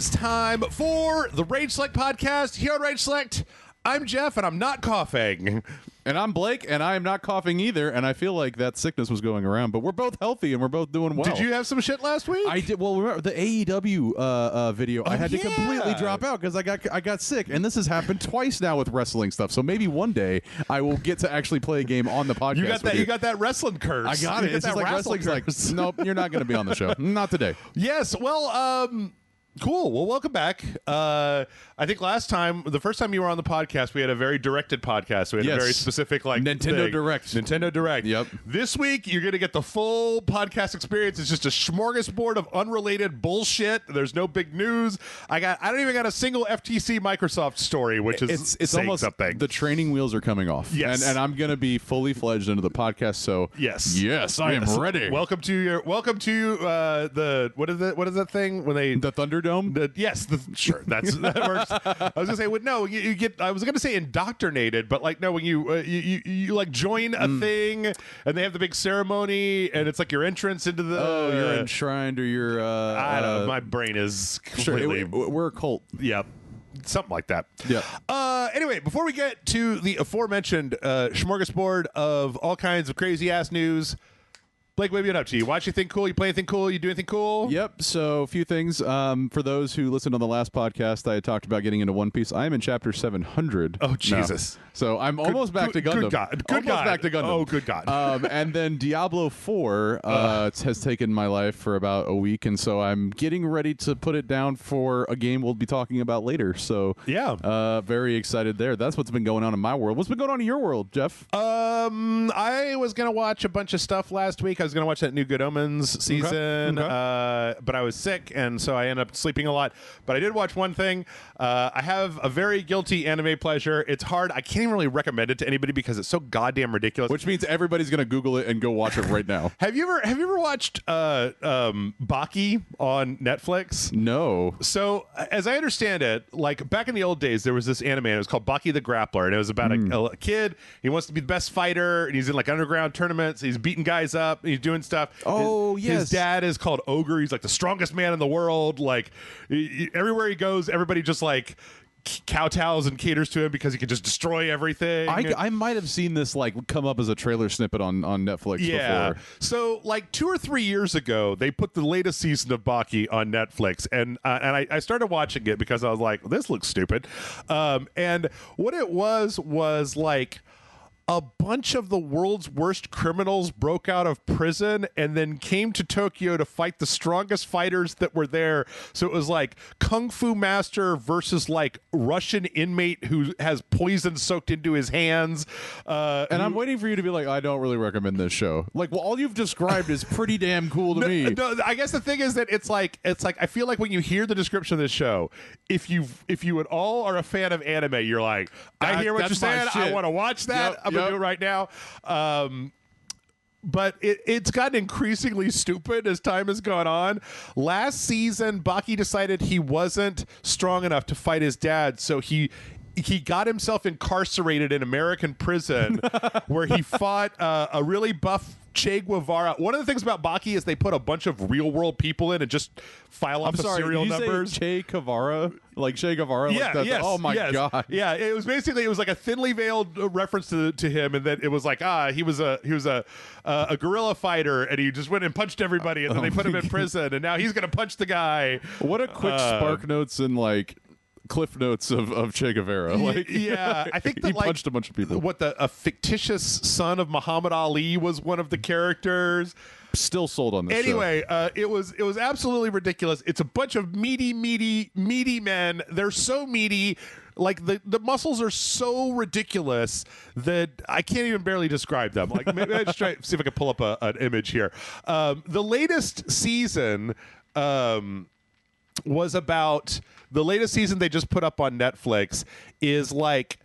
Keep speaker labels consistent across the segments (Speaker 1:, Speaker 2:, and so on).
Speaker 1: is time for the RageSelect podcast here on RageSelect. I'm Jeff, and I'm not coughing.
Speaker 2: And I'm Blake, and I am not coughing either, and I feel like that sickness was going around, but we're both healthy, and we're both doing well.
Speaker 1: Did you have some shit last week?
Speaker 2: I did. Well, remember the AEW video, I had to completely drop out because I got sick, and this has happened twice now with wrestling stuff, so maybe one day I will get to actually play a game on the podcast.
Speaker 1: You got that wrestling curse.
Speaker 2: I got it. It's just like wrestling's like, nope, you're not going to be on the show. Not today.
Speaker 1: Yes, well, cool. Well, welcome back. I think the first time you were on the podcast, we had a very directed podcast. We had a very specific, like,
Speaker 2: Nintendo Direct.
Speaker 1: Nintendo Direct.
Speaker 2: Yep.
Speaker 1: This week, you're going to get the full podcast experience. It's just a smorgasbord of unrelated bullshit. There's no big news. I don't even got a single FTC Microsoft story, which is
Speaker 2: it's almost
Speaker 1: something.
Speaker 2: The training wheels are coming off.
Speaker 1: Yes.
Speaker 2: And I'm going to be fully fledged into the podcast. So yes, I am ready.
Speaker 1: Welcome to the what is that thing when they
Speaker 2: the Thunderdome?
Speaker 1: Sure, that works. I was gonna say, you get. I was gonna say indoctrinated, but like no, when you like join a thing and they have the big ceremony and it's like your entrance into the.
Speaker 2: Oh, you're enshrined or you're.
Speaker 1: I don't know. My brain is completely.
Speaker 2: Sure, we're a cult.
Speaker 1: Yep. Something like that.
Speaker 2: Yeah.
Speaker 1: Anyway, before we get to the aforementioned smorgasbord of all kinds of crazy ass news. Blake, what have you been up to? You watch anything cool? You play anything cool? You do anything cool?
Speaker 2: Yep. So a few things. For those who listened on the last podcast, I had talked about getting into One Piece. I am in chapter 700.
Speaker 1: Oh, Jesus.
Speaker 2: Now. So I'm almost back to Gundam.
Speaker 1: Good God.
Speaker 2: Almost back to Gundam.
Speaker 1: Oh, good God.
Speaker 2: And then Diablo 4 has taken my life for about a week, and so I'm getting ready to put it down for a game we'll be talking about later. So
Speaker 1: yeah,
Speaker 2: very excited there. That's what's been going on in my world. What's been going on in your world, Jeff?
Speaker 1: I was going to watch a bunch of stuff last week. I was going to watch that new Good Omens season, but I was sick, and so I ended up sleeping a lot. But I did watch one thing. I have a very guilty anime pleasure. It's hard. I can't even really recommend it to anybody because it's so goddamn ridiculous.
Speaker 2: Which means everybody's going to Google it and go watch it right now.
Speaker 1: Have you ever watched Baki on Netflix?
Speaker 2: No.
Speaker 1: So, as I understand it, like back in the old days, there was this anime. It was called Baki the Grappler, and it was about a kid. He wants to be the best fighter, and he's in like underground tournaments. He's beating guys up, and he's doing stuff.
Speaker 2: Oh,
Speaker 1: his dad is called Ogre. He's like the strongest man in the world. Like everywhere he goes, everybody just like kowtows and caters to him because he can just destroy everything.
Speaker 2: I might have seen this like come up as a trailer snippet on Netflix before.
Speaker 1: So like 2 or 3 years ago, they put the latest season of Baki on Netflix, and I started watching it because I was like, this looks stupid. And what it was like a bunch of the world's worst criminals broke out of prison and then came to Tokyo to fight the strongest fighters that were there. So it was like Kung Fu Master versus like Russian inmate who has poison soaked into his hands.
Speaker 2: And I'm waiting for you to be like, I don't really recommend this show. Like, well, all you've described is pretty damn cool to me.
Speaker 1: No, I guess the thing is that it's like I feel like when you hear the description of this show, if you at all are a fan of anime, you're like, I hear what you're saying. I want to watch that. I'm gonna do it right now. But it's gotten increasingly stupid as time has gone on. Last season, Baki decided he wasn't strong enough to fight his dad, so he got himself incarcerated in American prison where he fought a really buff Che Guevara. One of the things about Baki is they put a bunch of real world people in and just file off the serial numbers.
Speaker 2: Say Che Guevara? Like Che Guevara?
Speaker 1: Yeah,
Speaker 2: like that? Oh my God.
Speaker 1: Yeah, it was like a thinly veiled reference to him, and then it was like, he was a guerrilla fighter, and he just went and punched everybody, and then they put him in prison, and now he's gonna punch the guy.
Speaker 2: What a quick spark notes and like cliff notes of Che Guevara. Like,
Speaker 1: yeah, I think that
Speaker 2: he punched a bunch of people.
Speaker 1: A fictitious son of Muhammad Ali was one of the characters.
Speaker 2: Still sold on this
Speaker 1: anyway, it was absolutely ridiculous. It's a bunch of meaty men. They're so meaty. Like the muscles are so ridiculous that I can't even barely describe them. Like maybe I just try see if I can pull up an image here. The latest season was about the latest season they just put up on Netflix is like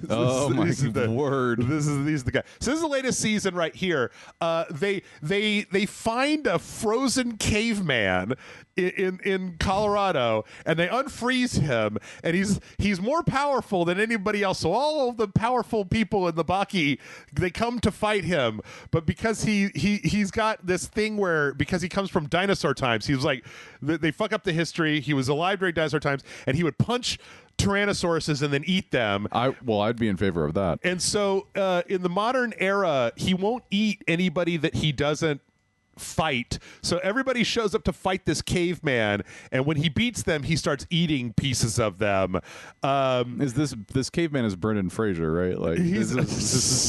Speaker 2: Oh my word!
Speaker 1: These are the guys. So this is the latest season right here. They find a frozen caveman in Colorado, and they unfreeze him, and he's more powerful than anybody else. So all of the powerful people in the Baki, they come to fight him, but because he's got this thing where, because he comes from dinosaur times, he was like, they fuck up the history. He was alive during dinosaur times, and he would punch Tyrannosauruses and then eat them.
Speaker 2: I'd be in favor of that.
Speaker 1: And so in the modern era, he won't eat anybody that he doesn't fight. So everybody shows up to fight this caveman, and when he beats them, he starts eating pieces of them.
Speaker 2: Is this caveman is Brendan Fraser, right? Like this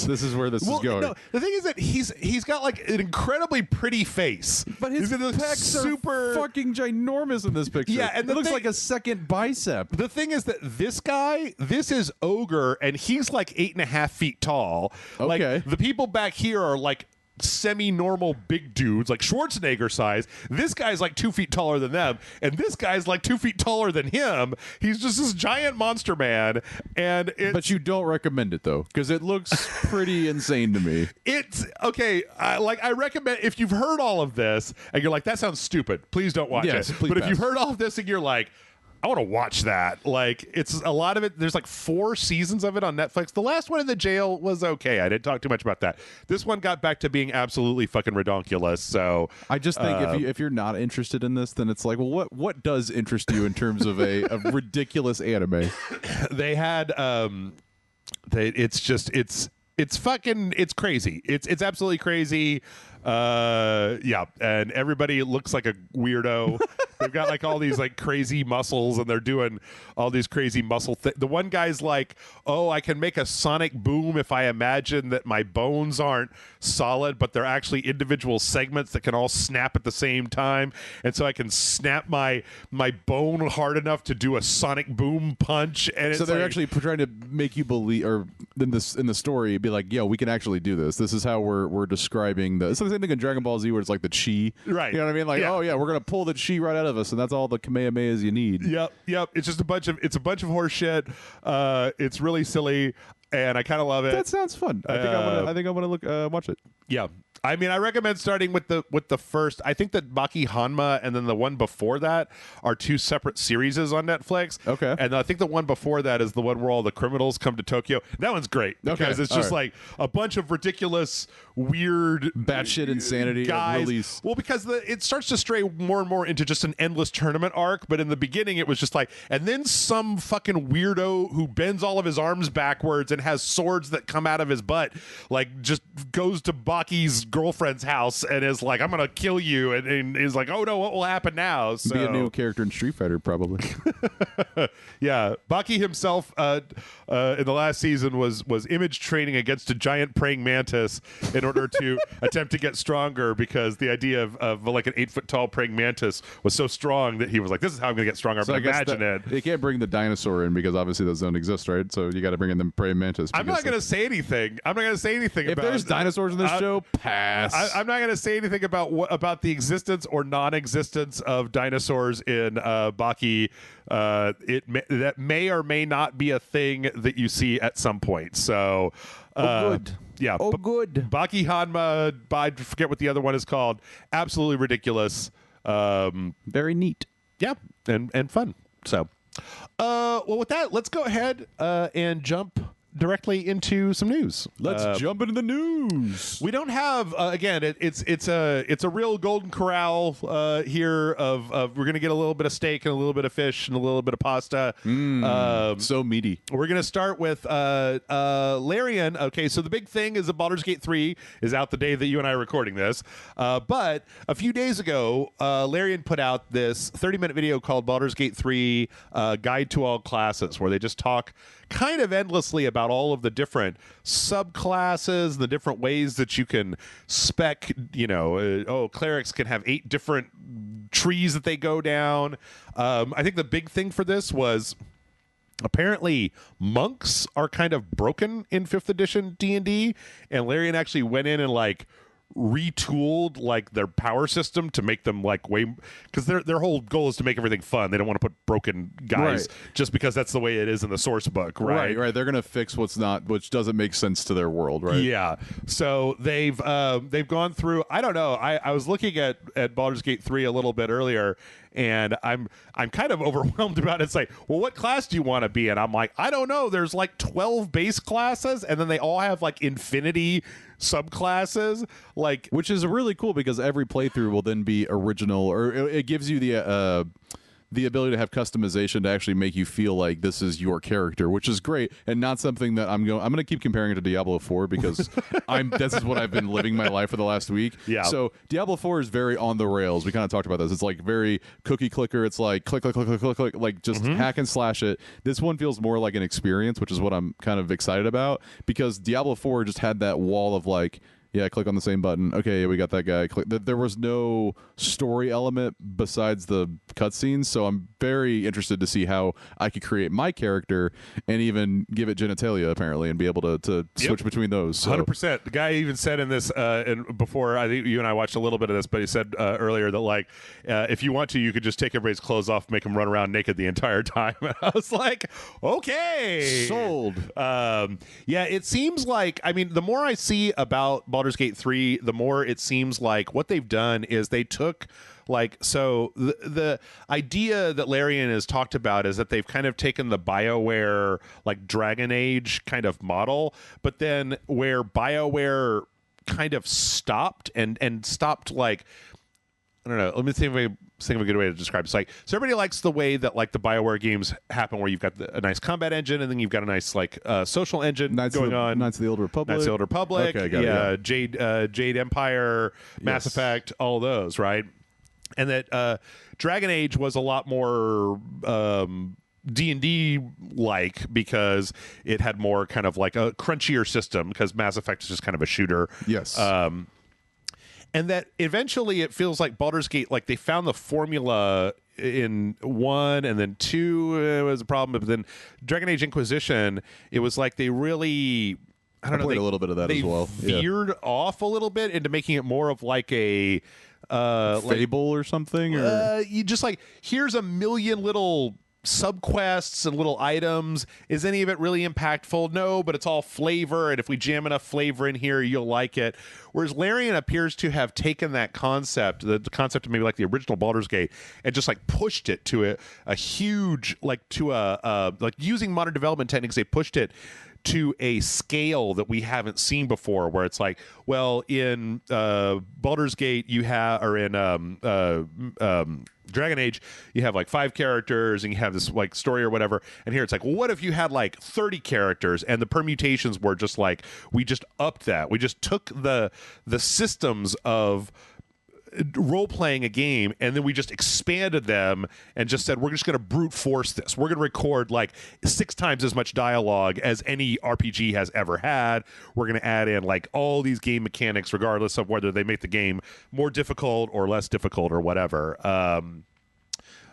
Speaker 2: is where this is going.
Speaker 1: No, the thing is that he's got like an incredibly pretty face,
Speaker 2: but his pecs
Speaker 1: super
Speaker 2: are fucking ginormous in this picture.
Speaker 1: Yeah, and
Speaker 2: it looks like a second bicep.
Speaker 1: The thing is that this guy, this is Ogre, and he's like 8.5 feet tall.
Speaker 2: Okay,
Speaker 1: like, the people back here are like semi-normal big dudes, like Schwarzenegger size. This guy's like 2 feet taller than them, and this guy's like 2 feet taller than him. He's just this giant monster man. But
Speaker 2: you don't recommend it though, because it looks pretty insane to me.
Speaker 1: It's okay. I recommend, if you've heard all of this and you're like, that sounds stupid, please don't watch it. But if you've heard all of this and you're like, I want to watch that. Like, it's a lot of it. There's like 4 seasons of it on Netflix. The last one in the jail was okay. I didn't talk too much about that. This one got back to being absolutely fucking redonkulous. So
Speaker 2: I just think if you're not interested in this, then it's like, well, what does interest you in terms of a ridiculous anime?
Speaker 1: They had it's crazy. It's absolutely crazy. Yeah, and everybody looks like a weirdo. They've got like all these like crazy muscles, and they're doing all these crazy muscle things. The one guy's like, oh, I can make a sonic boom if I imagine that my bones aren't solid, but they're actually individual segments that can all snap at the same time, and so I can snap my bone hard enough to do a sonic boom punch. And
Speaker 2: so they're actually trying to make you believe, or in the story, be like, yo, we can actually do this. This is how we're describing the. It's the same thing in Dragon Ball Z, where it's like the chi,
Speaker 1: right?
Speaker 2: You know what I mean? Like, oh yeah, we're gonna pull the chi right out of us, and that's all the Kamehamehas you need.
Speaker 1: Yep. It's just a bunch of horse shit. It's really silly, and I kind of love it.
Speaker 2: That sounds fun. I think I want to watch it.
Speaker 1: Yeah. I mean, I recommend starting with the first. I think that Baki Hanma and then the one before that are 2 separate series on Netflix.
Speaker 2: Okay.
Speaker 1: And I think the one before that is the one where all the criminals come to Tokyo. That one's great because it's just like a bunch of ridiculous, weird,
Speaker 2: batshit insanity
Speaker 1: guys.
Speaker 2: Release.
Speaker 1: Well, because it starts to stray more and more into just an endless tournament arc. But in the beginning, it was just like, and then some fucking weirdo who bends all of his arms backwards and has swords that come out of his butt, like just goes to Baki's girlfriend's house and is like, I'm gonna kill you, and is like, oh no, what will happen now? So,
Speaker 2: be a new character in Street Fighter, probably.
Speaker 1: Yeah, Baki himself in the last season was image training against a giant praying mantis in order to attempt to get stronger, because the idea of like an 8-foot tall praying mantis was so strong that he was like, this is how I'm gonna get stronger. So imagine it.
Speaker 2: They can't bring the dinosaur in because obviously those don't exist, right? So you got to bring in the praying mantis.
Speaker 1: I'm not gonna say anything. If
Speaker 2: there's dinosaurs in this show, pass.
Speaker 1: I'm not going to say anything about the existence or non-existence of dinosaurs in Baki. That may or may not be a thing that you see at some point. So,
Speaker 2: good.
Speaker 1: Yeah.
Speaker 2: Good.
Speaker 1: Baki Hanma. I forget what the other one is called. Absolutely ridiculous.
Speaker 2: Very neat.
Speaker 1: Yeah, and fun. So, well, with that, let's go ahead and jump directly into some news.
Speaker 2: Let's jump into the news.
Speaker 1: We don't have again. It's a real golden corral here. Of we're gonna get a little bit of steak and a little bit of fish and a little bit of pasta.
Speaker 2: So meaty.
Speaker 1: We're gonna start with Larian. Okay, so the big thing is that Baldur's Gate 3 is out the day that you and I are recording this. But a few days ago, Larian put out this 30-minute video called Baldur's Gate 3 Guide to All Classes, where they just talk kind of endlessly about all of the different subclasses, the different ways that you can spec, clerics can have 8 different trees that they go down. I think the big thing for this was apparently monks are kind of broken in 5th edition D&D, and Larian actually went in and like retooled like their power system to make them like way, because their whole goal is to make everything fun. They don't want to put broken guys just because that's the way it is in the source book, right?
Speaker 2: Right. They're gonna fix which doesn't make sense to their world, right?
Speaker 1: Yeah. So they've gone through. I don't know. I was looking at Baldur's Gate 3 a little bit earlier, and I'm kind of overwhelmed about it. It's like, well, what class do you want to be? And I'm like, I don't know. There's like 12 base classes, and then they all have like infinity subclasses, like,
Speaker 2: which is really cool because every playthrough will then be original, or it gives you the ability to have customization to actually make you feel like this is your character, which is great, and not something that I'm going to keep comparing it to Diablo 4 because this is what I've been living my life for the last week.
Speaker 1: Yeah.
Speaker 2: So Diablo 4 is very on the rails. We kind of talked about this. It's like very cookie clicker. It's like click, click, click, click, click, click, like just hack and slash it. This one feels more like an experience, which is what I'm kind of excited about, because Diablo 4 just had that wall of like, yeah, click on the same button. Okay, we got that guy. There was no story element besides the cutscenes, so I'm very interested to see how I could create my character and even give it genitalia, apparently, and be able to switch between those. So.
Speaker 1: 100%. The guy even said in this, and before, I think you and I watched a little bit of this, but he said earlier that, like, if you want to, you could just take everybody's clothes off, make them run around naked the entire time. And I was like, okay.
Speaker 2: Sold.
Speaker 1: Yeah, it seems like, I mean, the more I see about Baldur's Gate 3, the more it seems like what they've done is they took, like, so the idea that Larian has talked about is that they've kind of taken the BioWare, like, Dragon Age kind of model, but then where BioWare kind of stopped and stopped, like, I don't know. Let me think of a good way to describe it. It's like, so everybody likes the way that, like, the BioWare games happen, where you've got a nice combat engine, and then you've got a nice, like, social engine going on.
Speaker 2: Knights of the Old Republic.
Speaker 1: Knights of the Old Republic.
Speaker 2: Okay, got it,
Speaker 1: Jade Empire, Mass Effect, all those, right? And that Dragon Age was a lot more D&D like, because it had more kind of like a crunchier system, because Mass Effect is just kind of a shooter.
Speaker 2: Yes.
Speaker 1: And that eventually it feels like Baldur's Gate, like, they found the formula in 1, and then 2 was a problem, but then Dragon Age Inquisition, it was like they really, I don't know,
Speaker 2: played a little bit of that as well.
Speaker 1: Veered off a little bit into making it more of like a
Speaker 2: Fable or something, or
Speaker 1: you just like, here's a million little subquests and little items. Is any of it really impactful? No, but it's all flavor, and if we jam enough flavor in here, you'll like it. Whereas Larian appears to have taken that concept, the concept of maybe like the original Baldur's Gate, and just like pushed it to a huge, like, to like, using modern development techniques, they pushed it to a scale that we haven't seen before, where it's like, well, in Baldur's Gate you have, or in Dragon Age, you have like 5 characters, and you have this like story or whatever, and here it's like, well, what if you had like 30 characters, and the permutations were just like, we just upped that, we just took the systems of role-playing a game, and then we just expanded them and just said, we're just going to brute force this. We're going to record like 6 times as much dialogue as any RPG has ever had. We're going to add in like all these game mechanics, regardless of whether they make the game more difficult or less difficult or whatever.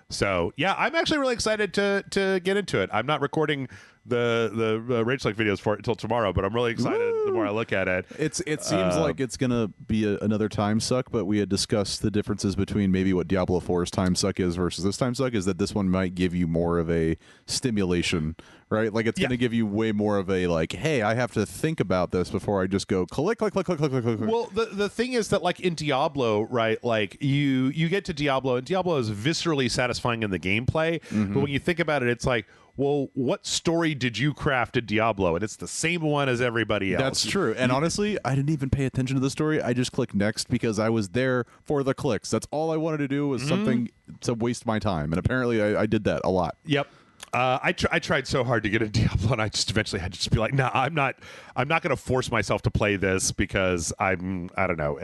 Speaker 1: So yeah, I'm actually really excited to get into it. I'm not recording the RageSelect videos for it until tomorrow, but I'm really excited. Woo! The more I look at it.
Speaker 2: It seems like it's gonna be another time suck, but we had discussed the differences between maybe what Diablo 4's time suck is versus this time suck, is that this one might give you more of a stimulation, right? Like, it's gonna give you way more of a, like, hey, I have to think about this before I just go click, click, click, click, click, click, click.
Speaker 1: Well, the thing is that, like, in Diablo, right, like, you get to Diablo, and Diablo is viscerally satisfying in the gameplay, but when you think about it, it's like, well, what story did you craft in Diablo? And it's the same one as everybody else.
Speaker 2: That's true. And honestly, I didn't even pay attention to the story. I just clicked next because I was there for the clicks. That's all I wanted to do, was something to waste my time. And apparently I did that a lot.
Speaker 1: Yep. I tried so hard to get into Diablo, and I just eventually had to just be like, no, I'm not going to force myself to play this, because I don't know.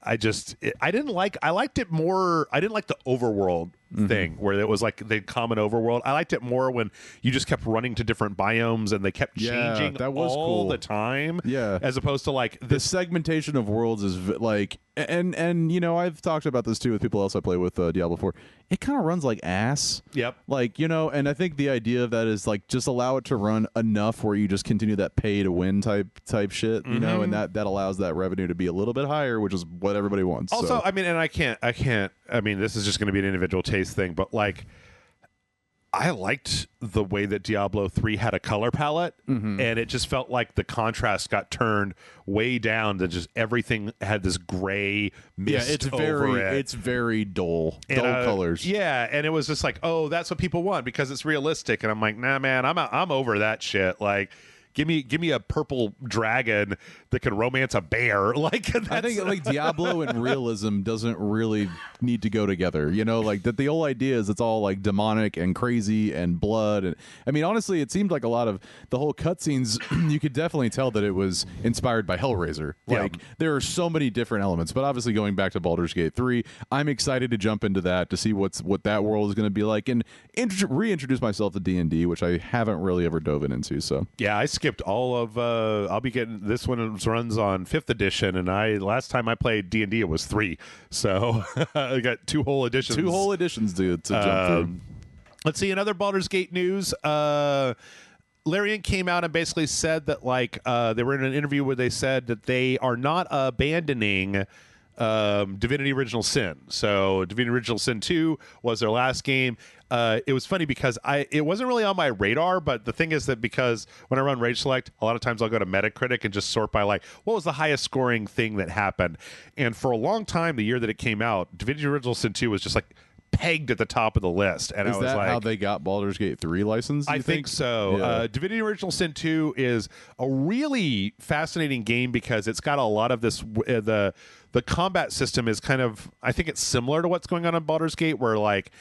Speaker 1: I liked it more. I didn't like the overworld thing where it was like the common overworld. I liked it more when you just kept running to different biomes and they kept changing
Speaker 2: that was
Speaker 1: all
Speaker 2: cool.
Speaker 1: the time.
Speaker 2: Yeah.
Speaker 1: As opposed to like
Speaker 2: The segmentation of worlds is like, and you know, I've talked about this too with people else I play with Diablo 4. It kind of runs like ass.
Speaker 1: Yep.
Speaker 2: Like, you know, and I think the idea of that is like just allow it to run enough where you just continue that pay to win type shit, you know, and that allows that revenue to be a little bit higher, which is what everybody wants.
Speaker 1: Also,
Speaker 2: so.
Speaker 1: I mean, and I can't. I mean, this is just going to be an individual taste thing, but like, I liked the way that Diablo 3 had a color palette, and it just felt like the contrast got turned way down to just everything had this gray mist
Speaker 2: it's
Speaker 1: over it.
Speaker 2: It's very dull colors.
Speaker 1: Yeah, and it was just like, oh, that's what people want because it's realistic, and I'm like, nah, man, I'm over that shit. Like, give me a purple dragon that can romance a bear. Like,
Speaker 2: I think like Diablo and realism doesn't really need to go together. You know, like that the whole idea is it's all like demonic and crazy and blood. And I mean, honestly, it seemed like a lot of the whole cutscenes. You could definitely tell that it was inspired by Hellraiser. Like there are so many different elements. But obviously, going back to Baldur's Gate 3, I'm excited to jump into that to see what that world is going to be like and reintroduce myself to D&D, which I haven't really ever dove into. So
Speaker 1: yeah, I skipped all of. I'll be getting this one runs on 5th edition, and last time I played D&D it was 3, so I got 2 whole editions.
Speaker 2: 2 whole editions to jump through.
Speaker 1: Let's see another Baldur's Gate news. Larian came out and basically said that like they were in an interview where they said that they are not abandoning Divinity Original Sin. So Divinity Original Sin 2 was their last game. It was funny because it wasn't really on my radar, but the thing is that because when I run RageSelect, a lot of times I'll go to Metacritic and just sort by like, what was the highest scoring thing that happened? And for a long time, the year that it came out, Divinity Original Sin 2 was just like pegged at the top of the list. And
Speaker 2: is
Speaker 1: I was
Speaker 2: that
Speaker 1: like,
Speaker 2: how they got Baldur's Gate 3 license?
Speaker 1: I think so.
Speaker 2: Yeah.
Speaker 1: Divinity Original Sin 2 is a really fascinating game because it's got a lot of this. The combat system is kind of, I think it's similar to what's going on in Baldur's Gate, where like,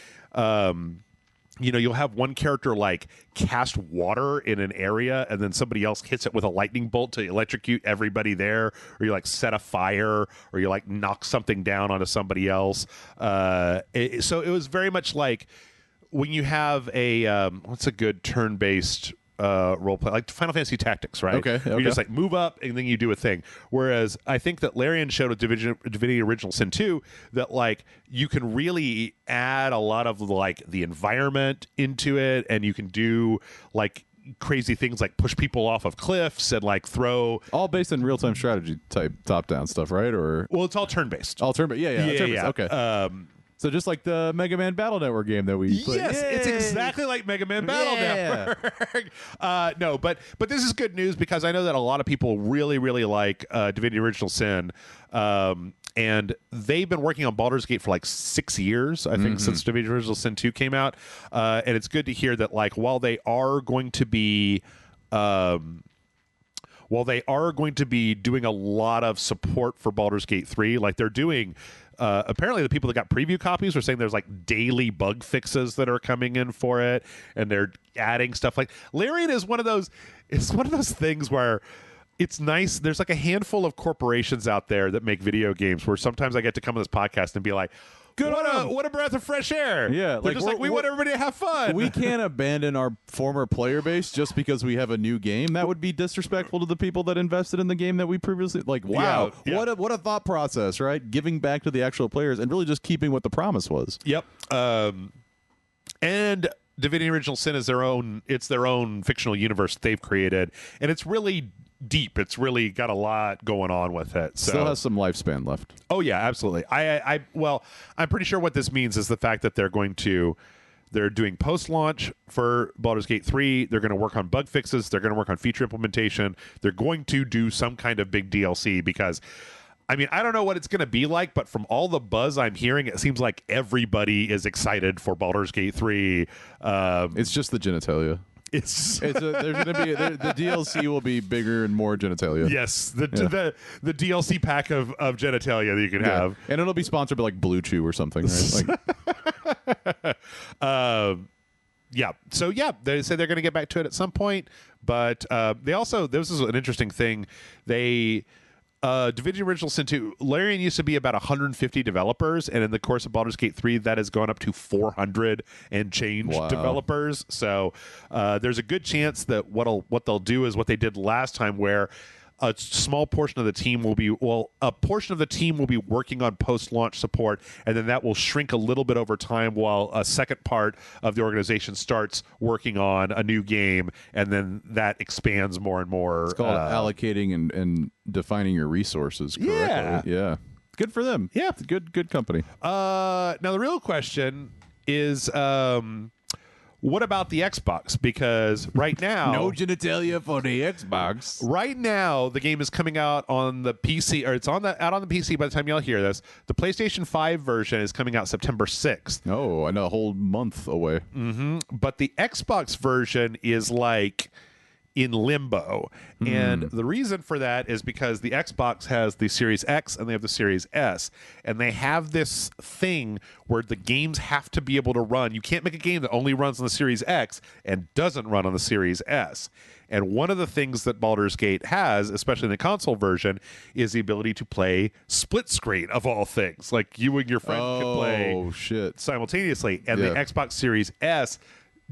Speaker 1: you know, you'll have one character like cast water in an area and then somebody else hits it with a lightning bolt to electrocute everybody there, or you like set a fire, or you like knock something down onto somebody else. So it was very much like when you have a what's a good turn-based role play, like Final Fantasy Tactics, right?
Speaker 2: Okay.
Speaker 1: You just like move up and then you do a thing. Whereas I think that Larian showed with Divinity Original Sin 2 that like you can really add a lot of like the environment into it, and you can do like crazy things like push people off of cliffs and like throw
Speaker 2: all based in real-time strategy type top-down stuff, right? Or
Speaker 1: well, it's all turn-based.
Speaker 2: all turn-based. Yeah. Turn-based. Okay. So just like the Mega Man Battle Network game that we played.
Speaker 1: Yes, it's exactly like Mega Man Battle Network. No, but this is good news because I know that a lot of people really, really like Divinity Original Sin. And they've been working on Baldur's Gate for like 6 years, I think, since Divinity Original Sin 2 came out. And it's good to hear that like while they are going to be doing a lot of support for Baldur's Gate 3, like they're doing apparently the people that got preview copies were saying there's like daily bug fixes that are coming in for it, and they're adding stuff. Like Larian is one of those things where it's nice. There's like a handful of corporations out there that make video games where sometimes I get to come on this podcast and be like, what a breath of fresh air.
Speaker 2: Yeah,
Speaker 1: they're just like, we want everybody to have fun.
Speaker 2: We can't abandon our former player base just because we have a new game. That would be disrespectful to the people that invested in the game that we previously like. Wow,
Speaker 1: Yeah.
Speaker 2: What a thought process, right? Giving back to the actual players and really just keeping what the promise was.
Speaker 1: Yep. And Divinity Original Sin is their own fictional universe they've created, and it's really deep. It's really got a lot going on with it. So.
Speaker 2: Still has some lifespan left.
Speaker 1: Oh yeah, absolutely. I'm pretty sure what this means is the fact that they're doing post-launch for Baldur's Gate 3. They're going to work on bug fixes. They're going to work on feature implementation. They're going to do some kind of big DLC because, I mean, I don't know what it's going to be like, but from all the buzz I'm hearing, it seems like everybody is excited for Baldur's Gate 3.
Speaker 2: It's just the genitalia.
Speaker 1: There's
Speaker 2: going to be the DLC will be bigger and more genitalia.
Speaker 1: Yes, the DLC pack of genitalia that you can have,
Speaker 2: and it'll be sponsored by like Blue Chew or something. Right? Like,
Speaker 1: yeah. So yeah, they say they're going to get back to it at some point, but they also, this is an interesting thing. They Divinity Original Sin 2, Larian used to be about 150 developers, and in the course of Baldur's Gate 3, that has gone up to 400 and change developers. So there's a good chance that what they'll do is what they did last time, where a small portion of the team will be working on post-launch support, and then that will shrink a little bit over time while a second part of the organization starts working on a new game, and then that expands more and more.
Speaker 2: It's called allocating and defining your resources correctly. Yeah. Good for them.
Speaker 1: Yeah.
Speaker 2: Good company.
Speaker 1: Now the real question is what about the Xbox? Because right now...
Speaker 2: No genitalia for the Xbox.
Speaker 1: Right now, the game is coming out on the PC, or it's out on the PC by the time y'all hear this. The PlayStation 5 version is coming out September 6th.
Speaker 2: Oh, I know, a whole month away.
Speaker 1: But the Xbox version is like in limbo. And the reason for that is because the Xbox has the Series X and they have the Series S. And they have this thing where the games have to be able to run. You can't make a game that only runs on the Series X and doesn't run on the Series S. And one of the things that Baldur's Gate has, especially in the console version, is the ability to play split screen, of all things. Like you and your friend can play simultaneously. And the Xbox Series S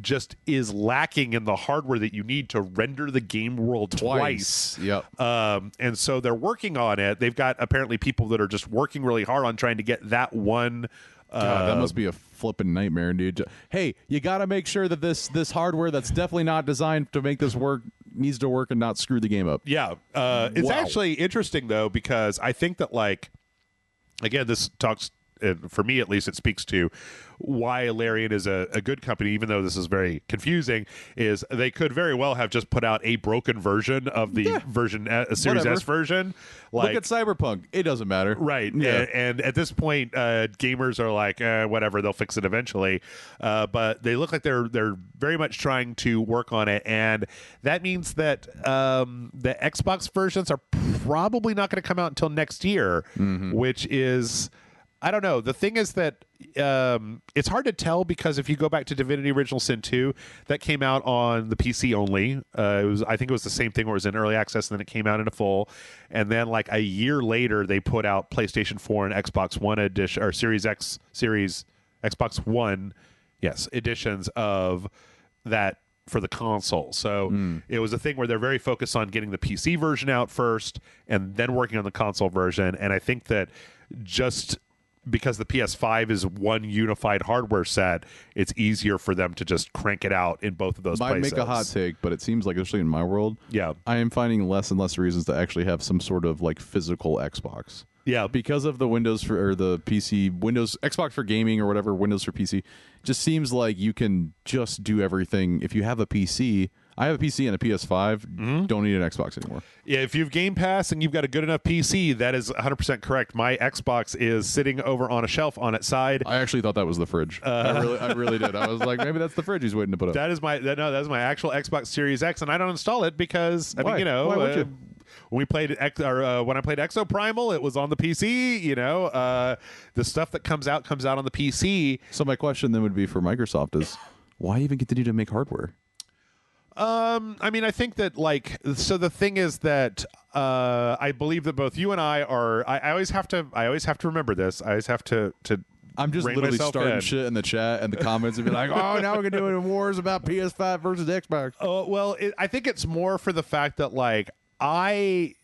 Speaker 1: just is lacking in the hardware that you need to render the game world twice. And so they're working on it. They've got apparently people that are just working really hard on trying to get that one.
Speaker 2: God, that must be a flipping nightmare, dude. Hey, you got to make sure that this hardware that's definitely not designed to make this work needs to work and not screw the game up.
Speaker 1: Yeah. It's actually interesting, though, because I think that, like, again, this talks, for me at least, it speaks to why Larian is a good company, even though this is very confusing, is they could very well have just put out a broken version of the Series S version.
Speaker 2: Like, look at Cyberpunk. It doesn't matter.
Speaker 1: Right. Yeah. And at this point, gamers are like, whatever, they'll fix it eventually. But they look like they're very much trying to work on it. And that means that the Xbox versions are probably not going to come out until next year, which is... I don't know. The thing is that it's hard to tell, because if you go back to Divinity Original Sin 2, that came out on the PC only. I think it was the same thing where it was in early access and then it came out in a full. And then like a year later, they put out PlayStation 4 and Xbox One edition, or Series Xbox One, editions of that for the console. So it was a thing where they're very focused on getting the PC version out first and then working on the console version. And I think that just because the PS5 is one unified hardware set, it's easier for them to just crank it out in both of those places.
Speaker 2: Might make a hot take, but it seems like, especially in my world, I am finding less and less reasons to actually have some sort of like physical Xbox.
Speaker 1: Yeah,
Speaker 2: because of the Windows or the PC, Windows Xbox for gaming or whatever, Windows for PC, just seems like you can just do everything. If you have a PC, I have a PC and a PS5, don't need an Xbox anymore.
Speaker 1: Yeah, if you have Game Pass and you've got a good enough PC, that is 100% correct. My Xbox is sitting over on a shelf on its side.
Speaker 2: I actually thought that was the fridge. I really did. I was like, maybe that's the fridge he's waiting to put up.
Speaker 1: That is my actual Xbox Series X, and I don't install it because
Speaker 2: Why? Why would you?
Speaker 1: When we played when I played Exo Primal, it was on the PC. The stuff that comes out on the PC.
Speaker 2: So my question then would be for Microsoft is, why even continue to make hardware?
Speaker 1: I mean, I think that the thing is that I believe that both you and I are. I always have to remember this. I always have to.
Speaker 2: I'm just literally starting shit in the chat and the comments and be like, oh, now we're gonna do it in wars about PS5 versus Xbox.
Speaker 1: Well, I think it's more for the fact that RageSelect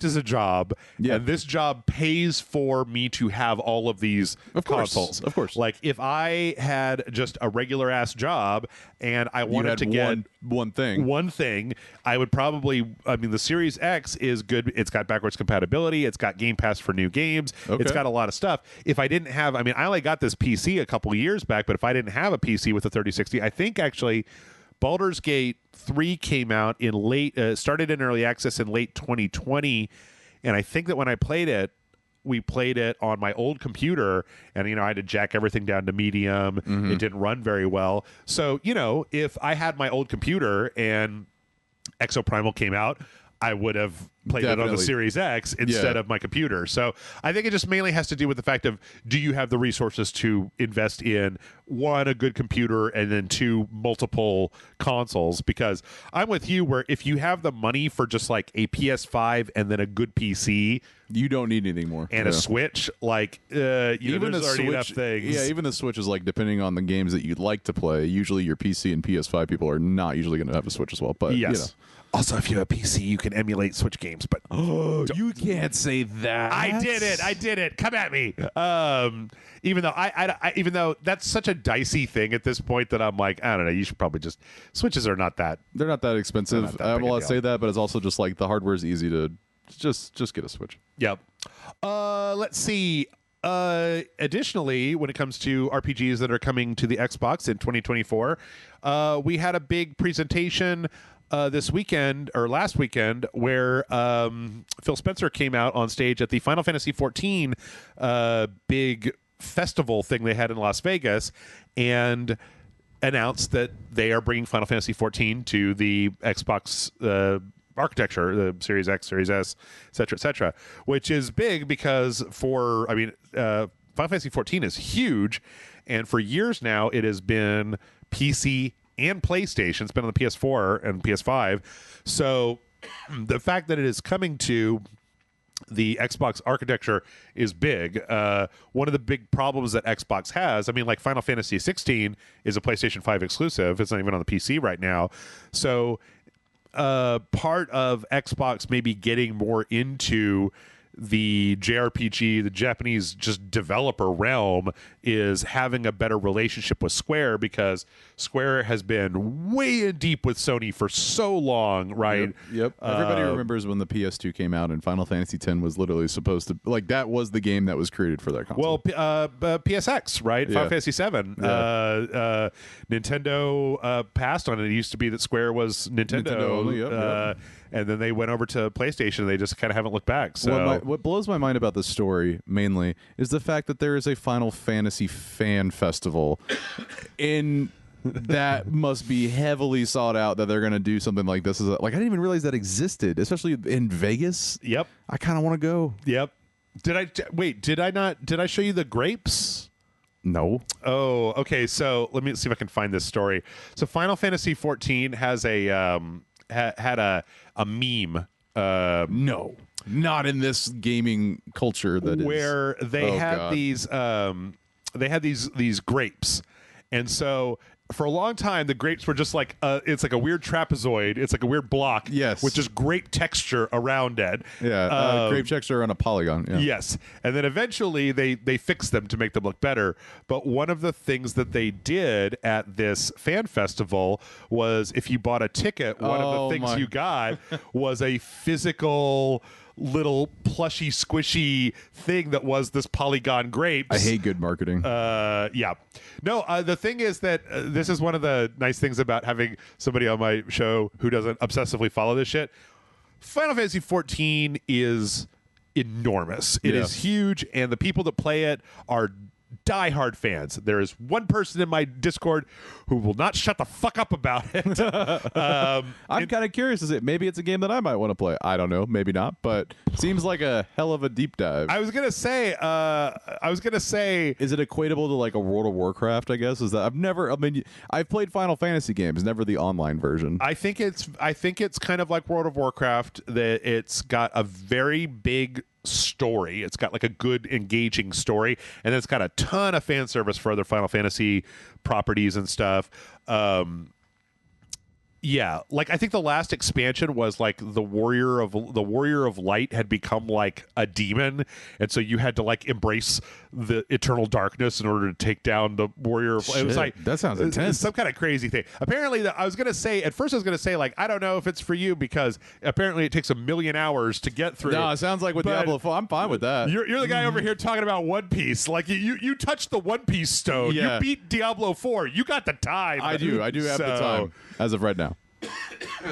Speaker 1: is a job, and this job pays for me to have all of these consoles.
Speaker 2: Of course.
Speaker 1: Like, if I had just a regular ass job and I wanted to get
Speaker 2: one thing, I would probably.
Speaker 1: I mean, the Series X is good. It's got backwards compatibility. It's got Game Pass for new games. It's got a lot of stuff. If I didn't have, I only got this PC a couple of years back, but if I didn't have a PC with a 3060, I think actually Baldur's Gate 3 came out in started in early access in late 2020, and I think that when I played it, we played it on my old computer, and I had to jack everything down to medium. It didn't run very well. So if I had my old computer and Exo Primal came out, I would have played it on the
Speaker 2: Definitely.
Speaker 1: Series X instead of my computer. So I think it just mainly has to do with the fact of, do you have the resources to invest in, one, a good computer, and then two, multiple consoles? Because I'm with you, where if you have the money for just like a PS5 and then a good PC,
Speaker 2: you don't need anything more.
Speaker 1: and a Switch, like even there's already enough things.
Speaker 2: Yeah, even the Switch is like, depending on the games that you'd like to play, usually your PC and PS5 people are not usually going to have a Switch as well. But
Speaker 1: Yes.
Speaker 2: you know.
Speaker 1: Also, if you have a PC, you can emulate Switch games. But
Speaker 2: You can't say that.
Speaker 1: I did it. Come at me. Even though even though that's such a dicey thing at this point that I'm like, I don't know. You should probably just, Switches are not that.
Speaker 2: They're not that expensive.
Speaker 1: They're not that big a
Speaker 2: Well, I
Speaker 1: deal.
Speaker 2: say that, but it's also just like the hardware is easy to just get a Switch.
Speaker 1: Yep. Let's see. Additionally, when it comes to RPGs that are coming to the Xbox in 2024, we had a big presentation this weekend or last weekend where Phil Spencer came out on stage at the Final Fantasy XIV big festival thing they had in Las Vegas and announced that they are bringing Final Fantasy XIV to the Xbox architecture, the Series X, Series S, et cetera, which is big because Final Fantasy XIV is huge, and for years now it has been PC and PlayStation. It's been on the PS4 and PS5. So the fact that it is coming to the Xbox architecture is big. One of the big problems that Xbox has, like Final Fantasy 16 is a PlayStation 5 exclusive. It's not even on the PC right now. So part of Xbox maybe getting more into the JRPG, the Japanese just developer realm, is having a better relationship with Square, because Square has been way in deep with Sony for so long, right?
Speaker 2: Yep. Everybody remembers when the PS2 came out and Final Fantasy X was literally supposed to, like, that was the game that was created for that console.
Speaker 1: Well, PSX, right?
Speaker 2: Yeah.
Speaker 1: Final Fantasy 7.
Speaker 2: Yeah.
Speaker 1: Nintendo passed on it. It used to be that Square was Nintendo.
Speaker 2: only, yep.
Speaker 1: And then they went over to PlayStation, and they just kind of haven't looked back. So
Speaker 2: What blows my mind about this story mainly is the fact that there is a Final Fantasy fan festival in that must be heavily sought out, that they're going to do something like this. I didn't even realize that existed, especially in Vegas.
Speaker 1: Yep.
Speaker 2: I kind of want to go.
Speaker 1: Yep. Did I show you the grapes?
Speaker 2: No.
Speaker 1: Oh, okay. So let me see if I can find this story. So Final Fantasy 14 has a had a meme.
Speaker 2: No. Not in this gaming culture
Speaker 1: where they had these grapes, and so for a long time the grapes were just like it's like a weird trapezoid. It's like a weird block,
Speaker 2: yes,
Speaker 1: with just grape texture around it.
Speaker 2: Yeah, grape texture on a polygon. Yeah.
Speaker 1: Yes, and then eventually they fixed them to make them look better. But one of the things that they did at this fan festival was, if you bought a ticket, one of the things you got was a physical little plushy squishy thing that was this polygon grapes.
Speaker 2: I hate good marketing.
Speaker 1: Yeah. No, the thing is that this is one of the nice things about having somebody on my show who doesn't obsessively follow this shit. Final Fantasy 14 is enormous. It is huge, and the people that play it are diehard fans. There is one person in my Discord who will not shut the fuck up about it.
Speaker 2: I'm kind of curious. Maybe it's a game that I might want to play. I don't know. Maybe not. But seems like a hell of a deep dive.
Speaker 1: I was gonna say.
Speaker 2: Is it equatable to like a World of Warcraft? I guess is that I've played Final Fantasy games, never the online version.
Speaker 1: I think it's kind of like World of Warcraft, that it's got a very big story. It's got like a good engaging story, and then it's got a ton of fan service for other Final Fantasy properties and stuff. Yeah, like I think the last expansion was like the Warrior of Light had become like a demon, and so you had to like embrace the eternal darkness in order to take down the Warrior of Light. It was like,
Speaker 2: that sounds intense.
Speaker 1: Some kind of crazy thing. Apparently, I was gonna say like, I don't know if it's for you, because apparently it takes 1 million hours to get through.
Speaker 2: No, it sounds like with Diablo IV. I'm fine with that.
Speaker 1: You're the guy over here talking about One Piece. Like you touched the One Piece stone.
Speaker 2: Yeah.
Speaker 1: You beat Diablo 4. You got the time.
Speaker 2: I do have the time as of right now.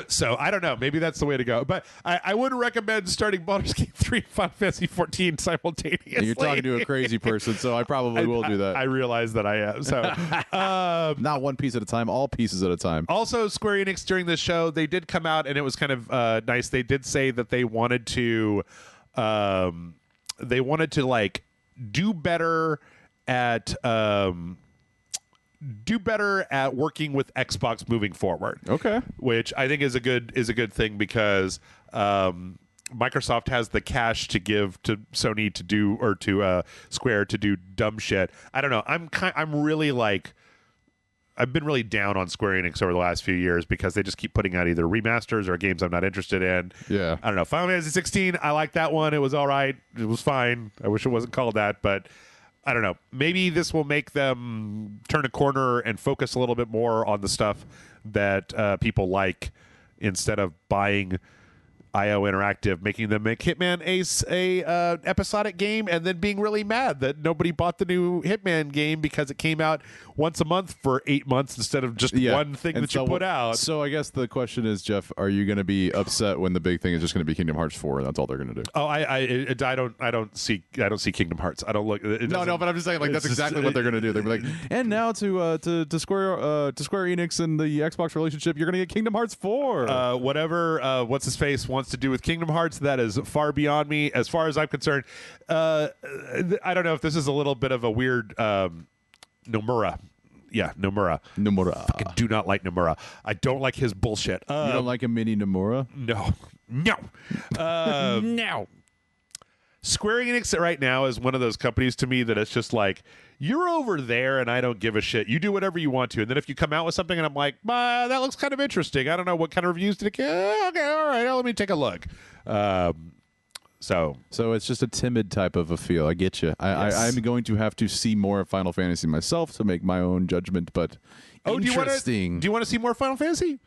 Speaker 1: So I don't know. Maybe that's the way to go. But I wouldn't recommend starting Baldur's Gate 3 and Final Fantasy 14 simultaneously.
Speaker 2: And you're talking to a crazy person, so I probably will do that.
Speaker 1: I realize that I am. So
Speaker 2: not one piece at a time, all pieces at a time.
Speaker 1: Also, Square Enix during this show, they did come out, and it was kind of nice. They did say that they wanted to like do better at working with Xbox moving forward.
Speaker 2: Okay,
Speaker 1: which I think is a good thing because Microsoft has the cash to give to Sony to do, or to Square to do dumb shit. I don't know. I'm really like, I've been really down on Square Enix over the last few years because they just keep putting out either remasters or games I'm not interested in.
Speaker 2: Yeah,
Speaker 1: I don't know. Final Fantasy 16, I like that one. It was all right. It was fine. I wish it wasn't called that, but I don't know. Maybe this will make them turn a corner and focus a little bit more on the stuff that people like, instead of buying IO Interactive, making them make Hitman a episodic game and then being really mad that nobody bought the new Hitman game because it came out once a month for 8 months instead of just one thing that you put out.
Speaker 2: So I guess the question is, Jeff, are you going to be upset when the big thing is just going to be Kingdom Hearts 4 and that's all they're going to do?
Speaker 1: Oh, I don't see Kingdom Hearts. I don't look.
Speaker 2: No, but I'm just saying, like, that's exactly what they're going to do. They're like, and now to Square Enix and the Xbox relationship, you're going to get Kingdom Hearts 4.
Speaker 1: Whatever. What's his face wants to do with Kingdom Hearts, that is far beyond me. As far as I'm concerned, I don't know if this is a little bit of a weird Nomura. Yeah, Nomura. I do not like Nomura. I don't like his bullshit.
Speaker 2: You don't like a mini Nomura?
Speaker 1: No. No. Square Enix right now is one of those companies to me that it's just like, you're over there and I don't give a shit. You do whatever you want to. And then if you come out with something and I'm like, that looks kind of interesting. I don't know what kind of reviews did it get. Okay, all right, let me take a look. So
Speaker 2: it's just a timid type of a feel. I get you.
Speaker 1: Yes.
Speaker 2: I'm going to have to see more of Final Fantasy myself to make my own judgment, but interesting.
Speaker 1: Do you want to see more Final Fantasy?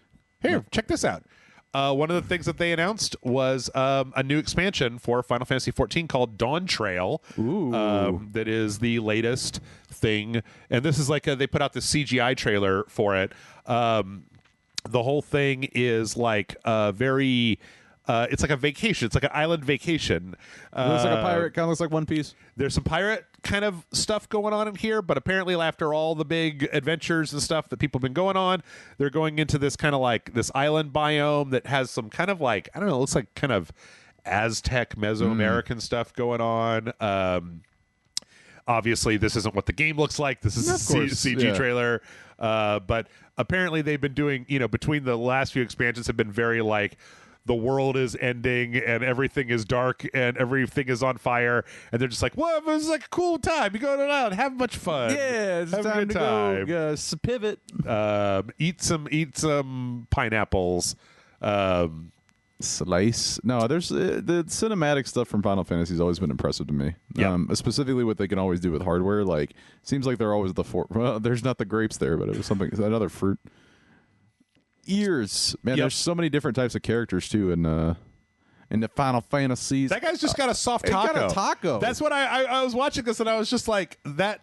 Speaker 1: Here, check this out. One of the things that they announced was a new expansion for Final Fantasy XIV called Dawn Trail. That is the latest thing. And this is like they put out the CGI trailer for it. The whole thing is like very... it's like a vacation. It's like an island vacation.
Speaker 2: It looks like a pirate. Kind of looks like One Piece.
Speaker 1: There's some pirate kind of stuff going on in here, but apparently after all the big adventures and stuff that people have been going on, they're going into this kind of like this island biome that has some kind of like, I don't know, it looks like kind of Aztec, Mesoamerican stuff going on. Obviously, this isn't what the game looks like. This is a CG trailer. But apparently they've been doing, between the last few expansions have been very like, the world is ending and everything is dark and everything is on fire, and they're just like, well, it was like a cool time. You go out, have much fun.
Speaker 2: Yeah, it's
Speaker 1: have
Speaker 2: time
Speaker 1: a good time.
Speaker 2: Go pivot.
Speaker 1: Eat some pineapples.
Speaker 2: Slice. No, there's the cinematic stuff from Final Fantasy has always been impressive to me. Specifically what they can always do with hardware. Like, seems like they're always well, there's not the grapes there, but it was another fruit. Ears, man. There's so many different types of characters too in the Final Fantasies.
Speaker 1: That guy's just got a soft taco.
Speaker 2: Got a taco.
Speaker 1: That's what I was watching this and I was just like, that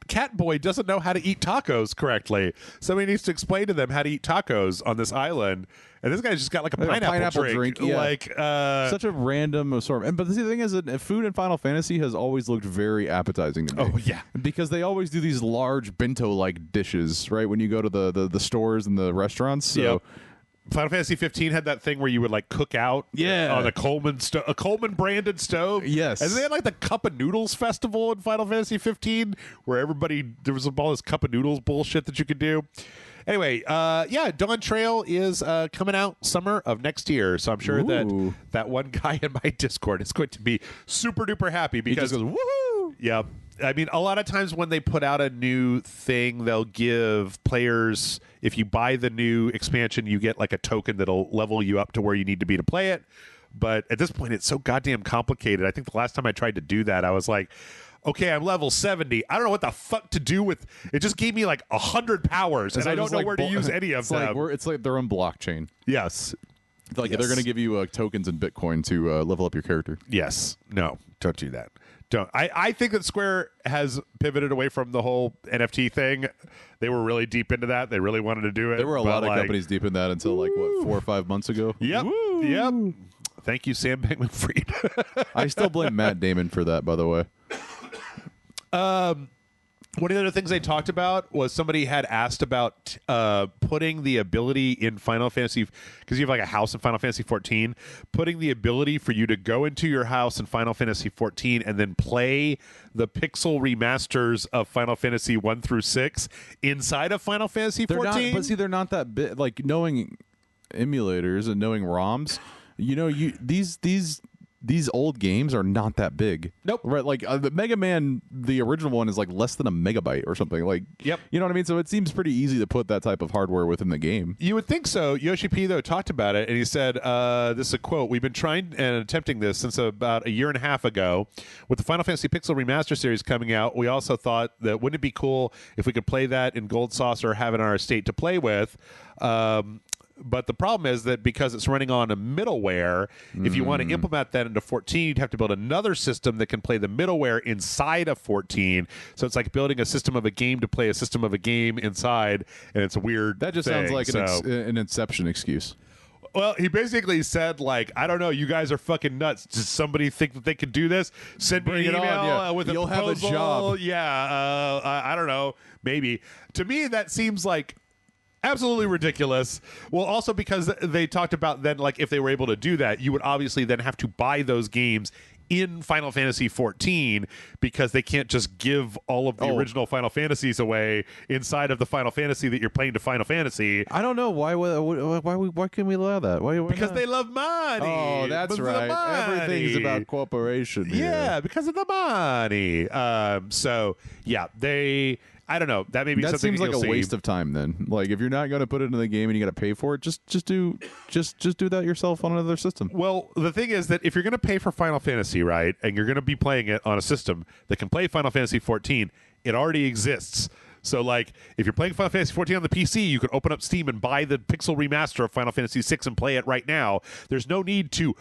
Speaker 1: cat boy doesn't know how to eat tacos correctly. Somebody needs to explain to them how to eat tacos on this island. And this guy's just got like a pineapple drink.
Speaker 2: Yeah.
Speaker 1: Like
Speaker 2: such a random assortment. But the thing is that food in Final Fantasy has always looked very appetizing to me.
Speaker 1: Oh yeah,
Speaker 2: because they always do these large bento-like dishes, right? When you go to the stores and the restaurants. So.
Speaker 1: Final Fantasy 15 had that thing where you would like cook out on a Coleman branded stove.
Speaker 2: Yes.
Speaker 1: And they had like the Cup of Noodles festival in Final Fantasy 15 where there was all this Cup of Noodles bullshit that you could do. Anyway, Dawn Trail is coming out summer of next year, so I'm sure that one guy in my Discord is going to be super duper happy because
Speaker 2: he just goes, woohoo!
Speaker 1: Yeah. I mean, a lot of times when they put out a new thing, they'll give players, if you buy the new expansion, you get like a token that'll level you up to where you need to be to play it. But at this point, it's so goddamn complicated. I think the last time I tried to do that, I was like, okay, I'm level 70. I don't know what the fuck to do with it. Just gave me like 100 powers, and I don't know where to use any of them.
Speaker 2: It's like their own blockchain.
Speaker 1: Yes.
Speaker 2: They're going to give you tokens and Bitcoin to level up your character.
Speaker 1: Yes. No, don't do that. Don't. I think that Square has pivoted away from the whole NFT thing. They were really deep into that. They really wanted to do it.
Speaker 2: There were a lot of companies deep in that until like what 4 or 5 months ago.
Speaker 1: Yep.
Speaker 2: Woo.
Speaker 1: Yep. Thank you, Sam Bankman-Fried.
Speaker 2: I still blame Matt Damon for that, by the way.
Speaker 1: One of the other things they talked about was somebody had asked about putting the ability in Final Fantasy, because you have like a house in Final Fantasy 14, putting the ability for you to go into your house in Final Fantasy 14 and then play the pixel remasters of Final Fantasy 1 through 6 inside of Final Fantasy 14.
Speaker 2: But see, they're not that big. Like knowing emulators and knowing ROMs, these old games are not that big.
Speaker 1: Nope.
Speaker 2: Right? Like the Mega Man, the original one is like less than a megabyte or something. Like,
Speaker 1: yep.
Speaker 2: You know what I mean? So it seems pretty easy to put that type of hardware within the game.
Speaker 1: You would think so. Yoshi P, though, talked about it, and he said, this is a quote, "We've been trying and attempting this since about a year and a half ago. With the Final Fantasy Pixel Remaster series coming out, we also thought that wouldn't it be cool if we could play that in Gold Sauce or have it on our estate to play with? But the problem is that because it's running on a middleware, if you want to implement that into 14, you'd have to build another system that can play the middleware inside of 14. So it's like building a system of a game to play a system of a game inside, and it's a weird
Speaker 2: That just
Speaker 1: thing.
Speaker 2: sounds like an Inception excuse.
Speaker 1: Well, he basically said, like, I don't know, you guys are fucking nuts. Does somebody think that they could do this? Send me an email with a
Speaker 2: You'll
Speaker 1: proposal.
Speaker 2: have a job.
Speaker 1: Yeah, I don't know, maybe. To me, that seems like absolutely ridiculous. Well, also because they talked about then, like, if they were able to do that, you would obviously then have to buy those games in Final Fantasy 14 because they can't just give all of the original Final Fantasies away inside of the Final Fantasy that you're playing to Final Fantasy.
Speaker 2: I don't know why can we allow that? Why
Speaker 1: because
Speaker 2: not?
Speaker 1: they love money.
Speaker 2: Oh, that's right. Everything's about cooperation here.
Speaker 1: Yeah, because of the money. So yeah, I don't know. That may be
Speaker 2: that
Speaker 1: something
Speaker 2: seems like a waste of time. Then, like, if you're not going to put it into the game and you got to pay for it, just do that yourself on another system.
Speaker 1: Well, the thing is that if you're going to pay for Final Fantasy, right, and you're going to be playing it on a system that can play Final Fantasy 14, it already exists. So, like, if you're playing Final Fantasy 14 on the PC, you can open up Steam and buy the pixel remaster of Final Fantasy 6 and play it right now. There's no need to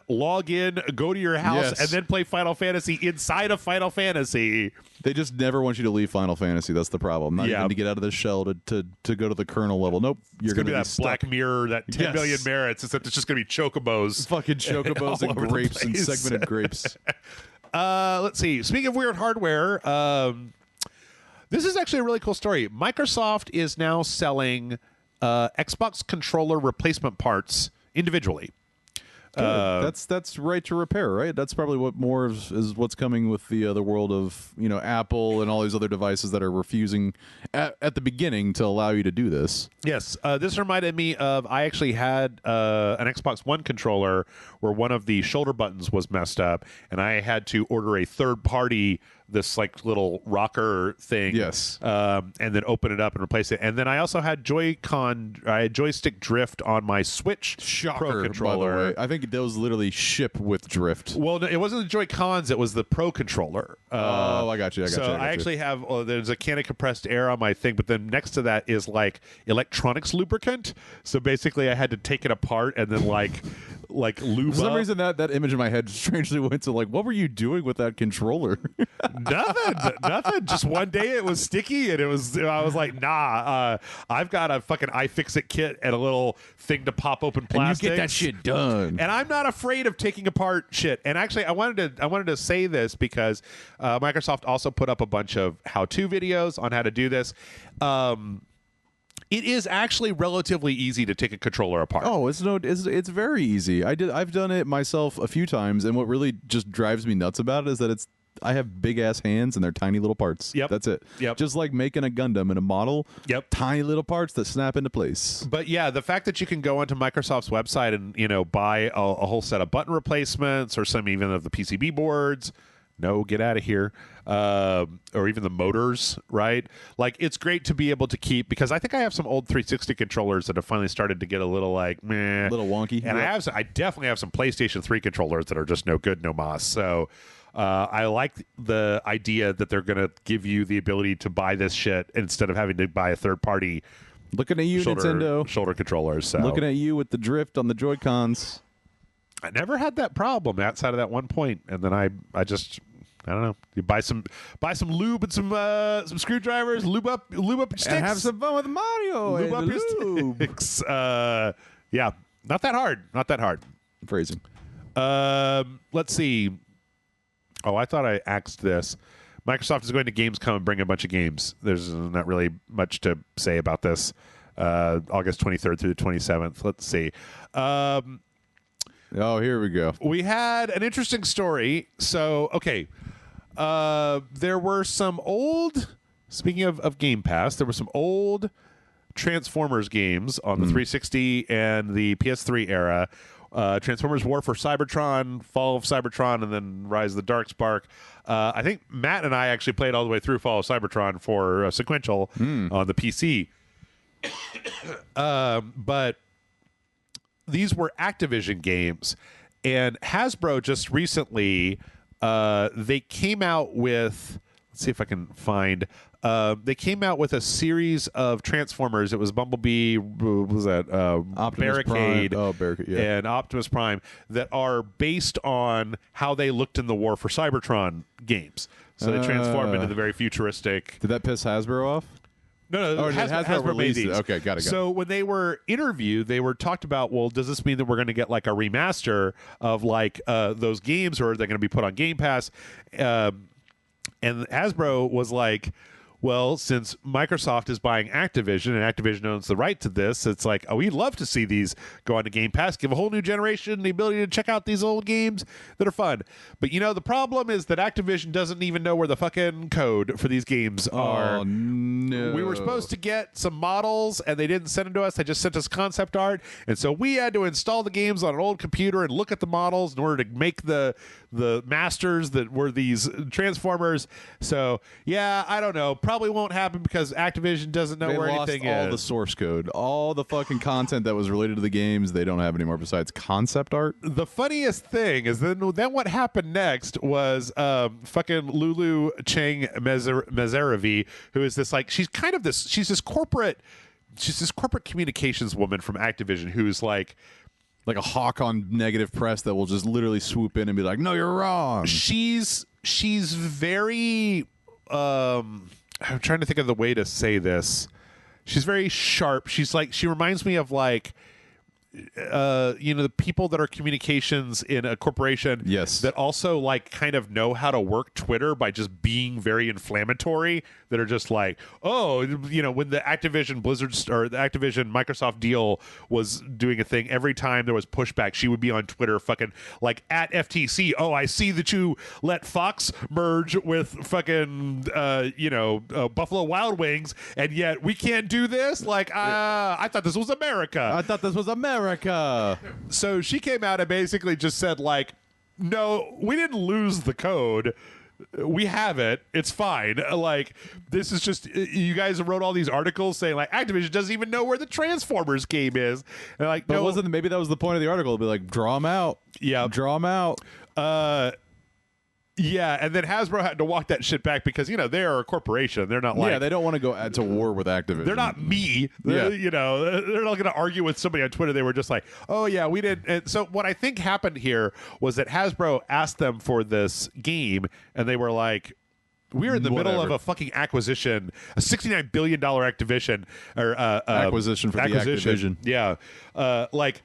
Speaker 1: log in, go to your house, and then play Final Fantasy inside of Final Fantasy.
Speaker 2: They just never want you to leave Final Fantasy. That's the problem. Not even to get out of the shell to go to the kernel level. Nope.
Speaker 1: You're going to be that
Speaker 2: stuck.
Speaker 1: Black Mirror, that 10 million merits, except it's just going to be chocobos.
Speaker 2: Fucking chocobos and grapes and segmented grapes.
Speaker 1: Let's see. Speaking of weird hardware, this is actually a really cool story. Microsoft is now selling Xbox controller replacement parts individually.
Speaker 2: That's right to repair, right? That's probably what more is what's coming with the world of Apple and all these other devices that are refusing at the beginning to allow you to do this.
Speaker 1: Yes, this reminded me of I actually had an Xbox One controller where one of the shoulder buttons was messed up, and I had to order a third party. This like little rocker thing, and then open it up and replace it. And then I also had joystick drift on my Switch Pro controller.
Speaker 2: By the way. I think those literally ship with drift.
Speaker 1: Well, no, it wasn't the Joy-Cons; it was the Pro controller.
Speaker 2: I got you.
Speaker 1: I actually have. There's a can of compressed air on my thing, but then next to that is like electronics lubricant. So basically, I had to take it apart and then like lube.
Speaker 2: For some
Speaker 1: up.
Speaker 2: reason, that image in my head strangely went to like, what were you doing with that controller?
Speaker 1: Nothing. Just one day it was sticky, and I was like, nah. I've got a fucking iFixit kit and a little thing to pop open plastic.
Speaker 2: And you get that shit done.
Speaker 1: And I'm not afraid of taking apart shit. And actually, I wanted to say this because Microsoft also put up a bunch of how-to videos on how to do this. It is actually relatively easy to take a controller apart.
Speaker 2: Oh, it's very easy. I've done it myself a few times, and what really just drives me nuts about it is that I have big ass hands and they're tiny little parts.
Speaker 1: Yep.
Speaker 2: That's it.
Speaker 1: Yep.
Speaker 2: Just like making a Gundam in a model.
Speaker 1: Yep.
Speaker 2: Tiny little parts that snap into place.
Speaker 1: But yeah, the fact that you can go onto Microsoft's website and buy a whole set of button replacements or some even of the PCB boards. No, get out of here. Or even the motors, right? Like, it's great to be able to keep, because I think I have some old 360 controllers that have finally started to get a little like, meh.
Speaker 2: A little wonky.
Speaker 1: And I definitely have some PlayStation 3 controllers that are just no good, no mas. So I like the idea that they're going to give you the ability to buy this shit instead of having to buy a third-party
Speaker 2: looking at you, Nintendo.
Speaker 1: Shoulder controllers. So.
Speaker 2: Looking at you with the drift on the Joy-Cons.
Speaker 1: I never had that problem outside of that one point, and then I just I don't know. You buy some lube and some screwdrivers, lube up your sticks,
Speaker 2: and have some fun with Mario.
Speaker 1: Lube up your sticks. Yeah, not that hard. Not that hard.
Speaker 2: Phrasing.
Speaker 1: Let's see. Oh, I thought I axed this. Microsoft is going to Gamescom and bring a bunch of games. There's not really much to say about this. August 23rd through the 27th. Let's see.
Speaker 2: Oh, here we go.
Speaker 1: We had an interesting story. So, okay. There were some old, speaking of Game Pass, there were some old Transformers games on the 360 and the PS3 era. Transformers War for Cybertron, Fall of Cybertron, and then Rise of the Darkspark. I think Matt and I actually played all the way through Fall of Cybertron for sequential on the PC. But these were Activision games, and Hasbro just recently they came out with, let's see if I can find, they came out with a series of Transformers. It was Bumblebee, what was that, Barricade,
Speaker 2: Barricade, yeah,
Speaker 1: and Optimus Prime, that are based on how they looked in the War for Cybertron games. So they transformed into the very futuristic.
Speaker 2: Did that piss Hasbro off?
Speaker 1: No, Hasbro made these.
Speaker 2: Okay, got it.
Speaker 1: So when they were interviewed, they were talked about, well, does this mean that we're going to get like a remaster of like those games, or are they going to be put on Game Pass? And Hasbro was like, well, since Microsoft is buying Activision and Activision owns the right to this, it's like, oh, we'd love to see these go on to Game Pass, give a whole new generation the ability to check out these old games that are fun. But, you know, the problem is that Activision doesn't even know where the fucking code for these games are.
Speaker 2: Oh, no.
Speaker 1: We were supposed to get some models, and they didn't send them to us. They just sent us concept art. And so we had to install the games on an old computer and look at the models in order to make the masters that were these Transformers. So, yeah, I don't know. Probably won't happen because Activision doesn't know where anything is.
Speaker 2: All the source code, all the fucking content that was related to the games, they don't have anymore besides concept art.
Speaker 1: The funniest thing is then what happened next was fucking Lulu Cheng Mezerevi, who is this like she's this corporate communications woman from Activision who's like
Speaker 2: a hawk on negative press that will just literally swoop in and be like, no, you're wrong.
Speaker 1: She's very I'm trying to think of the way to say this. She's very sharp. She reminds me of like the people that are communications in a corporation,
Speaker 2: yes,
Speaker 1: that also like kind of know how to work Twitter by just being very inflammatory, that are just like, oh, when the Activision Blizzard or the Activision Microsoft deal was doing a thing, every time there was pushback, she would be on Twitter fucking like at FTC, oh, I see that you let Fox merge with fucking Buffalo Wild Wings, and yet we can't do this. Like, I thought this was America. So she came out and basically just said like, no, we didn't lose the code. We have it. It's fine. Like, this is just, you guys wrote all these articles saying like Activision doesn't even know where the Transformers game is. And like,
Speaker 2: but
Speaker 1: no,
Speaker 2: maybe that was the point of the article. It'd be like, draw them out.
Speaker 1: Yeah.
Speaker 2: Draw them out.
Speaker 1: Yeah, and then Hasbro had to walk that shit back because, they are a corporation. They're not like...
Speaker 2: Yeah, they don't want to go to war with Activision.
Speaker 1: They're not me.
Speaker 2: Yeah.
Speaker 1: They're not going to argue with somebody on Twitter. They were just like, oh, yeah, we did. And so what I think happened here was that Hasbro asked them for this game, and they were like, we're in the middle of a fucking acquisition, a $69 billion acquisition.
Speaker 2: Acquisition for the Activision.
Speaker 1: Yeah. Like,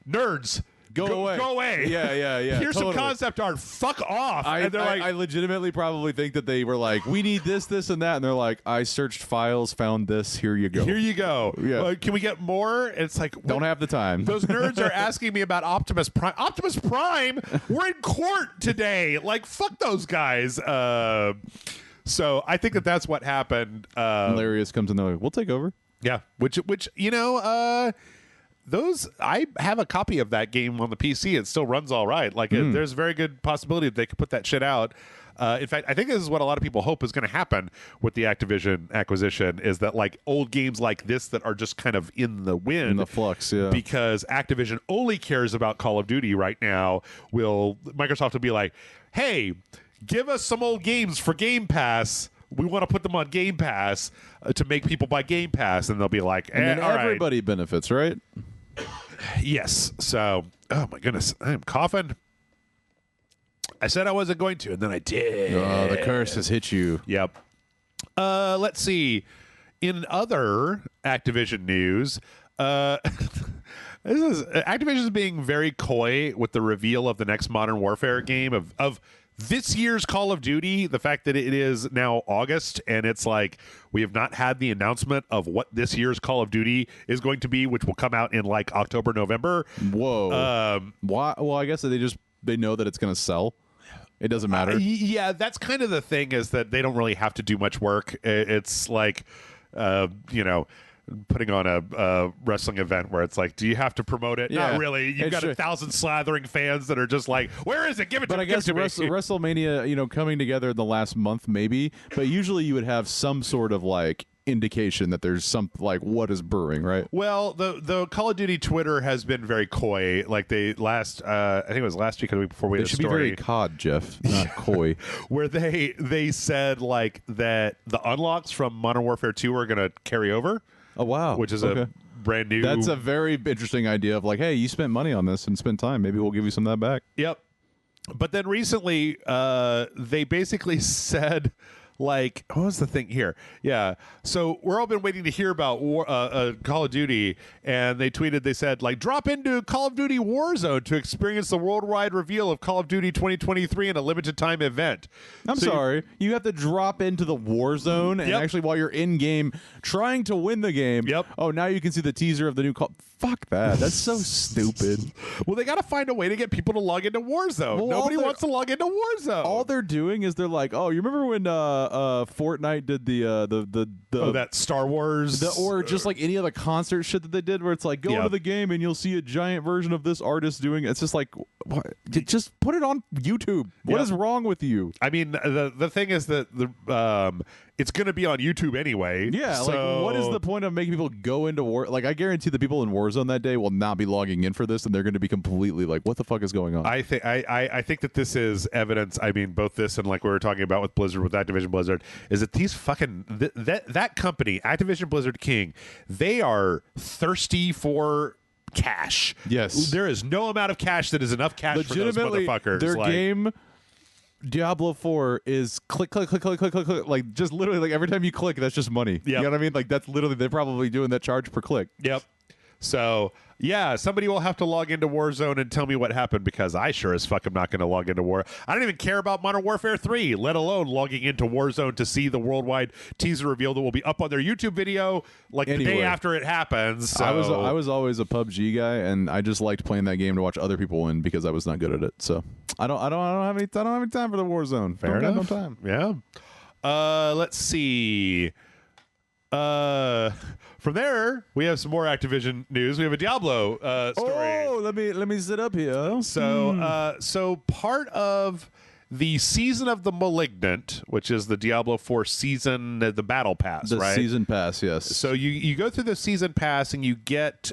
Speaker 1: nerds... Go away.
Speaker 2: Yeah.
Speaker 1: Here's some concept art. Fuck off. And they're like,
Speaker 2: I legitimately probably think that they were like, we need this, and that. And they're like, I searched files, found this. Here you go.
Speaker 1: Yeah. Can we get more? And it's like,
Speaker 2: don't have the time.
Speaker 1: Those nerds are asking me about Optimus Prime. Optimus Prime? We're in court today. Like, fuck those guys. So I think that's what happened.
Speaker 2: Hilarious comes in. They're like, we'll take over.
Speaker 1: Yeah. Which those, I have a copy of that game on the PC. It still runs all right. Like, there's a very good possibility that they could put that shit out. In fact, I think this is what a lot of people hope is going to happen with the Activision acquisition, is that like old games like this that are just kind of in the wind,
Speaker 2: in the flux, yeah.
Speaker 1: Because Activision only cares about Call of Duty right now. Microsoft will be like, hey, give us some old games for Game Pass. We want to put them on Game Pass to make people buy Game Pass, and they'll be like,
Speaker 2: and then
Speaker 1: all
Speaker 2: everybody benefits, right?
Speaker 1: Yes. So, oh my goodness, I am coughing. I said I wasn't going to, and then I did.
Speaker 2: Oh, the curse has hit you.
Speaker 1: Yep. Let's see. In other Activision news, Activision is being very coy with the reveal of the next Modern Warfare game of this year's Call of Duty. The fact that it is now August and it's like we have not had the announcement of what this year's Call of Duty is going to be, which will come out in like October, November.
Speaker 2: Whoa. Why? Well, I guess they know that it's going to sell. It doesn't matter.
Speaker 1: Yeah, that's kind of the thing, is that they don't really have to do much work. It's like, putting on a wrestling event where it's like, do you have to promote it?
Speaker 2: Yeah.
Speaker 1: Not really. You've got 1,000 slathering fans that are just like, where is it? Give it to me.
Speaker 2: But I guess WrestleMania, coming together in the last month, maybe. But usually you would have some sort of like indication that there's some like what is brewing, right?
Speaker 1: Well, the Call of Duty Twitter has been very coy. Like I think it was last week or the week before, we had a
Speaker 2: should
Speaker 1: story.
Speaker 2: be very cod, Jeff, not coy.
Speaker 1: Where they said like that the unlocks from Modern Warfare 2 are going to carry over.
Speaker 2: Oh wow,
Speaker 1: which is a brand new.
Speaker 2: That's a very interesting idea of like, hey, you spent money on this and spent time. Maybe we'll give you some of that back.
Speaker 1: Yep. But then recently, they basically said, like, what was the thing here? Yeah. So we're all been waiting to hear about Call of Duty, and they tweeted, they said, like, drop into Call of Duty Warzone to experience the worldwide reveal of Call of Duty 2023 in a limited time event.
Speaker 2: I'm sorry. You have to drop into the Warzone and actually while you're in game trying to win the game.
Speaker 1: Yep.
Speaker 2: Oh, now you can see the teaser of the new Call. Fuck that. That's so stupid.
Speaker 1: Well, they got to find a way to get people to log into Warzone.
Speaker 2: Well,
Speaker 1: Nobody wants to log into Warzone.
Speaker 2: All they're doing is they're like, oh, you remember when Fortnite did the
Speaker 1: that Star Wars,
Speaker 2: or just like any other concert shit that they did, where it's like go into the game and you'll see a giant version of this artist doing it. It's just like, what? Just put it on YouTube. What is wrong with you?
Speaker 1: I mean, the thing is that it's going to be on YouTube anyway.
Speaker 2: Yeah,
Speaker 1: so
Speaker 2: like what is the point of making people go into war? Like I guarantee the people in Warzone that day will not be logging in for this, and they're going to be completely like, what the fuck is going on?
Speaker 1: I think that this is evidence. I mean, both this and like we were talking about with Blizzard, with Activision Blizzard, is that these fucking that company, Activision Blizzard King, they are thirsty for cash.
Speaker 2: Yes,
Speaker 1: there is no amount of cash that is enough cash for those motherfuckers.
Speaker 2: Their game Diablo 4 is click, click, click, click, click, click, click. Like just literally like every time you click, that's just money. You know what I mean? Like that's literally, they're probably doing that charge per click.
Speaker 1: Yep. So yeah, somebody will have to log into Warzone and tell me what happened, because I sure as fuck am not going to log into War. I don't even care about Modern Warfare 3, let alone logging into Warzone to see the worldwide teaser reveal that will be up on their YouTube video like the day after it happens. So.
Speaker 2: I was always a PUBG guy, and I just liked playing that game to watch other people win because I was not good at it. So I don't have any time for the Warzone.
Speaker 1: Fair enough.
Speaker 2: No time.
Speaker 1: Yeah. Let's see. From there, we have some more Activision news. We have a Diablo story.
Speaker 2: Oh, let me sit up here.
Speaker 1: So part of the Season of the Malignant, which is the Diablo 4 season, the battle pass,
Speaker 2: the
Speaker 1: right?
Speaker 2: Season pass, yes.
Speaker 1: So you go through the season pass and you get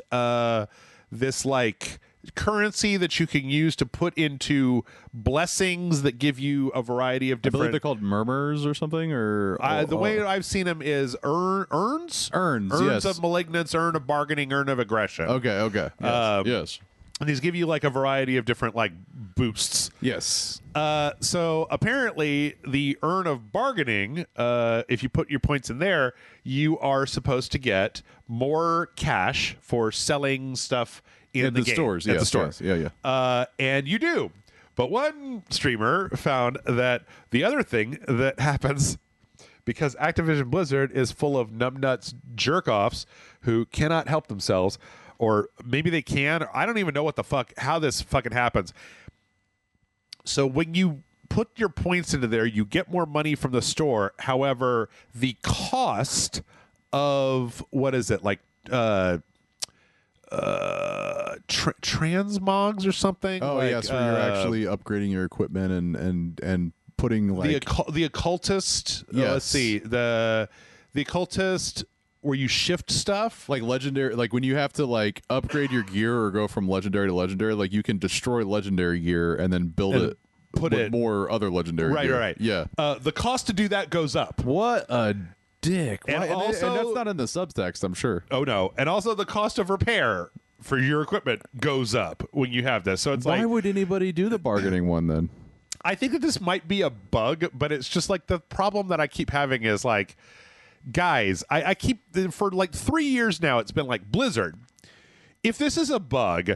Speaker 1: this like currency that you can use to put into blessings that give you a variety of different.
Speaker 2: I believe they're called murmurs or something. Or
Speaker 1: the way I've seen them is urns
Speaker 2: yes.
Speaker 1: of malignance, urn of bargaining, urn of aggression.
Speaker 2: Okay. Yes.
Speaker 1: And these give you like a variety of different like boosts.
Speaker 2: Yes.
Speaker 1: So apparently the urn of bargaining, if you put your points in there, you are supposed to get more cash for selling stuff in the game,
Speaker 2: stores.
Speaker 1: At the store.
Speaker 2: Yes. Yeah.
Speaker 1: And you do. But one streamer found that the other thing that happens, because Activision Blizzard is full of numbnuts jerk-offs who cannot help themselves, or maybe they can. I don't even know how this fucking happens. So when you put your points into there, you get more money from the store. However, the cost of, what is it, like transmogs or something?
Speaker 2: Oh,
Speaker 1: like,
Speaker 2: yes, where you're actually upgrading your equipment and putting like
Speaker 1: the occultist.
Speaker 2: Yes.
Speaker 1: Let's see, the occultist, where you shift stuff
Speaker 2: like legendary, like when you have to like upgrade your gear or go from legendary to legendary, like you can destroy legendary gear and then build it, put it more other legendary gear.
Speaker 1: Right.
Speaker 2: Yeah.
Speaker 1: The cost to do that goes up.
Speaker 2: What a dick.
Speaker 1: And
Speaker 2: and that's not in the subtext, I'm sure.
Speaker 1: Oh no. And also the cost of repair for your equipment goes up when you have this. So it's
Speaker 2: why would anybody do the bargaining one then?
Speaker 1: I think that this might be a bug, but it's just like the problem that I keep having is like, guys, I keep for like 3 years now. It's been like, Blizzard, if this is a bug,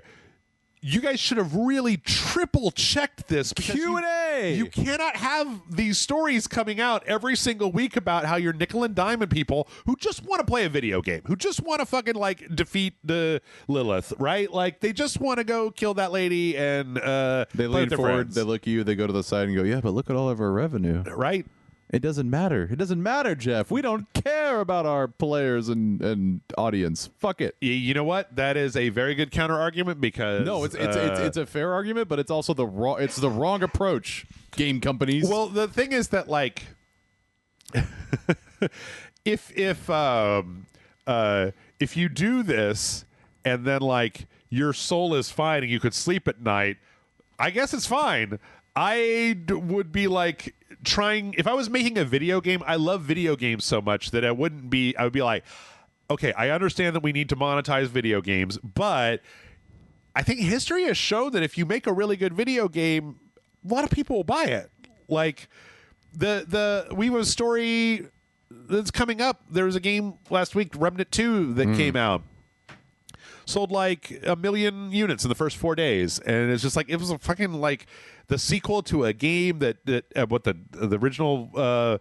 Speaker 1: you guys should have really triple checked this.
Speaker 2: Q&A.
Speaker 1: You cannot have these stories coming out every single week about how you're nickel and diming people who just want to play a video game, who just want to fucking like defeat the Lilith, right? Like they just want to go kill that lady and
Speaker 2: they lean forward, they look at you, they go to the side and go, yeah, but look at all of our revenue,
Speaker 1: right?
Speaker 2: It doesn't matter. It doesn't matter, Jeff. We don't care about our players and audience. Fuck it.
Speaker 1: You know what? That is a very good counter argument because
Speaker 2: no, it's a fair argument, but it's also the wrong approach. Game companies.
Speaker 1: Well, the thing is that like, if you do this and then like your soul is fine and you could sleep at night, I guess it's fine. I would be like trying, if I was making a video game, I love video games so much that I would be like, okay, I understand that we need to monetize video games, but I think history has shown that if you make a really good video game, a lot of people will buy it. Like the we have a story that's coming up. There was a game last week, Remnant 2, that came out. Sold like 1 million units in the first 4 days, and it's just like, it was a fucking like the sequel to a game that what the original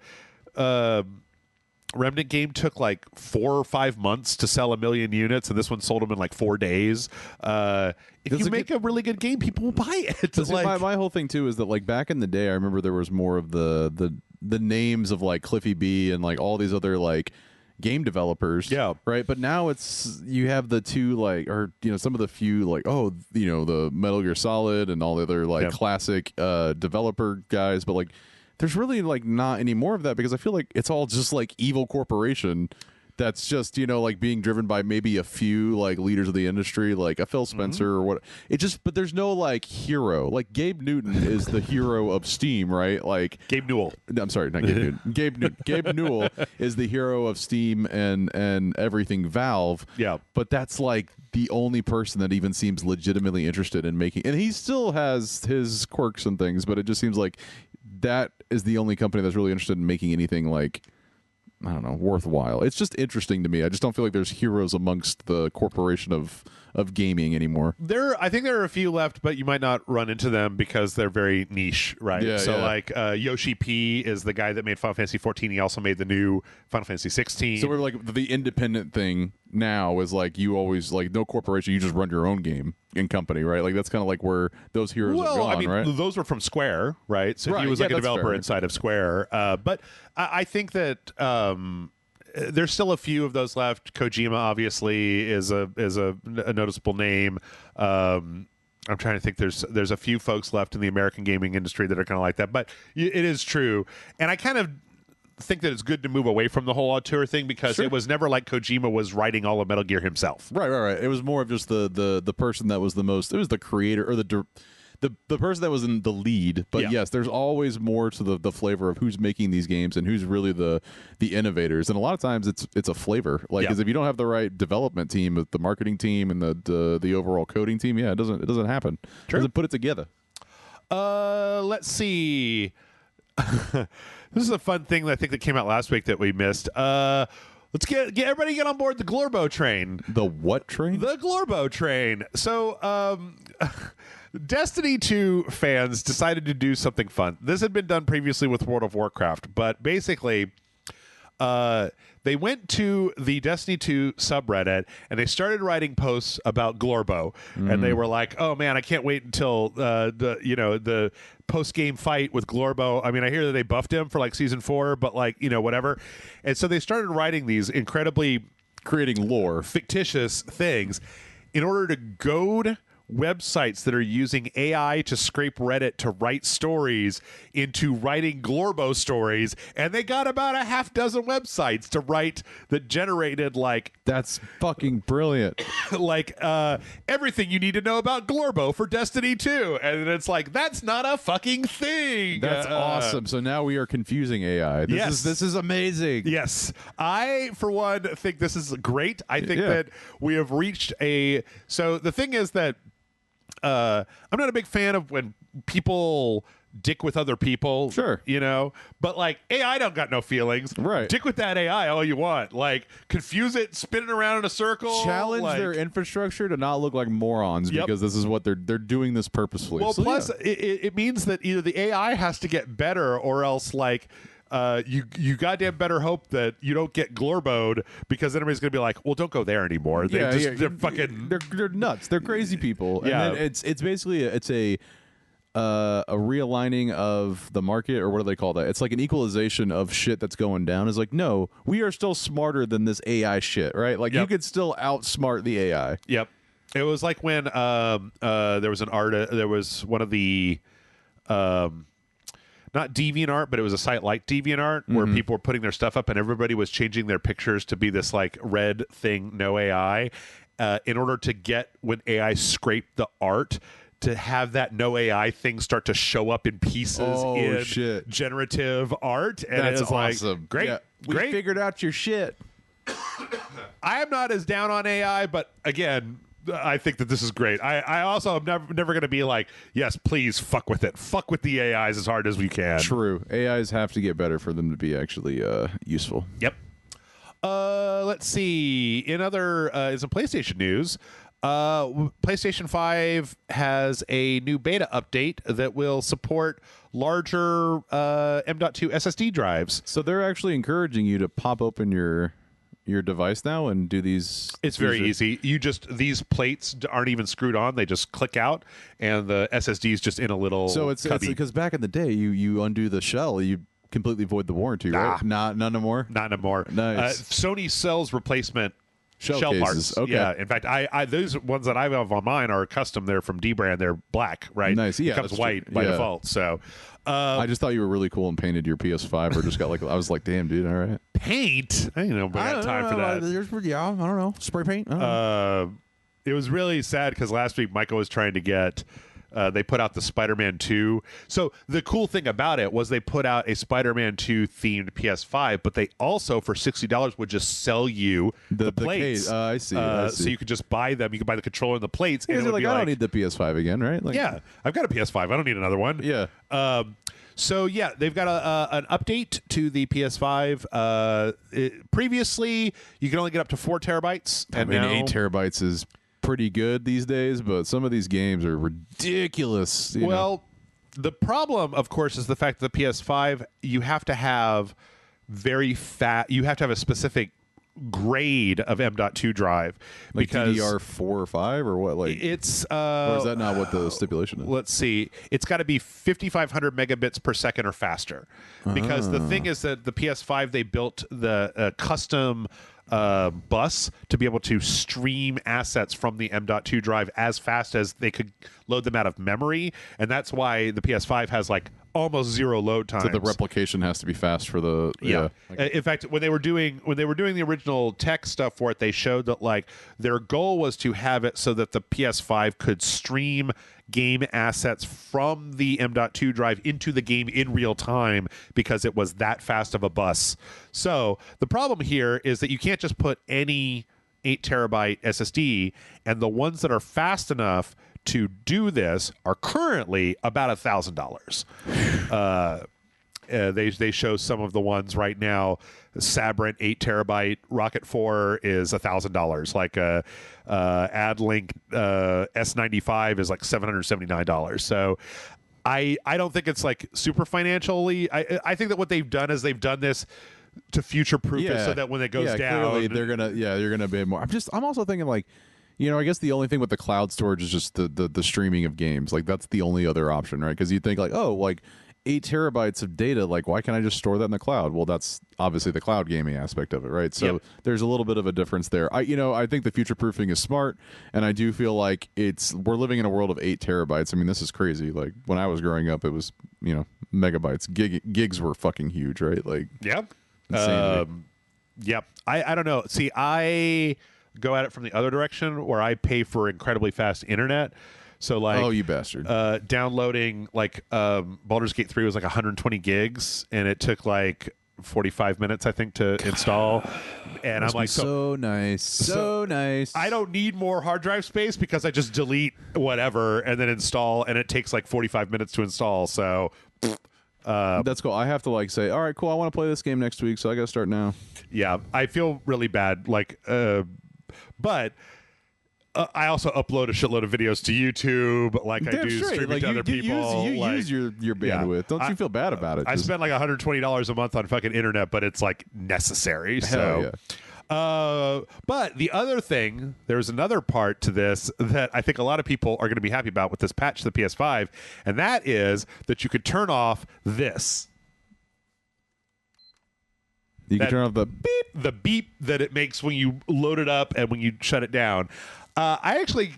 Speaker 1: Remnant game took like 4 or 5 months to sell 1 million units, and this one sold them in like 4 days. If you make a really good game, people will buy it.
Speaker 2: Like, my whole thing too is that like back in the day, I remember there was more of the names of like Cliffy B and like all these other like game developers, right? But now it's, you have the two like, or you know, some of the few like, oh, you know, the Metal Gear Solid and all the other like classic developer guys, but like there's really like not any more of that, because I feel like it's all just like evil corporation that's just, you know, like being driven by maybe a few like leaders of the industry, like a Phil Spencer or what. It just, but there's no like hero. Like Gabe Newton is the hero of Steam, right? Like
Speaker 1: Gabe Newell.
Speaker 2: I'm sorry, not Gabe Newton. Gabe Newton. Gabe Newell is the hero of Steam and everything Valve.
Speaker 1: Yeah.
Speaker 2: But that's like the only person that even seems legitimately interested in making, and he still has his quirks and things, but it just seems like that is the only company that's really interested in making anything like, I don't know, worthwhile. It's just interesting to me. I just don't feel like there's heroes amongst the corporation of gaming anymore.
Speaker 1: I think there are a few left, but you might not run into them because they're very niche, right?
Speaker 2: Yeah,
Speaker 1: so like Yoshi P is the guy that made Final Fantasy 14. He also made the new Final Fantasy 16.
Speaker 2: So we're like, the independent thing now is like, you always like, no corporation, you just run your own game and company, right? Like that's kind of like where those heroes are gone,
Speaker 1: I mean,
Speaker 2: right?
Speaker 1: those were from Square, right? So he was like a developer inside of Square. But I think that there's still a few of those left. Kojima obviously is a noticeable name. I'm trying to think. There's a few folks left in the American gaming industry that are kind of like that. But it is true, and I kind of think that it's good to move away from the whole auteur thing, because it was never like Kojima was writing all of Metal Gear himself.
Speaker 2: Right. It was more of just the person that was the most. It was the creator or the person that was in the lead. But yes, there's always more to the flavor of who's making these games and who's really the innovators. And a lot of times it's a flavor. Like, because if you don't have the right development team, the marketing team, and the overall coding team, it doesn't happen. True. It doesn't put it together.
Speaker 1: Let's see. This is a fun thing that I think that came out last week that we missed. Let's get everybody get on board the Glorbo train.
Speaker 2: The what train?
Speaker 1: The Glorbo train. So, Destiny 2 fans decided to do something fun. This had been done previously with World of Warcraft, but basically, they went to the Destiny 2 subreddit and they started writing posts about Glorbo, and they were like, "Oh man, I can't wait until the post-game fight with Glorbo. I mean, I hear that they buffed him for like season 4, but like, whatever." And so they started writing these incredibly
Speaker 2: creating lore,
Speaker 1: fictitious things in order to goad websites that are using AI to scrape Reddit to write stories into writing Glorbo stories, and they got about a half dozen websites to write that generated like,
Speaker 2: that's fucking brilliant,
Speaker 1: like everything you need to know about Glorbo for Destiny 2, and it's like, that's not a fucking thing.
Speaker 2: That's awesome. So now we are confusing AI. This is amazing.
Speaker 1: Yes, I for one think this is great. I think that we have reached so the thing is that I'm not a big fan of when people dick with other people.
Speaker 2: Sure.
Speaker 1: You know, but like AI don't got no feelings.
Speaker 2: Right.
Speaker 1: Dick with that AI all you want. Like confuse it, spin it around in a circle.
Speaker 2: Challenge
Speaker 1: like,
Speaker 2: their infrastructure to not look like morons because this is what they're doing this purposefully.
Speaker 1: Well,
Speaker 2: So,
Speaker 1: plus it means that either the AI has to get better or else like you goddamn better hope that you don't get glorboed because then everybody's gonna be like, well, don't go there anymore. They're fucking
Speaker 2: they're nuts. They're crazy people.
Speaker 1: Yeah.
Speaker 2: And then it's basically a realigning of the market, or what do they call that? It's like an equalization of shit that's going down. It's like, no, we are still smarter than this AI shit, right? Like you could still outsmart the AI.
Speaker 1: Yep. It was like when there was there was one of the not DeviantArt, but it was a site like DeviantArt where people were putting their stuff up and everybody was changing their pictures to be this like red thing, no AI, in order to get when AI scraped the art to have that no AI thing start to show up in pieces in generative art. And
Speaker 2: that's
Speaker 1: it's
Speaker 2: awesome.
Speaker 1: Like, great.
Speaker 2: Yeah,
Speaker 1: great.
Speaker 2: We figured out your shit.
Speaker 1: I am not as down on AI, but again, I think that this is great. I also am never going to be like, yes, please fuck with it. Fuck with the AIs as hard as we can.
Speaker 2: True. AIs have to get better for them to be actually useful.
Speaker 1: Yep. Let's see. In some PlayStation news, PlayStation 5 has a new beta update that will support larger M.2 SSD drives.
Speaker 2: So they're actually encouraging you to pop open your device now and do these.
Speaker 1: It's very easy. These plates aren't even screwed on. They just click out and the SSD is just in a little
Speaker 2: So it's because back in the day you undo the shell, you completely void the warranty, right? None no more.
Speaker 1: Not no more.
Speaker 2: Nice.
Speaker 1: Sony sells replacement shell
Speaker 2: cases.
Speaker 1: parts.
Speaker 2: Okay.
Speaker 1: Yeah. In fact, I those ones that I have on mine are custom. They're from D-Brand. They're black, right?
Speaker 2: Nice. Yeah,
Speaker 1: it comes
Speaker 2: that's
Speaker 1: white
Speaker 2: true.
Speaker 1: by
Speaker 2: Yeah.
Speaker 1: default. So
Speaker 2: I just thought you were really cool and painted your PS5 or just got like, I was like, damn, dude, all right.
Speaker 1: paint. I didn't know we got time for that.
Speaker 2: Yeah, I don't know. Spray paint.
Speaker 1: It was really sad because last week Michael was trying to get. They put out the Spider-Man 2. So the cool thing about it was they put out a Spider-Man 2 themed PS5, but they also for $60 would just sell you the plates.
Speaker 2: I see.
Speaker 1: So you could just buy them. You could buy the controller and the plates. And it would
Speaker 2: like,
Speaker 1: be
Speaker 2: I don't need the PS5 again, right? Like,
Speaker 1: yeah, I've got a PS5. I don't need another one.
Speaker 2: Yeah.
Speaker 1: So yeah, they've got an update to the PS5. Previously, you could only get up to 4 terabytes.
Speaker 2: I mean, 8 terabytes is pretty good these days, but some of these games are ridiculous.
Speaker 1: Well, the problem, of course, is the fact that the PS5 you have to have you have to have a specific grade of M.2 drive,
Speaker 2: like
Speaker 1: because
Speaker 2: DDR4 or 5 or what? Like
Speaker 1: it's
Speaker 2: or is that not what the stipulation is?
Speaker 1: Let's see. It's got to be 5,500 megabits per second or faster, because the thing is that the PS5 they built the custom bus to be able to stream assets from the M.2 drive as fast as they could load them out of memory, and that's why the PS5 has like almost zero load times.
Speaker 2: So the replication has to be fast for the
Speaker 1: In fact, when they were doing the original tech stuff for it, they showed that like their goal was to have it so that the PS5 could stream game assets from the M.2 drive into the game in real time because it was that fast of a bus. So the problem here is that you can't just put any 8 terabyte SSD, and the ones that are fast enough to do this are currently about $1,000. They show some of the ones right now. Sabrent 8 terabyte Rocket 4 is $1,000. Like AdLink S95 is like $779. So I don't think it's like super financially. I think that what they've done is they've done this to future proof it so that when it goes down,
Speaker 2: clearly you're gonna be more. I'm also thinking like, I guess the only thing with the cloud storage is just the streaming of games. Like that's the only other option, right? Because you think like, oh, like 8 terabytes of data, like why can't I just store that in the cloud? Well, that's obviously the cloud gaming aspect of it, right? So there's a little bit of a difference there. I think the future proofing is smart, and I do feel like we're living in a world of 8 terabytes. I mean, this is crazy. Like when I was growing up, it was megabytes. Gigs were fucking huge, right? Like
Speaker 1: yep. I don't know. See, I go at it from the other direction where I pay for incredibly fast internet. So like,
Speaker 2: oh, you bastard!
Speaker 1: Downloading like Baldur's Gate 3 was like 120 gigs, and it took like 45 minutes, I think, to install. And I'm like,
Speaker 2: so nice. So nice.
Speaker 1: I don't need more hard drive space because I just delete whatever and then install, and it takes like 45 minutes to install. So
Speaker 2: that's cool. I have to like say, all right, cool, I want to play this game next week, so I got to start now.
Speaker 1: Yeah, I feel really bad. Like, but I also upload a shitload of videos to YouTube, like I do streaming
Speaker 2: like
Speaker 1: to other people.
Speaker 2: You
Speaker 1: like,
Speaker 2: use your bandwidth. Don't you feel bad about it?
Speaker 1: I spend like $120 a month on fucking internet, but it's like necessary. So, but the other thing, there's another part to this that I think a lot of people are going to be happy about with this patch to the PS5, and that is that you could turn off this.
Speaker 2: You can turn off
Speaker 1: the beep that it makes when you load it up and when you shut it down. I actually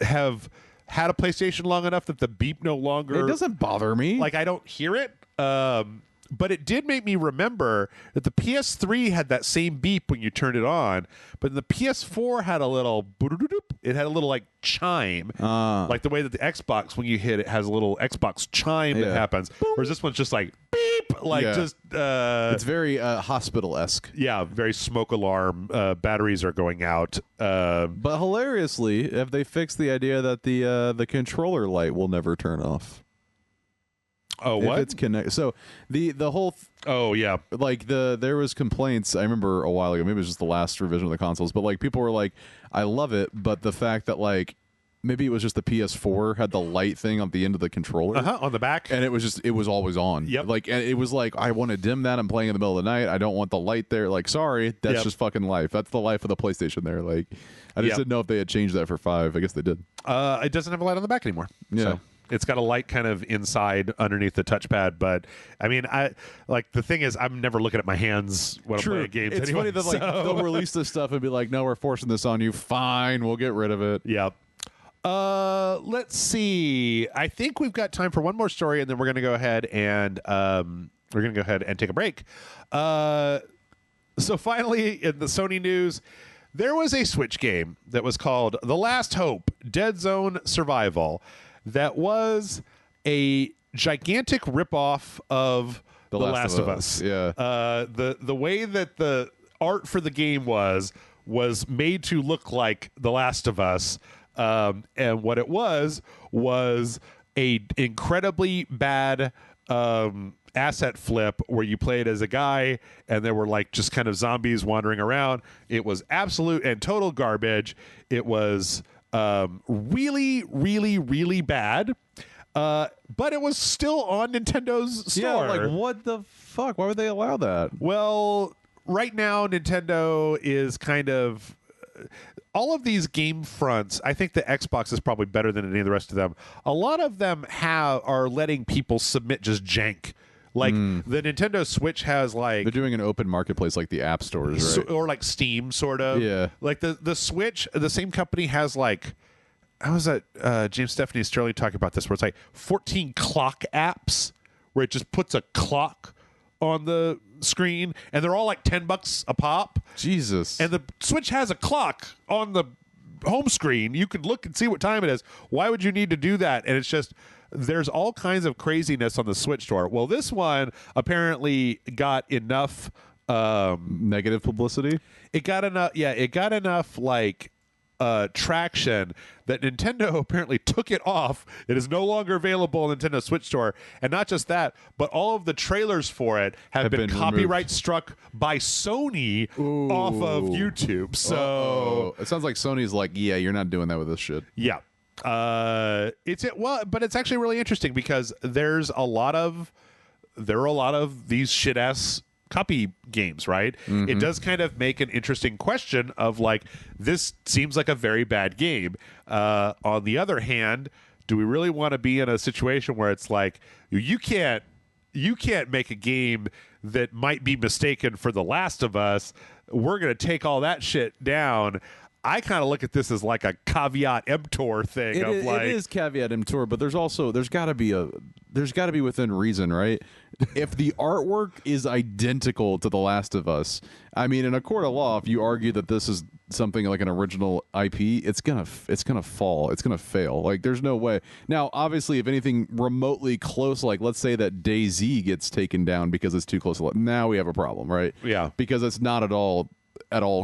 Speaker 1: have had a PlayStation long enough that the beep no longer...
Speaker 2: It doesn't bother me.
Speaker 1: Like, I don't hear it. But it did make me remember that the PS3 had that same beep when you turned it on, but the PS4 had a little... It had a little, like, chime. Like the way that the Xbox, when you hit it, has a little Xbox chime that happens. Boom. Whereas this one's just like, beep! Like, just...
Speaker 2: it's very hospital-esque.
Speaker 1: Yeah, very smoke alarm. Batteries are going out.
Speaker 2: But hilariously, have they fixed the idea that the controller light will never turn off?
Speaker 1: Oh, what?
Speaker 2: If it's connected. So the whole
Speaker 1: oh yeah,
Speaker 2: like there was complaints. I remember a while ago, maybe it was just the last revision of the consoles, but like people were like, I love it, but the fact that like maybe it was just the PS4 had the light thing on the end of the controller
Speaker 1: on the back,
Speaker 2: and it was always on.
Speaker 1: Yep.
Speaker 2: Like, and it was like, I want to dim that. I'm playing in the middle of the night. I don't want the light there. Like, sorry, that's just fucking life. That's the life of the PlayStation there. Like, I just didn't know if they had changed that for 5. I guess they did.
Speaker 1: It doesn't have a light on the back anymore.
Speaker 2: Yeah.
Speaker 1: So. It's got a light kind of inside underneath the touchpad, but I mean, I like the thing is, I'm never looking at my hands when I'm playing games.
Speaker 2: It's
Speaker 1: anyway,
Speaker 2: funny that like they'll release this stuff and be like, "No, we're forcing this on you. Fine, we'll get rid of it."
Speaker 1: Yep. Let's see. I think we've got time for one more story, and then we're going to go ahead and take a break. So finally, in the Sony news, there was a Switch game that was called The Last Hope: Dead Zone Survival. That was a gigantic ripoff of The Last of Us.
Speaker 2: Yeah.
Speaker 1: The way that the art for the game was made to look like The Last of Us, and what it was a incredibly bad asset flip where you played as a guy and there were like just kind of zombies wandering around. It was absolute and total garbage. It was really, really, really bad. But it was still on Nintendo's store.
Speaker 2: Yeah, like what the fuck? Why would they allow that?
Speaker 1: Well, right now Nintendo is kind of all of these game fronts. I think the Xbox is probably better than any of the rest of them. A lot of them are letting people submit just jank. Like the Nintendo Switch has like
Speaker 2: they're doing an open marketplace like the app stores, right?
Speaker 1: Or like Steam, sort of.
Speaker 2: Yeah.
Speaker 1: Like the Switch, the same company has like, how was that? James Stephanie Sterling talking about this, where it's like 14 clock apps, where it just puts a clock on the screen, and they're all like $10 a pop.
Speaker 2: Jesus.
Speaker 1: And the Switch has a clock on the home screen. You could look and see what time it is. Why would you need to do that? And it's just, there's all kinds of craziness on the Switch store. Well, this one apparently got enough
Speaker 2: negative publicity.
Speaker 1: It got enough. Yeah, it got enough like traction that Nintendo apparently took it off. It is no longer available in Nintendo Switch store, and not just that, but all of the trailers for it have been copyright removed. Struck by Sony off of YouTube. So
Speaker 2: it sounds like Sony's like, yeah, you're not doing that with this shit.
Speaker 1: Yeah. But it's actually really interesting because there are a lot of these shit ass copy games, right? Mm-hmm. It does kind of make an interesting question of like, this seems like a very bad game. On the other hand, do we really want to be in a situation where it's like you can't make a game that might be mistaken for The Last of Us? We're going to take all that shit down. I kind of look at this as like a caveat emptor thing. It is
Speaker 2: caveat emptor, but there's got to be there's got to be within reason, right? If the artwork is identical to The Last of Us, I mean, in a court of law, if you argue that this is something like an original IP, it's gonna fall. It's gonna fail. Like, there's no way. Now, obviously, if anything remotely close, like let's say that DayZ gets taken down because it's too close, now we have a problem, right?
Speaker 1: Yeah,
Speaker 2: because it's not at all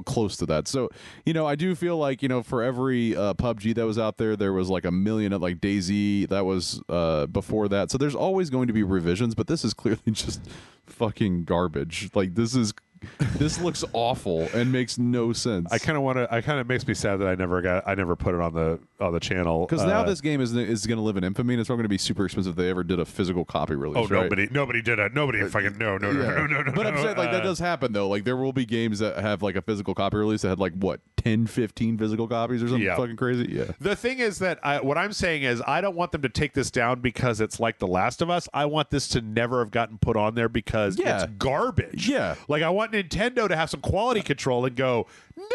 Speaker 2: close to that. So, I do feel like, for every PUBG that was out there, there was like a million of like DayZ that was before that. So there's always going to be revisions, but this is clearly just fucking garbage. Like, this looks awful and makes no sense.
Speaker 1: I kind of makes me sad that I never put it on the channel,
Speaker 2: because now this game is going to live in infamy, and it's not going to be super expensive if they ever did a physical copy release.
Speaker 1: Oh, right? nobody did it. Nobody fucking no.
Speaker 2: But I'm saying, like, that does happen though. Like, there will be games that have like a physical copy release that had like what 10, 15 physical copies or something fucking crazy. Yeah.
Speaker 1: The thing is that what I'm saying is I don't want them to take this down because it's like The Last of Us. I want this to never have gotten put on there because it's garbage.
Speaker 2: Yeah.
Speaker 1: Like, I want Nintendo to have some quality control and go,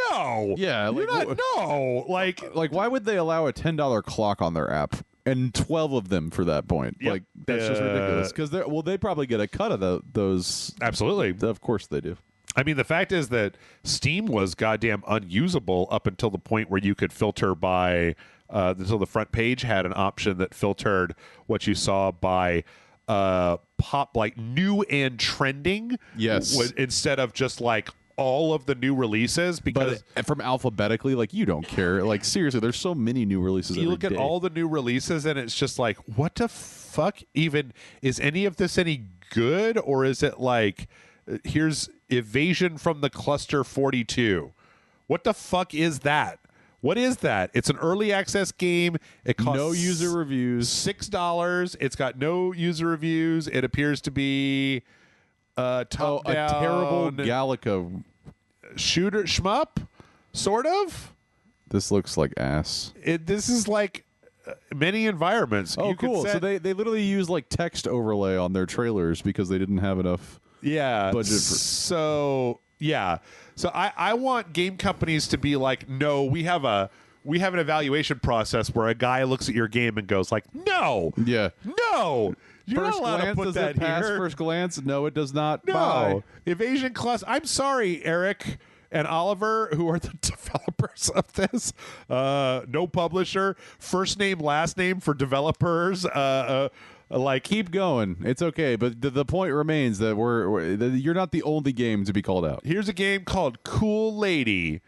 Speaker 1: no.
Speaker 2: Yeah.
Speaker 1: You're not, no. Like,
Speaker 2: why would they allow a $10 clock on their app? And 12 of them for that point.
Speaker 1: Yep.
Speaker 2: Like, that's just ridiculous. Because they probably get a cut of those.
Speaker 1: Absolutely.
Speaker 2: Of course they do.
Speaker 1: I mean, the fact is that Steam was goddamn unusable up until the point where you could filter by, until the front page had an option that filtered what you saw by pop, like new and trending.
Speaker 2: Yes.
Speaker 1: Instead of just like all of the new releases, because
Speaker 2: from alphabetically, like, you don't care. Like, seriously, there's so many new releases.
Speaker 1: You look at all the new releases and it's just like, what the fuck even is any of this any good? Or is it like, here's Evasion from the Cluster 42? What the fuck is that? What is that? It's an early access game. It costs
Speaker 2: no user reviews.
Speaker 1: $6. It's got no user reviews. It appears to be top down,
Speaker 2: a terrible Galaga
Speaker 1: shooter shmup, sort of.
Speaker 2: This looks like ass.
Speaker 1: This is like many environments.
Speaker 2: Oh, cool. So they literally use like text overlay on their trailers because they didn't have enough budget for.
Speaker 1: So I want game companies to be like, no, we have an evaluation process where a guy looks at your game and goes like, no, no, you're
Speaker 2: first
Speaker 1: not allowed
Speaker 2: glance,
Speaker 1: to put
Speaker 2: does
Speaker 1: that
Speaker 2: it pass
Speaker 1: here.
Speaker 2: First glance, no, it does not.
Speaker 1: No,
Speaker 2: Bye.
Speaker 1: Evasion Cluster. I'm sorry, Eric and Oliver, who are the developers of this. No publisher, first name, last name for developers. Like,
Speaker 2: keep going. It's okay, but the point remains that you're not the only game to be called out.
Speaker 1: Here's a game called Cool Lady.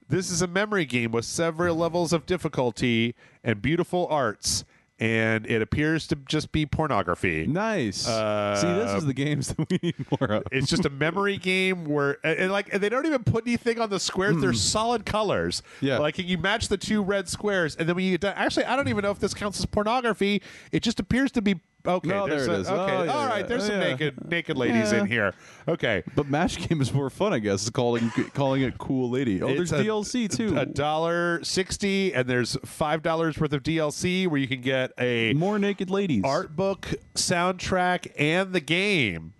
Speaker 1: This is a memory game with several levels of difficulty and beautiful arts, and it appears to just be pornography.
Speaker 2: Nice. See, this is the games that we need more of.
Speaker 1: It's just a memory game where, and they don't even put anything on the squares. They're solid colors.
Speaker 2: Yeah.
Speaker 1: Like, you match the two red squares, and then when you get done, actually, I don't even know if this counts as pornogaphy. It just appears to be. Okay,
Speaker 2: no, there it is.
Speaker 1: Okay,
Speaker 2: oh, yeah,
Speaker 1: all right. There's some naked ladies in here. Okay,
Speaker 2: but Match Game is more fun, I guess. Calling it Cool Lady. Oh, there's DLC too.
Speaker 1: $1.60, and there's $5 worth of DLC where you can get a
Speaker 2: more naked ladies,
Speaker 1: art book, soundtrack, and the game,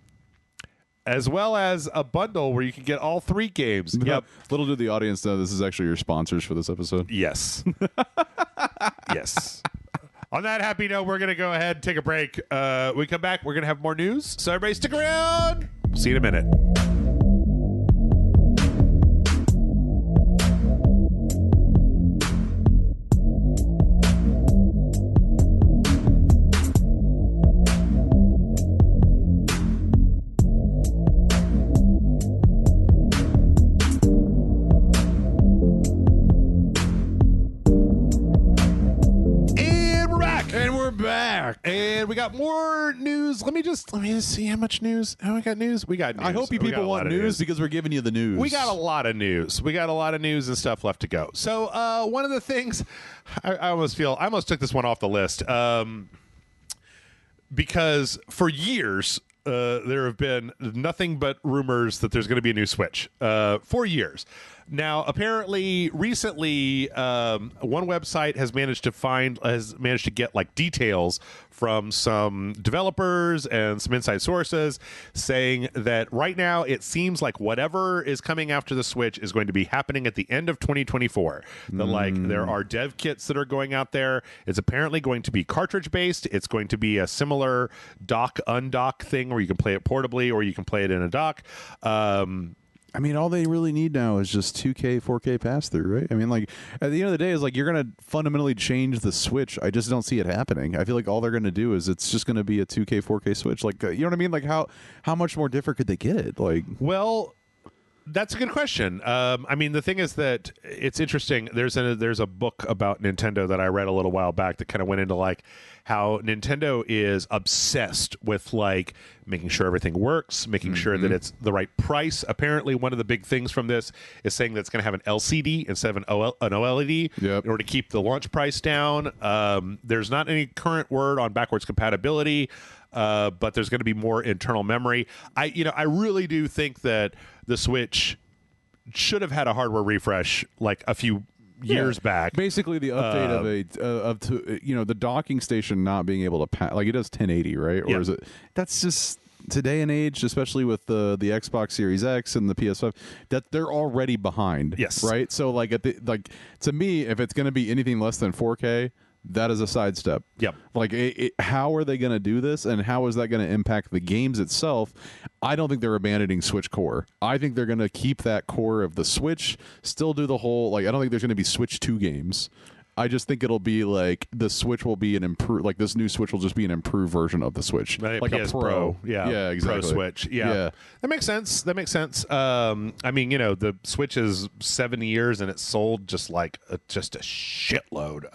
Speaker 1: as well as a bundle where you can get all three games. Yep.
Speaker 2: Little did the audience know this is actually your sponsors for this episode.
Speaker 1: Yes. Yes. On that happy note, we're going to go ahead and take a break. We come back, we're going to have more news. So everybody stick around. See you in a minute. And we got more news. Let me just see how much news. Oh, we got news. We got news.
Speaker 2: I hope you people want news because we're giving you the news.
Speaker 1: We got a lot of news. We got a lot of news and stuff left to go. So one of the things I almost took this one off the list because for years there have been nothing but rumors that there's going to be a new Switch for years. Now, apparently, recently, one website has managed to get like details from some developers and some inside sources saying that right now it seems like whatever is coming after the Switch is going to be happening at the end of 2024. That like there are dev kits that are going out there. It's apparently going to be cartridge based. It's going to be a similar dock undock thing where you can play it portably or you can play it in a dock.
Speaker 2: I mean, all they really need now is just 2K, 4K pass-through, right? I mean, like, at the end of the day, is like, you're going to fundamentally change the Switch. I just don't see it happening. I feel like all they're going to do is it's just going to be a 2K, 4K Switch. Like, you know what I mean? Like, how much more different could they get? Like,
Speaker 1: well, that's a good question. I mean, the thing is that it's interesting. There's a book about Nintendo that I read a little while back that kind of went into like how Nintendo is obsessed with like making sure everything works, making sure that it's the right price. Apparently, one of the big things from this is saying that it's going to have an LCD instead of an OLED in order to keep the launch price down. There's not any current word on backwards compatibility. But there's going to be more internal memory. I really do think that the Switch should have had a hardware refresh like a few years back.
Speaker 2: Basically, the update of the docking station not being able to like it does 1080, right? Or is it? That's just today and age, especially with the Xbox Series X and the PS5, that they're already behind.
Speaker 1: Yes,
Speaker 2: right. So like to me, if it's going to be anything less than 4K. That is a sidestep.
Speaker 1: Yep.
Speaker 2: Like, how are they going to do this, and how is that going to impact the games itself? I don't think they're abandoning Switch core. I think they're going to keep that core of the Switch, still do the whole, like, I don't think there's going to be Switch 2 games. I just think it'll be like the Switch will be an improved, like this new Switch will just be an improved version of the Switch,
Speaker 1: like
Speaker 2: PS
Speaker 1: a Pro.
Speaker 2: Yeah, exactly.
Speaker 1: Pro Switch. Yeah, that makes sense. I mean, the Switch is 7 years and it's sold just like just a shitload.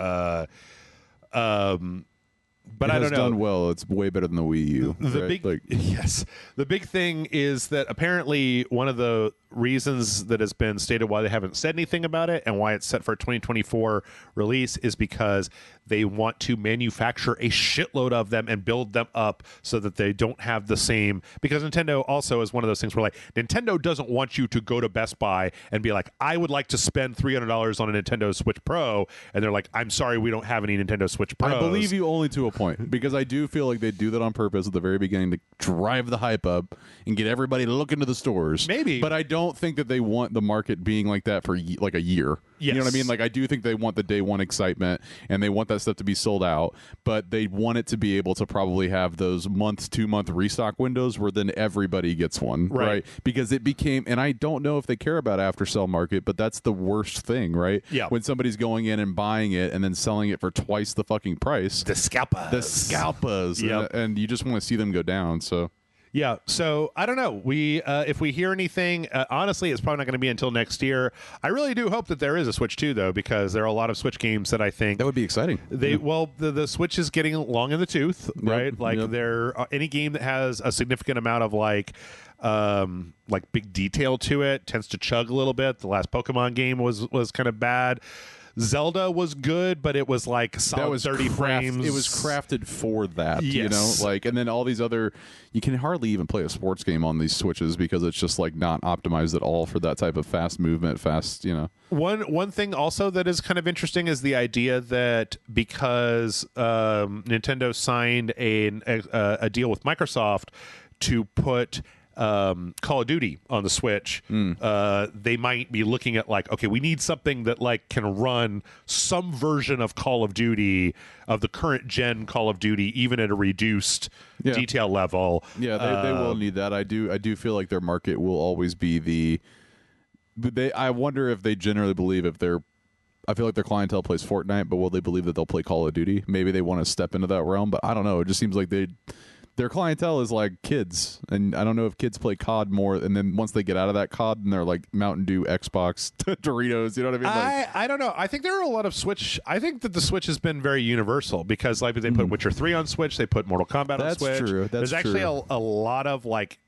Speaker 1: But I don't know.
Speaker 2: Done well. It's way better than the Wii U.
Speaker 1: The big thing is that apparently one of the reasons that has been stated why they haven't said anything about it and why it's set for a 2024 release is because they want to manufacture a shitload of them and build them up so that they don't have the same, because Nintendo also is one of those things where like Nintendo doesn't want you to go to Best Buy and be like, I would like to spend $300 on a Nintendo Switch Pro, and they're like, I'm sorry, we don't have any Nintendo Switch Pros.
Speaker 2: I believe you only to a point, because I do feel like they do that on purpose at the very beginning to drive the hype up and get everybody to look into the stores.
Speaker 1: Maybe,
Speaker 2: but I don't think that they want the market being like that for like a year.
Speaker 1: Yes.
Speaker 2: You know what I mean? Like, I do think they want the day one excitement and they want that stuff to be sold out, but they want it to be able to probably have those 2-month restock windows where then everybody gets one, right? Because it became, and I don't know if they care about after sell market, but that's the worst thing, right?
Speaker 1: Yeah.
Speaker 2: When somebody's going in and buying it and then selling it for twice the fucking price.
Speaker 1: The scalpers.
Speaker 2: Yep. And you just want to see them go down, so.
Speaker 1: Yeah, so I don't know. If we hear anything, honestly, it's probably not going to be until next year. I really do hope that there is a Switch 2, though, because there are a lot of Switch games that I think
Speaker 2: that would be exciting.
Speaker 1: The Switch is getting long in the tooth, right? There any game that has a significant amount of like big detail to it tends to chug a little bit. The last Pokemon game was kind of bad. Zelda was good, but it was like solid 30 frames.
Speaker 2: It was crafted for that,
Speaker 1: yes.
Speaker 2: and then all these other, you can hardly even play a sports game on these Switches because it's just like not optimized at all for that type of fast movement,
Speaker 1: One thing also that is kind of interesting is the idea that because Nintendo signed a deal with Microsoft to put Call of Duty on the Switch, they might be looking at like, okay, we need something that like can run some version of Call of Duty, of the current gen Call of Duty, even at a reduced detail level.
Speaker 2: Yeah, they will need that. I do feel like their market will always be I wonder if they generally believe I feel like their clientele plays Fortnite, but will they believe that they'll play Call of Duty? Maybe they want to step into that realm, but I don't know. It just seems like their clientele is like kids, and I don't know if kids play COD more, and then once they get out of that COD, and they're like Mountain Dew, Xbox, Doritos, you know what I mean?
Speaker 1: I don't know. I think there are a lot of Switch. I think that the Switch has been very universal because like they put Witcher 3 on Switch, they put Mortal Kombat on Switch.
Speaker 2: True. That's
Speaker 1: There's actually
Speaker 2: true.
Speaker 1: a lot of like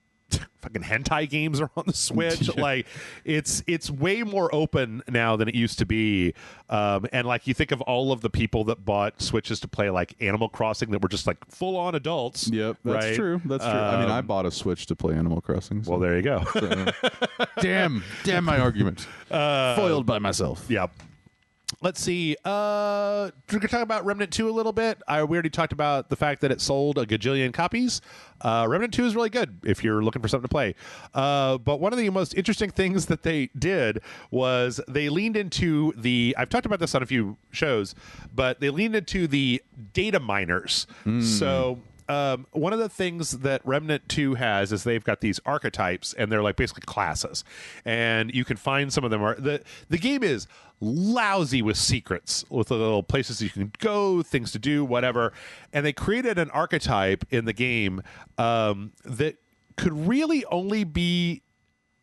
Speaker 1: fucking hentai games are on the Switch. Like it's way more open now than it used to be. And like you think of all of the people that bought Switches to play like Animal Crossing that were just like full on adults.
Speaker 2: Yep, that's
Speaker 1: right?
Speaker 2: true. That's true. I mean, I bought a Switch to play Animal Crossing. So.
Speaker 1: Well, there you go.
Speaker 2: Damn my argument. Foiled by myself.
Speaker 1: Yeah. Let's see. We're going to talk about Remnant 2 a little bit. We already talked about the fact that it sold a gajillion copies. Remnant 2 is really good if you're looking for something to play. But one of the most interesting things that they did was they leaned into I've talked about this on a few shows, but they leaned into the data miners. So one of the things that Remnant 2 has is they've got these archetypes, and they're like basically classes, and you can find some of them. The game is lousy with secrets, with the little places you can go, things to do, whatever. And they created an archetype in the game that could really only be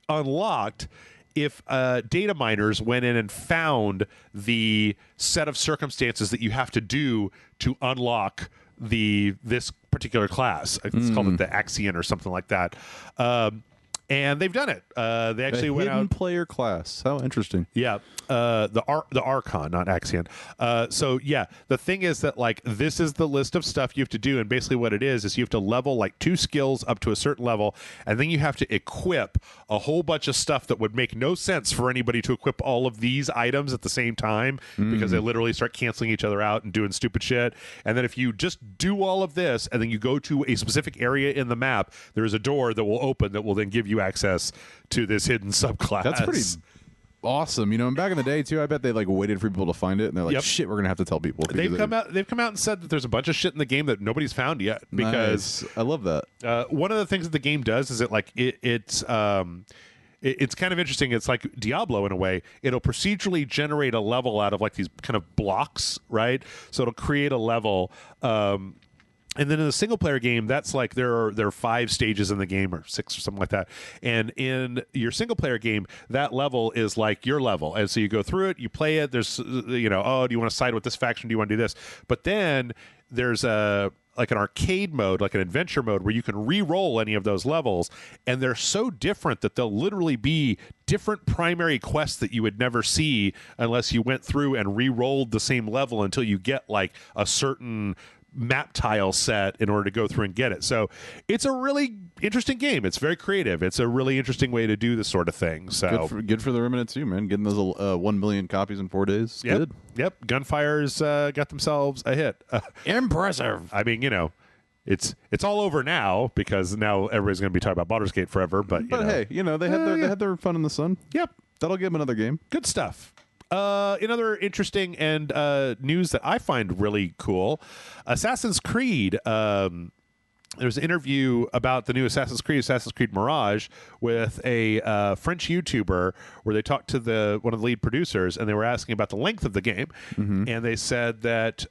Speaker 1: unlocked if data miners went in and found the set of circumstances that you have to do to unlock this particular class. It's called the Axion or something like that. And they've done it. They actually went out.
Speaker 2: Player class. How interesting.
Speaker 1: Yeah. The Archon, not Axion. So yeah, the thing is that like this is the list of stuff you have to do, and basically what it is you have to level like 2 skills up to a certain level, and then you have to equip a whole bunch of stuff that would make no sense for anybody to equip all of these items at the same time because they literally start canceling each other out and doing stupid shit. And then if you just do all of this and then you go to a specific area in the map, there is a door that will open that will then give you access to this hidden subclass.
Speaker 2: That's pretty awesome. You know, and back in the day too, I bet they like waited for people to find it, and they're like, "Shit, we're gonna have to tell people."
Speaker 1: They've come out and said that there's a bunch of shit in the game that nobody's found yet. Because
Speaker 2: I love that.
Speaker 1: One of the things that the game does is it's kind of interesting. It's like Diablo in a way. It'll procedurally generate a level out of like these kind of blocks, right? So it'll create a level. And then in the single player game, that's like there are 5 stages in the game, or 6 or something like that. And in your single player game, that level is like your level. And so you go through it, you play it. There's, do you want to side with this faction? Do you want to do this? But then there's like an arcade mode, like an adventure mode, where you can re-roll any of those levels, and they're so different that they'll literally be different primary quests that you would never see unless you went through and re-rolled the same level until you get like a certain map tile set in order to go through and get it. So it's a really interesting game. It's very creative. It's a really interesting way to do this sort of thing. So
Speaker 2: good for the Remnant 2, man. Getting those 1 million copies in 4 days.
Speaker 1: Yep.
Speaker 2: Good.
Speaker 1: Yep. Gunfire's got themselves a hit.
Speaker 2: Impressive.
Speaker 1: I mean, it's all over now because now everybody's going to be talking about Baldur's Gate forever. But
Speaker 2: hey, they had their fun in the sun.
Speaker 1: Yep.
Speaker 2: That'll give them another game.
Speaker 1: Good stuff. Another interesting and news that I find really cool, Assassin's Creed. There's an interview about the new Assassin's Creed Mirage, with a French YouTuber where they talked to one of the lead producers, and they were asking about the length of the game, and they said that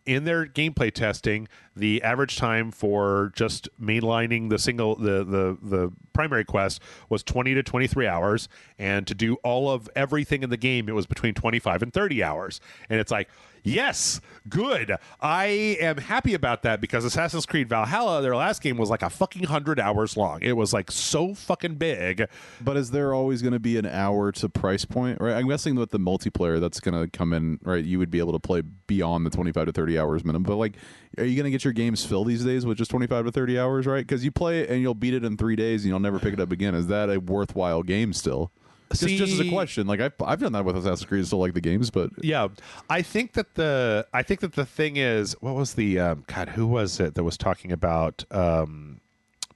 Speaker 1: in their gameplay testing, the average time for just mainlining the primary quest was 20 to 23 hours, and to do all of everything in the game, it was between 25 and 30 hours. And it's like, yes, good. I am happy about that, because Assassin's Creed Valhalla, their last game, was like a fucking 100 hours long. It was like so fucking big.
Speaker 2: But is there always going to be an hour to price point? Right? I'm guessing with the multiplayer that's going to come in, right, you would be able to play beyond the 25 to 30 hours minimum. But like, are you going to get your games filled these days with just 25 to 30 hours, right? Because you play it and you'll beat it in 3 days and you'll never pick it up again. Is that a worthwhile game still? Just as a question, like I've done that with Assassin's Creed, still like the games, but
Speaker 1: yeah, I think that the thing is, what was the God? Who was it that was talking about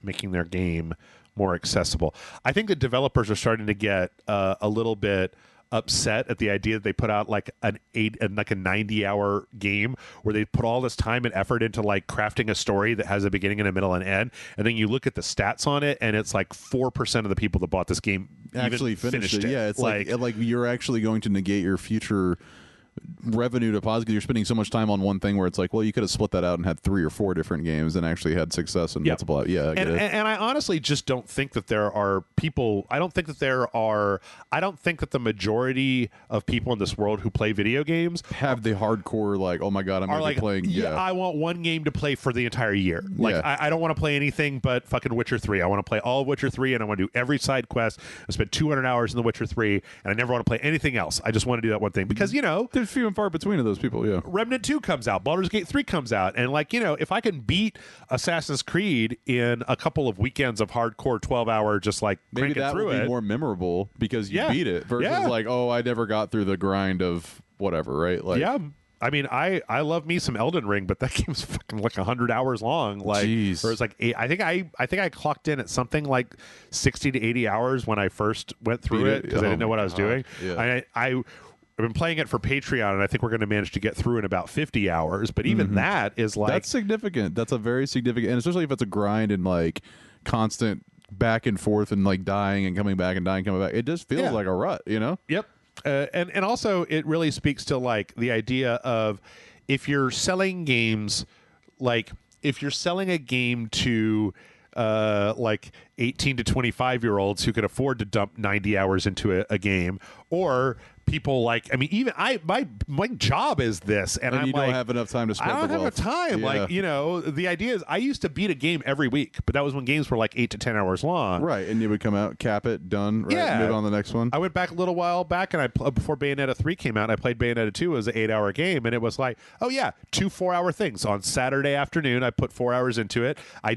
Speaker 1: making their game more accessible? I think that developers are starting to get a little bit upset at the idea that they put out like a 90-hour game where they put all this time and effort into like crafting a story that has a beginning and a middle and end, and then you look at the stats on it and it's like 4% of the people that bought this game
Speaker 2: actually finished it.
Speaker 1: Yeah,
Speaker 2: it's like you're actually going to negate your future revenue to positive. You're spending so much time on one thing where it's like, well, you could have split that out and had 3 or 4 different games and actually had success and multiple. Yeah, I get it.
Speaker 1: And I honestly just don't think that there are people. I don't think that the majority of people in this world who play video games
Speaker 2: have the hardcore like, oh my god, I'm going to be playing. Yeah,
Speaker 1: I want one game to play for the entire year. Like I don't want to play anything but fucking Witcher 3. I want to play all of Witcher 3 and I want to do every side quest. I spend 200 hours in The Witcher 3 and I never want to play anything else. I just want to do that one thing because
Speaker 2: there's few and far between of those people. Yeah,
Speaker 1: Remnant 2 comes out, Baldur's Gate 3 comes out, and like if I can beat Assassin's Creed in a couple of weekends of hardcore 12-hour just like
Speaker 2: maybe that
Speaker 1: through
Speaker 2: would be more memorable because you beat it versus like, oh, I never got through the grind of whatever, right? Like,
Speaker 1: yeah. I mean, I love me some Elden Ring, but that game's fucking like 100 hours long. Like,
Speaker 2: jeez.
Speaker 1: Or it's like I think I clocked in at something like 60 to 80 hours when I first went through it because I didn't know what I was doing.
Speaker 2: Yeah.
Speaker 1: I've been playing it for Patreon, and I think we're going to manage to get through in about 50 hours. But even that is like
Speaker 2: that's significant. That's a very significant, and especially if it's a grind and like constant back and forth and like dying and coming back and dying, coming back. It just feels like a rut,
Speaker 1: Yep. And also it really speaks to like the idea of if you're selling games, like if you're selling a game to like 18 to 25-year-olds who can afford to dump 90 hours into a game, or people like, I mean, even my job is this, and I'm
Speaker 2: you
Speaker 1: like,
Speaker 2: don't have enough time to spend.
Speaker 1: I don't have enough time.
Speaker 2: Yeah.
Speaker 1: Like, the idea is I used to beat a game every week, but that was when games were like 8 to 10 hours long.
Speaker 2: Right, and you would come out, cap it, done, right,
Speaker 1: Yeah.
Speaker 2: move on to the next one.
Speaker 1: I went back a little while back, and before Bayonetta 3 came out, and I played Bayonetta 2 as an 8-hour game, and it was like, oh yeah, 2 4-hour things. On Saturday afternoon, I put 4 hours into it. I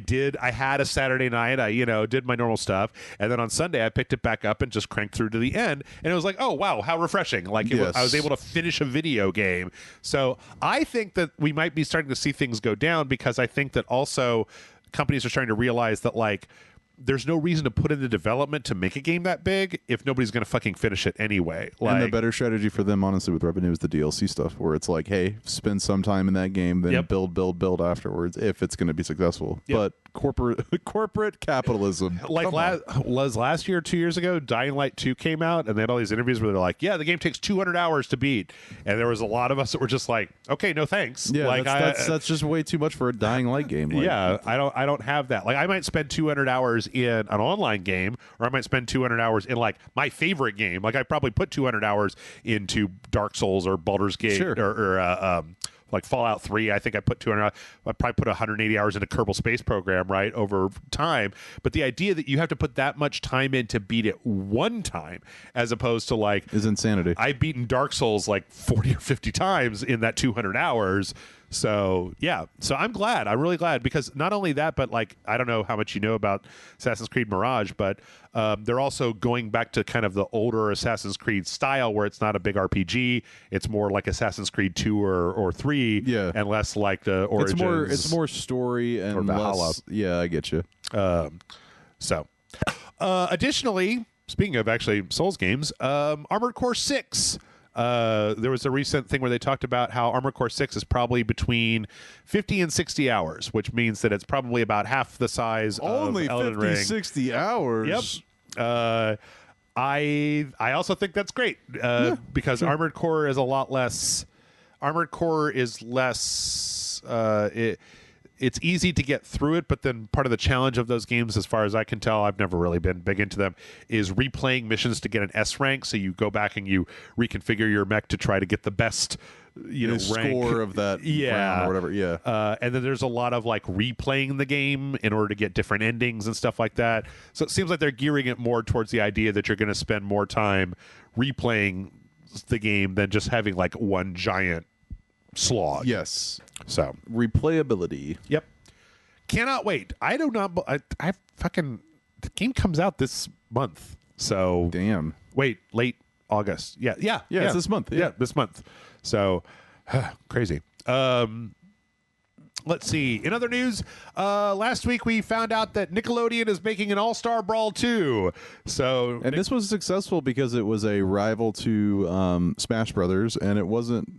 Speaker 1: had a Saturday night, I did my normal stuff, and then on Sunday, I picked it back up and just cranked through to the end, and it was like, oh wow, how refreshing. Like, I was able to finish a video game. So I think that we might be starting to see things go down, because I think that also companies are starting to realize that like there's no reason to put in the development to make a game that big if nobody's going to fucking finish it anyway. Like,
Speaker 2: and the better strategy for them, honestly, with revenue is the DLC stuff, where it's like, hey, spend some time in that game, then build afterwards if it's going to be successful. But corporate capitalism.
Speaker 1: Like last year, 2 years ago, Dying Light 2 came out, and they had all these interviews where they're like, yeah, the game takes 200 hours to beat. And there was a lot of us that were just like, okay, no thanks.
Speaker 2: Yeah,
Speaker 1: like,
Speaker 2: that's just way too much for a Dying Light game. Like,
Speaker 1: yeah, I don't have that. Like, I might spend 200 hours in an online game, or I might spend 200 hours in like my favorite game. Like, I probably put 200 hours into Dark Souls or Baldur's Gate or like Fallout 3. I think I put 200. I probably put 180 hours into Kerbal Space Program, right, over time. But the idea that you have to put that much time in to beat it one time, as opposed to like,
Speaker 2: is insanity.
Speaker 1: I've beaten Dark Souls like 40 or 50 times in that 200 hours. So yeah, so I'm glad. I'm really glad, because not only that, but like, I don't know how much you know about Assassin's Creed Mirage, but they're also going back to kind of the older Assassin's Creed style, where it's not a big RPG. It's more like Assassin's Creed 2 or 3, and less like the Origins.
Speaker 2: It's more story and less. Yeah, I get you.
Speaker 1: Additionally, speaking of actually Souls games, Armored Core 6. There was a recent thing where they talked about how Armored Core 6 is probably between 50 and 60 hours, which means that it's probably about half the size of Elden Ring.
Speaker 2: 60 hours?
Speaker 1: Yep. I also think that's great, because Armored Core is a lot less. Armored Core is less. It's easy to get through it, but then part of the challenge of those games, as far as I can tell, I've never really been big into them, is replaying missions to get an S rank. So you go back and you reconfigure your mech to try to get the best, rank
Speaker 2: score of that round or whatever. Yeah.
Speaker 1: And then there's a lot of like replaying the game in order to get different endings and stuff like that. So it seems like they're gearing it more towards the idea that you're going to spend more time replaying the game than just having like one giant slog.
Speaker 2: Yes.
Speaker 1: So
Speaker 2: replayability.
Speaker 1: Yep. Cannot wait. I do not. I fucking. The game comes out this month. So
Speaker 2: damn.
Speaker 1: Wait, late August. Yeah.
Speaker 2: It's this month.
Speaker 1: Yeah, this month. So crazy. Let's see. In other news, last week we found out that Nickelodeon is making an All-Star Brawl 2. So,
Speaker 2: and this was successful because it was a rival to Smash Brothers, and it wasn't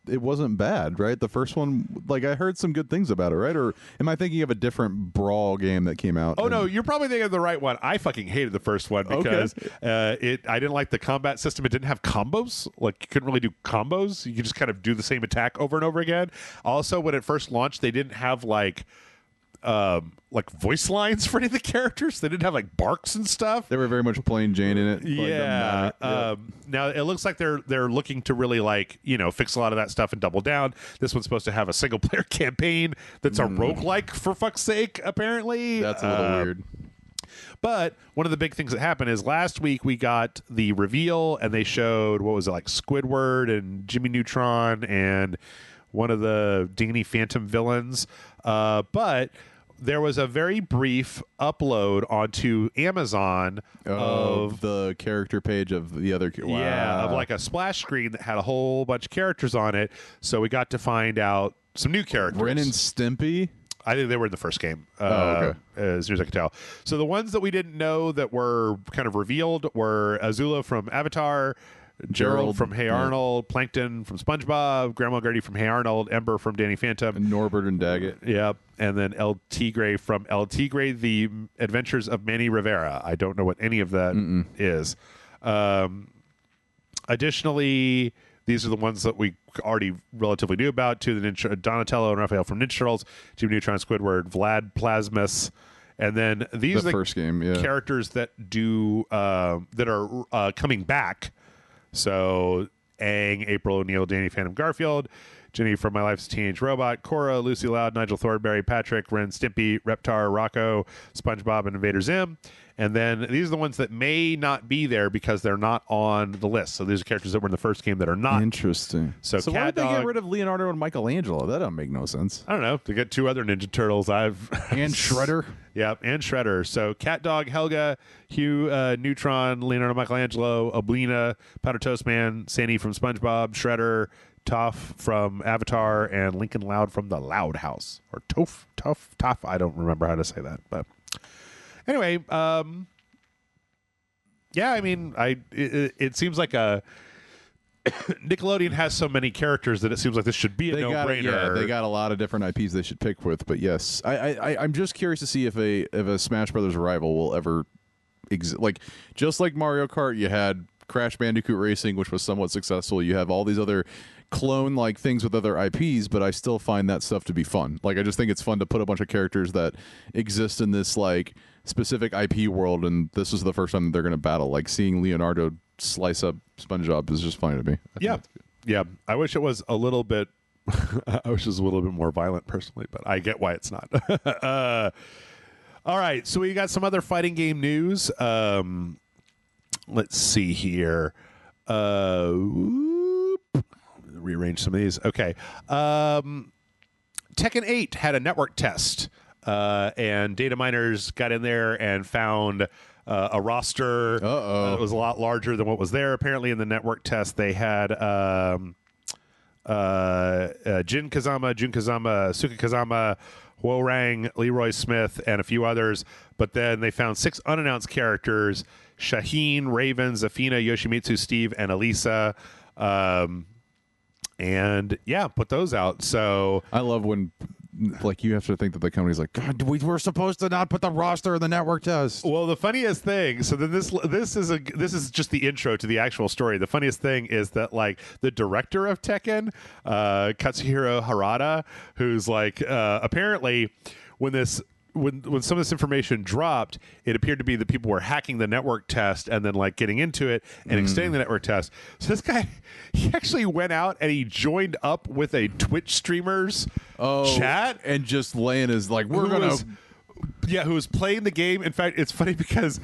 Speaker 2: it wasn't bad, right? The first one, like I heard some good things about it, right? Or am I thinking of a different Brawl game that came out?
Speaker 1: Oh no, you're probably thinking of the right one. I fucking hated the first one because I didn't like the combat system. It didn't have combos. Like you couldn't really do combos. You could just kind of do the same attack over and over again. Also, when it first launched, they didn't have like voice lines for any of the characters. They didn't have like barks and stuff.
Speaker 2: They were very much plain Jane in it.
Speaker 1: Yeah. Now it looks like they're looking to really fix a lot of that stuff and double down. This one's supposed to have a single player campaign that's a roguelike, for fuck's sake, apparently.
Speaker 2: That's a little weird.
Speaker 1: But one of the big things that happened is last week we got the reveal and they showed, what was it, like Squidward and Jimmy Neutron and one of the Danny Phantom villains. But there was a very brief upload onto Amazon of
Speaker 2: the character page of the other. Wow.
Speaker 1: Yeah, of like a splash screen that had a whole bunch of characters on it. So we got to find out some new characters.
Speaker 2: Ren and Stimpy?
Speaker 1: I think they were in the first game,
Speaker 2: okay.
Speaker 1: as near as I can tell. So the ones that we didn't know that were kind of revealed were Azula from Avatar, Gerald from Hey Arnold, Plankton from SpongeBob, Grandma Gertie from Hey Arnold, Ember from Danny Phantom,
Speaker 2: and Norbert and Daggett.
Speaker 1: Yep, and then El Tigre from El Tigre: The Adventures of Manny Rivera. I don't know what any of that is. Additionally, these are the ones that we already relatively knew about. Donatello and Raphael from Ninja Turtles, Jimmy Neutron, Squidward, Vlad Plasmus. And then these are the
Speaker 2: first game,
Speaker 1: characters that are coming back. So Aang, April O'Neil, Danny Phantom Garfield, Jenny from My Life's Teenage Robot, Cora, Lucy Loud, Nigel Thornberry, Patrick, Ren, Stimpy, Reptar, Rocco, SpongeBob, and Invader Zim. And then these are the ones that may not be there because they're not on the list. So these are characters that were in the first game that are not.
Speaker 2: Interesting.
Speaker 1: So
Speaker 2: why did they get rid of Leonardo and Michelangelo? That don't make no sense.
Speaker 1: I don't know. They get two other Ninja Turtles.
Speaker 2: And Shredder.
Speaker 1: Yep, and Shredder. So Cat Dog, Helga, Hugh, Neutron, Leonardo Michelangelo, Oblina, Powder Toast Man, Sandy from SpongeBob, Shredder, Toph from Avatar, and Lincoln Loud from The Loud House. Or Toph. I don't remember how to say that. But anyway, yeah, I mean, it seems like Nickelodeon has so many characters that it seems like this should be a no-brainer.
Speaker 2: Yeah, they got a lot of different IPs they should pick with. But yes, I'm just curious to see if a Smash Brothers rival will ever exist. Like just like Mario Kart, you had Crash Bandicoot Racing, which was somewhat successful. You have all these other clone-like things with other IPs, but I still find that stuff to be fun. Like I just think it's fun to put a bunch of characters that exist in this like specific IP world, and this is the first time that they're going to battle. Like seeing Leonardo slice up SpongeBob is just funny to me.
Speaker 1: Yeah. I wish it was a little bit. I wish it was a little bit more violent, personally, but I get why it's not. All right, so we got some other fighting game news. Let's see here. Rearrange some of these. Okay. Tekken 8 had a network test, and data miners got in there and found a roster that was a lot larger than what was there. Apparently, in the network test, they had Jin Kazama, Jun Kazama, Suka Kazama, Huorang, Leroy Smith, and a few others. But then they found 6 unannounced characters: Shaheen, Raven, Zafina, Yoshimitsu, Steve, and Elisa. And yeah, put those out. So
Speaker 2: I love when like you have to think that the company's like, God, we were supposed to not put the roster in the network test.
Speaker 1: Well, the funniest thing, so then this is just the intro to the actual story. The funniest thing is that like the director of Tekken, Katsuhiro Harada, who's like apparently when some of this information dropped, it appeared to be that people were hacking the network test and then like getting into it and extending the network test. So this guy, he actually went out and he joined up with a Twitch streamer's chat
Speaker 2: and just laying his like, who
Speaker 1: was playing the game. In fact, it's funny because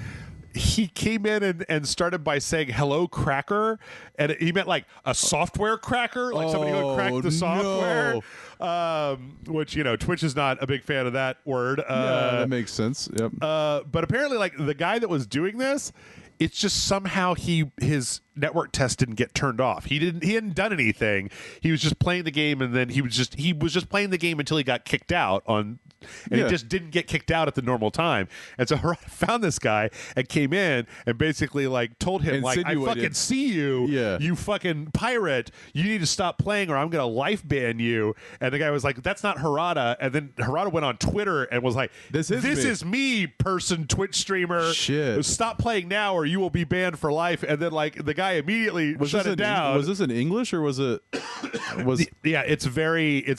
Speaker 1: he came in and started by saying hello cracker, and he meant like a software cracker, like somebody who had cracked the software. Which Twitch is not a big fan of that word.
Speaker 2: Yeah, that makes sense. Yep.
Speaker 1: But apparently like the guy that was doing this, it's just somehow his network test didn't get turned off. He hadn't done anything. He was just playing the game, and then he was just playing the game until he got kicked out on and he just didn't get kicked out at the normal time. And so Harada found this guy and came in and basically like told him like, I fucking see you, you fucking pirate. You need to stop playing or I'm gonna life ban you. And the guy was like, that's not Harada. And then Harada went on Twitter and was like, this is me, person Twitch streamer.
Speaker 2: Shit.
Speaker 1: Stop playing now or you will be banned for life. And then like the guy immediately shut it down.
Speaker 2: Was this in English or was it
Speaker 1: yeah, it's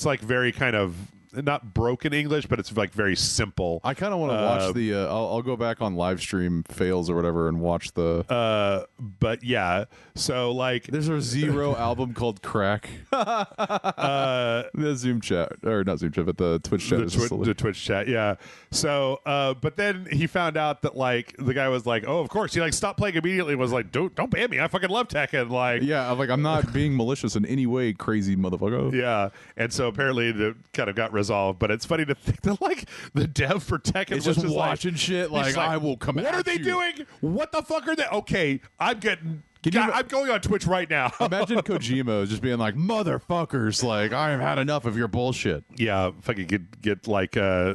Speaker 1: like very kind of not broken English, but it's like very simple.
Speaker 2: I kind of want to watch the I'll go back on live stream fails or whatever and watch the
Speaker 1: but yeah, so like
Speaker 2: there's a Zero album called Crack. The Zoom chat, or not Zoom chat, but the Twitch chat,
Speaker 1: the Twitch chat, yeah. So but then he found out that like the guy was like, oh, of course, he like stopped playing immediately and was like, don't ban me, I fucking love Tekken. Like,
Speaker 2: yeah, I'm not being malicious in any way, crazy motherfucker.
Speaker 1: Yeah. And so apparently it kind of got resolved, but it's funny to think that like the dev for Tekken was
Speaker 2: just
Speaker 1: watching
Speaker 2: like, shit like I will come
Speaker 1: what are they doing? What the fuck are they? Okay, I'm going on Twitch right now.
Speaker 2: Imagine Kojima just being like, motherfuckers, like I have had enough of your bullshit.
Speaker 1: Yeah, if I could get like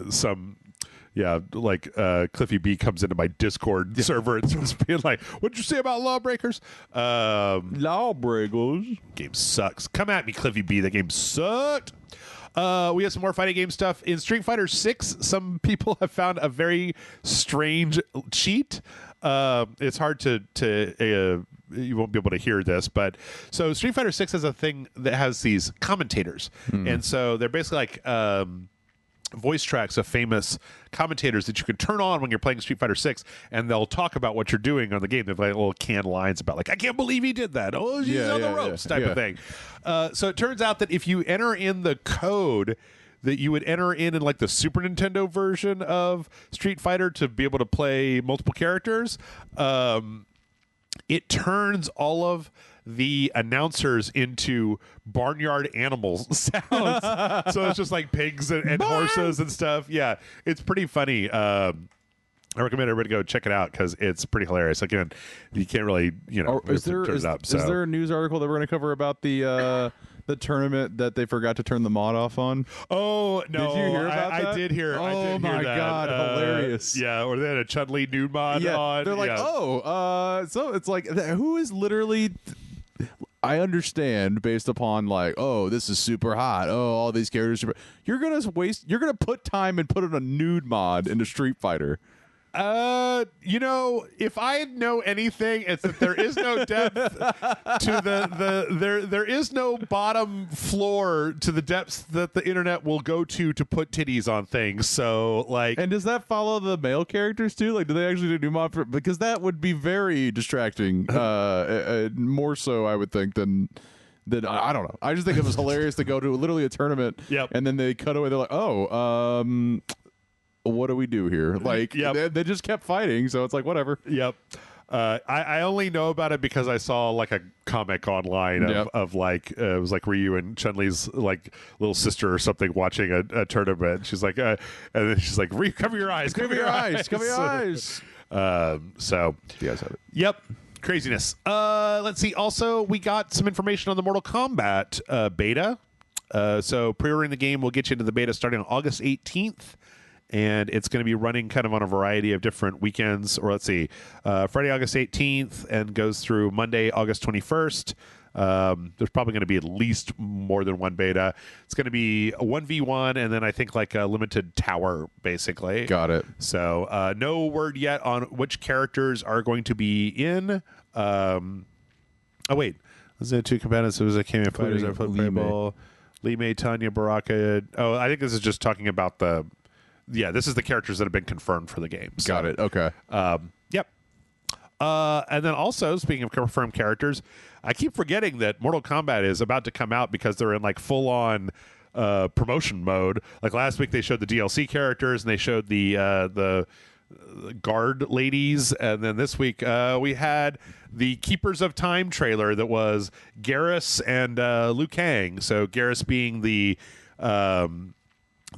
Speaker 1: some Cliffy B comes into my Discord server and starts being like, what'd you say about Lawbreakers?
Speaker 2: Lawbreakers.
Speaker 1: Game sucks. Come at me, Cliffy B. The game sucked. We have some more fighting game stuff. In Street Fighter 6, some people have found a very strange cheat. It's hard to you won't be able to hear this, but so Street Fighter 6 has a thing that has these commentators. And so they're basically like voice tracks of famous commentators that you can turn on when you're playing Street Fighter 6, and they'll talk about what you're doing on the game. They've like little canned lines about like, I can't believe he did that. Oh, he's on the ropes type of thing. So it turns out that if you enter in the code that you would enter in like the Super Nintendo version of Street Fighter to be able to play multiple characters, it turns all of the announcers into barnyard animals sounds. So it's just like pigs and horses and stuff. Yeah, it's pretty funny. I recommend everybody go check it out because it's pretty hilarious. Again, you can't really,
Speaker 2: is there a news article that we're going to cover about the tournament that they forgot to turn the mod off on?
Speaker 1: Oh no!
Speaker 2: Did you hear about that?
Speaker 1: I did hear.
Speaker 2: Oh my god, hilarious!
Speaker 1: Yeah, or they had a Chun-Li nude mod on.
Speaker 2: They're like, so it's like, who is literally? I understand based upon like, oh, this is super hot. Oh, all these characters. You're gonna put time and put in a nude mod into Street Fighter.
Speaker 1: If I know anything, it's that there is no depth to there is no bottom floor to the depths that the internet will go to put titties on things. So like,
Speaker 2: and does that follow the male characters too? Like, do they actually do mod for? Because that would be very distracting. More so, I would think than. I don't know. I just think it was hilarious to go to literally a tournament.
Speaker 1: Yep.
Speaker 2: And then they cut away. They're like, what do we do here? Like, they just kept fighting, so it's like, whatever.
Speaker 1: Yep. I only know about it because I saw like a comic online of like it was like Ryu and Chun-Li's like little sister or something watching a tournament. She's like, and then she's like, Ryu, cover your eyes, cover your eyes,
Speaker 2: cover your eyes.
Speaker 1: So
Speaker 2: you guys have it.
Speaker 1: Yep. Craziness. Let's see. Also, we got some information on the Mortal Kombat beta. So pre-ordering the game will get you into the beta starting on August 18th. And it's going to be running kind of on a variety of different weekends, or let's see, Friday, August 18th, and goes through Monday, August 21st. There's probably going to be at least more than one beta. It's going to be a 1v1, and then I think like a limited tower, basically.
Speaker 2: Got it.
Speaker 1: So no word yet on which characters are going to be in. Oh, wait. Was there two competitors? It was a cameo fighters that played playable. Lee May, Tanya, Baraka. Oh, I think this is just talking about the... Yeah, this is the characters that have been confirmed for the game. So,
Speaker 2: got it. Okay.
Speaker 1: Yep. And then also, speaking of confirmed characters, I keep forgetting that Mortal Kombat is about to come out because they're in like full-on promotion mode. Like last week, they showed the DLC characters and they showed the guard ladies, and then this week we had the Keepers of Time trailer that was Garrus and Liu Kang. So Garrus being the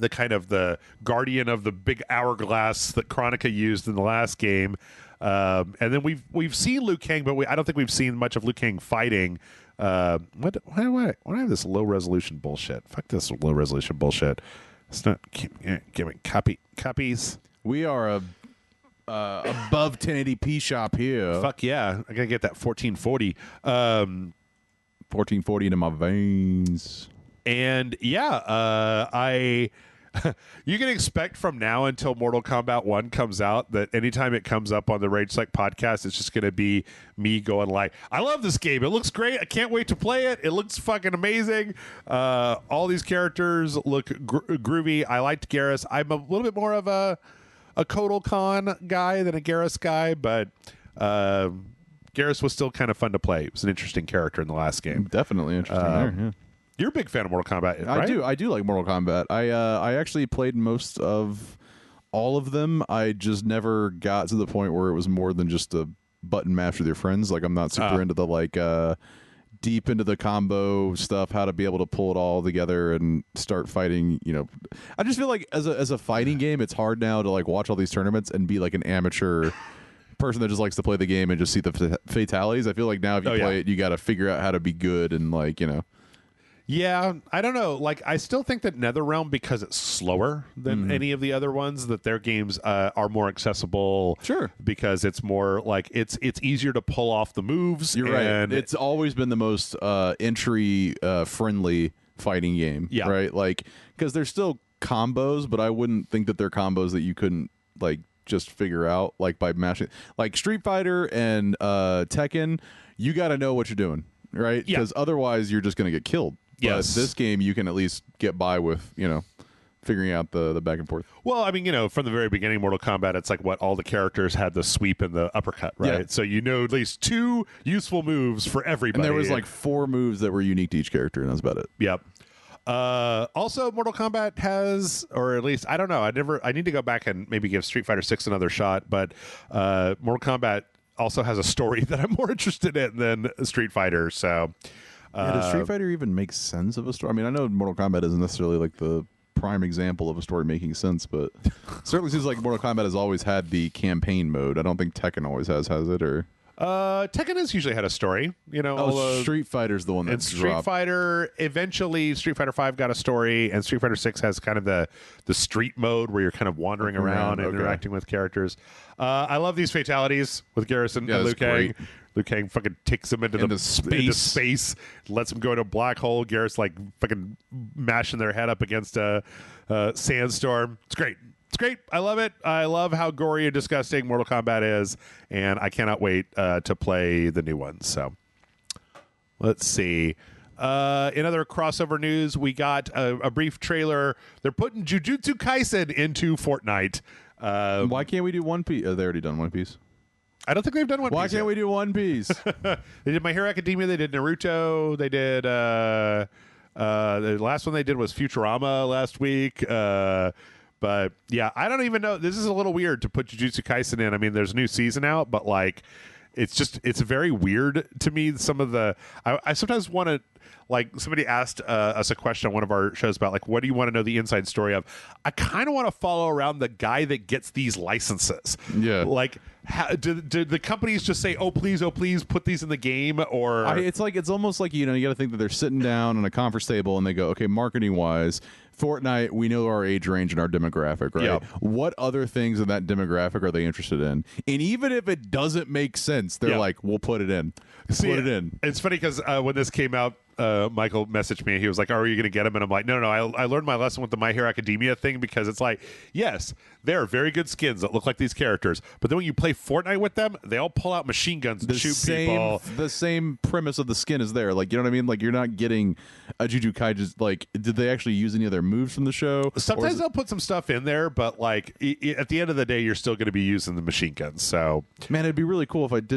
Speaker 1: kind of the guardian of the big hourglass that Chronica used in the last game, and then we've seen Liu Kang, but I don't think we've seen much of Liu Kang fighting. Why do I have this low resolution bullshit? Fuck this low resolution bullshit. It's not giving copies.
Speaker 2: We are a above 1080p shop here.
Speaker 1: Fuck yeah. I got to get that 1440.
Speaker 2: 1440 into my veins.
Speaker 1: And yeah, you can expect from now until Mortal Kombat 1 comes out that anytime it comes up on the RageSelect podcast, it's just going to be me going like, I love this game. It looks great. I can't wait to play it. It looks fucking amazing. All these characters look groovy. I liked Garrus. I'm a little bit more of a Kotal Khan guy than a Garrus guy, but Garrus was still kind of fun to play. It was an interesting character in the last game.
Speaker 2: Definitely interesting there, yeah.
Speaker 1: You're a big fan of Mortal Kombat, right?
Speaker 2: I do like Mortal Kombat. I actually played most of all of them. I just never got to the point where it was more than just a button mash with your friends. Like, I'm not super into the deep into the combo stuff, how to be able to pull it all together and start fighting. You know, I just feel like as a fighting game, it's hard now to like watch all these tournaments and be like an amateur person that just likes to play the game and just see the fatalities. I feel like now if you play it, you got to figure out how to be good and like, you know.
Speaker 1: Yeah, I don't know. Like, I still think that NetherRealm, because it's slower than any of the other ones, that their games are more accessible.
Speaker 2: Sure,
Speaker 1: because it's more like it's easier to pull off the moves.
Speaker 2: You're right. It's always been the most entry friendly fighting game.
Speaker 1: Yeah,
Speaker 2: right. Like, because there's still combos, but I wouldn't think that they're combos that you couldn't like just figure out like by mashing. Like Street Fighter and Tekken, you got to know what you're doing, right? Because otherwise you're just going to get killed.
Speaker 1: Yes.
Speaker 2: But this game, you can at least get by with, you know, figuring out the back and forth.
Speaker 1: Well, I mean, you know, from the very beginning, Mortal Kombat, it's like what all the characters had the sweep and the uppercut, right? Yeah. So you know at least 2 useful moves for everybody.
Speaker 2: And there was like 4 moves that were unique to each character, and that's about it.
Speaker 1: Yep. Also, Mortal Kombat has, or at least, I don't know, I need to go back and maybe give Street Fighter 6 another shot, but Mortal Kombat also has a story that I'm more interested in than Street Fighter, so...
Speaker 2: does Street Fighter even make sense of a story? I mean, I know Mortal Kombat isn't necessarily like the prime example of a story making sense, but it certainly seems like Mortal Kombat has always had the campaign mode. I don't think Tekken always has it? Or
Speaker 1: Tekken has usually had a story, you know.
Speaker 2: Street Fighter's the one that's
Speaker 1: Street Fighter, eventually Street Fighter 5 got a story, and Street Fighter 6 has kind of the street mode where you're kind of wandering around and interacting with characters. I love these fatalities with Garrus and Liu Kang. Liu Kang fucking takes him into space, lets him go into a black hole. Garrus like fucking mashing their head up against a sandstorm. It's great. It's great. I love it. I love how gory and disgusting Mortal Kombat is, and I cannot wait to play the new one. So let's see. In other crossover news, we got a brief trailer. They're putting Jujutsu Kaisen into Fortnite.
Speaker 2: Why can't we do One Piece? They already done One Piece.
Speaker 1: I don't think they've done One Piece.
Speaker 2: Why can't we do One Piece?
Speaker 1: They did My Hero Academia. They did Naruto. They did the last one they did was Futurama last week. But yeah, I don't even know. This is a little weird to put Jujutsu Kaisen in. I mean, there's a new season out, but like, it's very weird to me. Some of the I sometimes want to, like, somebody asked us a question on one of our shows about like, what do you want to know the inside story of? I kind of want to follow around the guy that gets these licenses.
Speaker 2: Yeah,
Speaker 1: like. Did the companies just say, oh please put these in the game? Or
Speaker 2: it's almost like, you know, you got to think that they're sitting down on a conference table and they go, okay, marketing wise, Fortnite, we know our age range and our demographic, right?
Speaker 1: Yep.
Speaker 2: What other things in that demographic are they interested in? And even if it doesn't make sense, they're like, we'll put it in. Put it in.
Speaker 1: It's funny because when this came out, Michael messaged me. He was like, "Oh, are you going to get him?" And I'm like, "No. I learned my lesson with the My Hero Academia thing, because it's like, yes, there are very good skins that look like these characters, but then when you play Fortnite with them, they all pull out machine guns and shoot people.
Speaker 2: The same premise of the skin is there. Like, you know what I mean? Like, you're not getting a Jujutsu Kaisen. Like, did they actually use any other moves from the show?
Speaker 1: Sometimes they'll put some stuff in there, but like at the end of the day, you're still going to be using the machine guns. So,
Speaker 2: man, it'd be really cool if I liked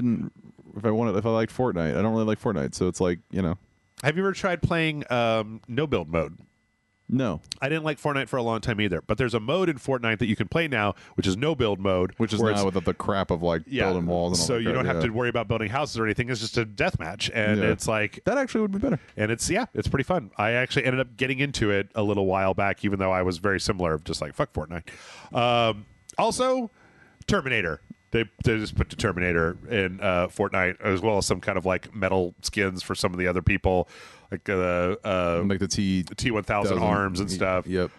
Speaker 2: Fortnite. I don't really like Fortnite, so it's like, you know.
Speaker 1: Have you ever tried playing no build mode?
Speaker 2: No.
Speaker 1: I didn't like Fortnite for a long time either, but there's a mode in Fortnite that you can play now, which is no build mode,
Speaker 2: which is now with the crap of like building walls and all
Speaker 1: so
Speaker 2: that.
Speaker 1: You don't have to worry about building houses or anything. It's just a deathmatch, and it's like
Speaker 2: that actually would be better.
Speaker 1: And it's pretty fun. I actually ended up getting into it a little while back, even though I was very similar, just like fuck Fortnite. Also, Terminator. They just put the Terminator in Fortnite, as well as some kind of like metal skins for some of the other people, like the T-1000 arms and stuff.
Speaker 2: Yep.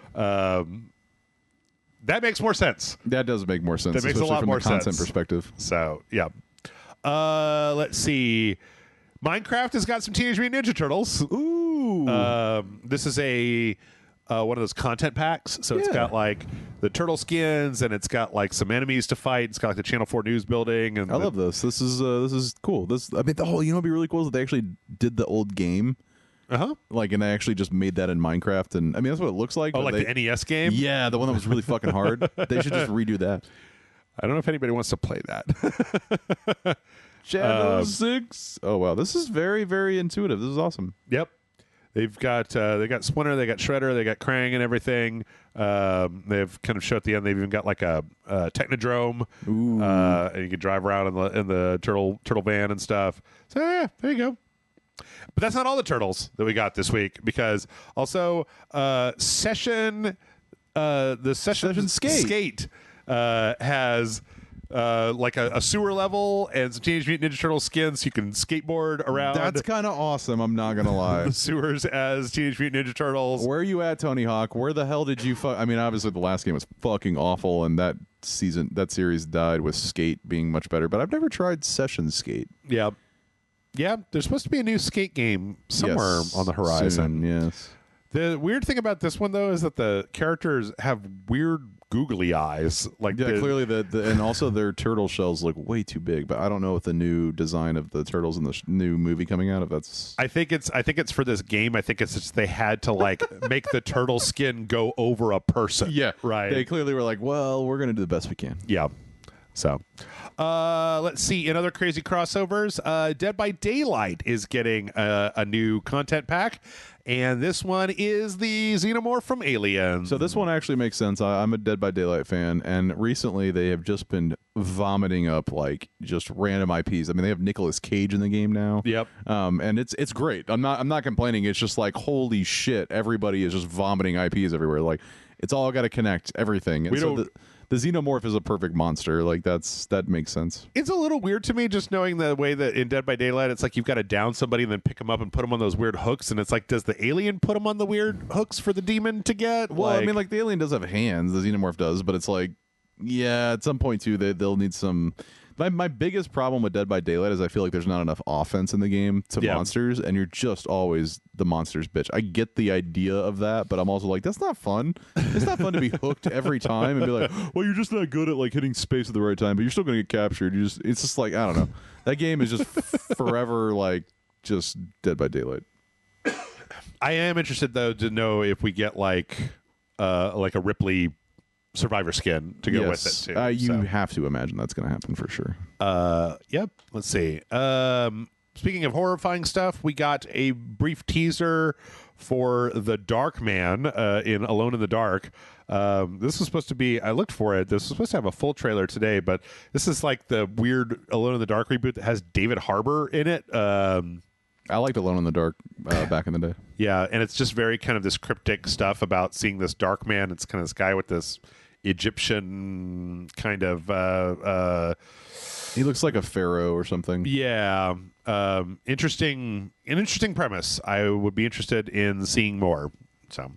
Speaker 1: That makes more sense.
Speaker 2: That does make more sense.
Speaker 1: That makes a lot more
Speaker 2: from the
Speaker 1: sense.
Speaker 2: content perspective.
Speaker 1: So yeah. Let's see. Minecraft has got some Teenage Mutant Ninja Turtles.
Speaker 2: Ooh.
Speaker 1: This is a one of those content packs. So it's got like the turtle skins, and it's got like some enemies to fight. It's got like the Channel 4 News building. And
Speaker 2: I love this. This is cool. The whole, what'd be really cool is that they actually did the old game. Like, and they actually just made that in Minecraft, and I mean that's what it looks like.
Speaker 1: Oh, like the NES game?
Speaker 2: Yeah, the one that was really fucking hard. They should just redo that.
Speaker 1: I don't know if anybody wants to play that.
Speaker 2: Shadow 6. Oh wow, this is very, very intuitive. This is awesome.
Speaker 1: Yep. They've got Splinter, they got Shredder, they got Krang and everything. They've kind of showed at the end. They've even got like a technodrome, and you can drive around in the turtle van and stuff. So yeah, there you go. But that's not all the turtles that we got this week, because also Session Skate has like a sewer level and some Teenage Mutant Ninja Turtle skins, so you can skateboard around.
Speaker 2: That's kind of awesome. I'm not gonna lie.
Speaker 1: The sewers as Teenage Mutant Ninja Turtles.
Speaker 2: Where are you at, Tony Hawk? Where the hell did you? I mean, obviously the last game was fucking awful, and that series died with Skate being much better. But I've never tried Session Skate.
Speaker 1: Yeah, there's supposed to be a new Skate game somewhere on the horizon.
Speaker 2: Soon, yes.
Speaker 1: The weird thing about this one, though, is that the characters have weird googly eyes. Like,
Speaker 2: clearly and also their turtle shells look way too big. But I don't know if the new design of the turtles in the new movie coming out, if that's.
Speaker 1: I think it's for this game. I think it's just they had to like make the turtle skin go over a person.
Speaker 2: Yeah,
Speaker 1: right.
Speaker 2: They clearly were like, well, we're gonna do the best we can.
Speaker 1: Yeah. So, let's see. In other crazy crossovers, Dead by Daylight is getting a new content pack, and this one is the Xenomorph from Alien.
Speaker 2: So this one actually makes sense. I'm a Dead by Daylight fan, and recently they have just been vomiting up like just random IPs. I mean, they have Nicolas Cage in the game now.
Speaker 1: Yep.
Speaker 2: And it's great. I'm not complaining. It's just like, holy shit, everybody is just vomiting IPs everywhere. Like, it's all got to connect everything. And the Xenomorph is a perfect monster. Like, that makes sense.
Speaker 1: It's a little weird to me just knowing the way that in Dead by Daylight, it's like you've got to down somebody and then pick them up and put them on those weird hooks. And it's like, does the alien put them on the weird hooks for the demon to get?
Speaker 2: Well, I mean, like, the alien does have hands. The Xenomorph does. But it's like, yeah, at some point, too, they'll need some... My biggest problem with Dead by Daylight is I feel like there's not enough offense in the game to monsters, and you're just always the monster's bitch. I get the idea of that, but I'm also like, that's not fun. It's not fun to be hooked every time and be like, well, you're just not good at like hitting space at the right time, but you're still going to get captured. It's just like, I don't know. That game is just forever like just Dead by Daylight.
Speaker 1: I am interested though to know if we get like a Ripley Survivor skin to go with it too.
Speaker 2: You have to imagine that's going to happen for sure.
Speaker 1: Yep. Let's see. Speaking of horrifying stuff, we got a brief teaser for The Dark Man in Alone in the Dark. This was supposed to be, I looked for it, this was supposed to have a full trailer today, but this is like the weird Alone in the Dark reboot that has David Harbour in it.
Speaker 2: I liked Alone in the Dark back in the day. Yeah,
Speaker 1: and it's just very kind of this cryptic stuff about seeing this dark man. It's kind of this guy with this Egyptian kind of...
Speaker 2: he looks like a pharaoh or something.
Speaker 1: Yeah. Interesting premise. I would be interested in seeing more. So,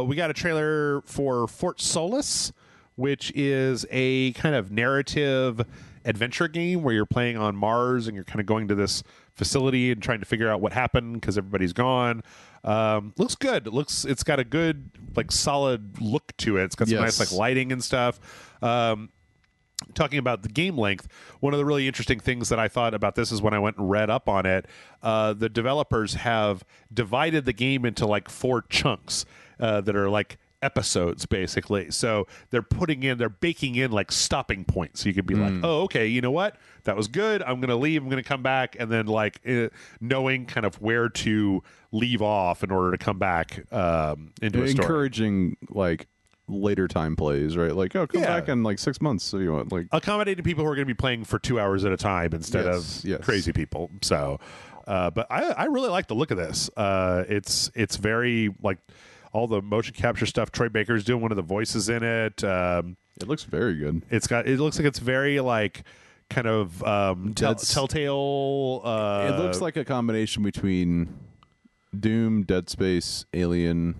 Speaker 1: we got a trailer for Fort Solis, which is a kind of narrative adventure game where you're playing on Mars and you're kind of going to this facility and trying to figure out what happened because everybody's gone. Looks good. It's got a good, like, solid look to it. It's got some nice, like, lighting and stuff. Talking about the game length, one of the really interesting things that I thought about this is when I went and read up on it, the developers have divided the game into like 4 chunks that are like episodes basically. So they're baking in like stopping points. So you could be like, oh, okay, you know what? That was good. I'm going to leave. I'm going to come back. And then like knowing kind of where to leave off in order to come back into a story.
Speaker 2: Encouraging like later time plays, right? Like, oh, come back in like 6 months. So you want like
Speaker 1: accommodating people who are going to be playing for 2 hours at a time instead of crazy people. So, but I really like the look of this. It's very like all the motion capture stuff. Troy Baker's doing one of the voices in it.
Speaker 2: It looks very good.
Speaker 1: It looks like it's very like kind of telltale.
Speaker 2: It looks like a combination between Doom, Dead Space, Alien,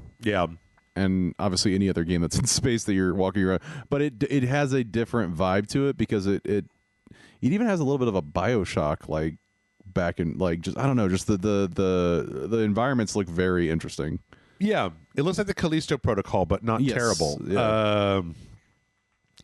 Speaker 2: and obviously any other game that's in space that you're walking around. But it has a different vibe to it because it even has a little bit of a BioShock like back in like just I don't know, just the environments look very interesting.
Speaker 1: Yeah, it looks like the Callisto Protocol, but not terrible.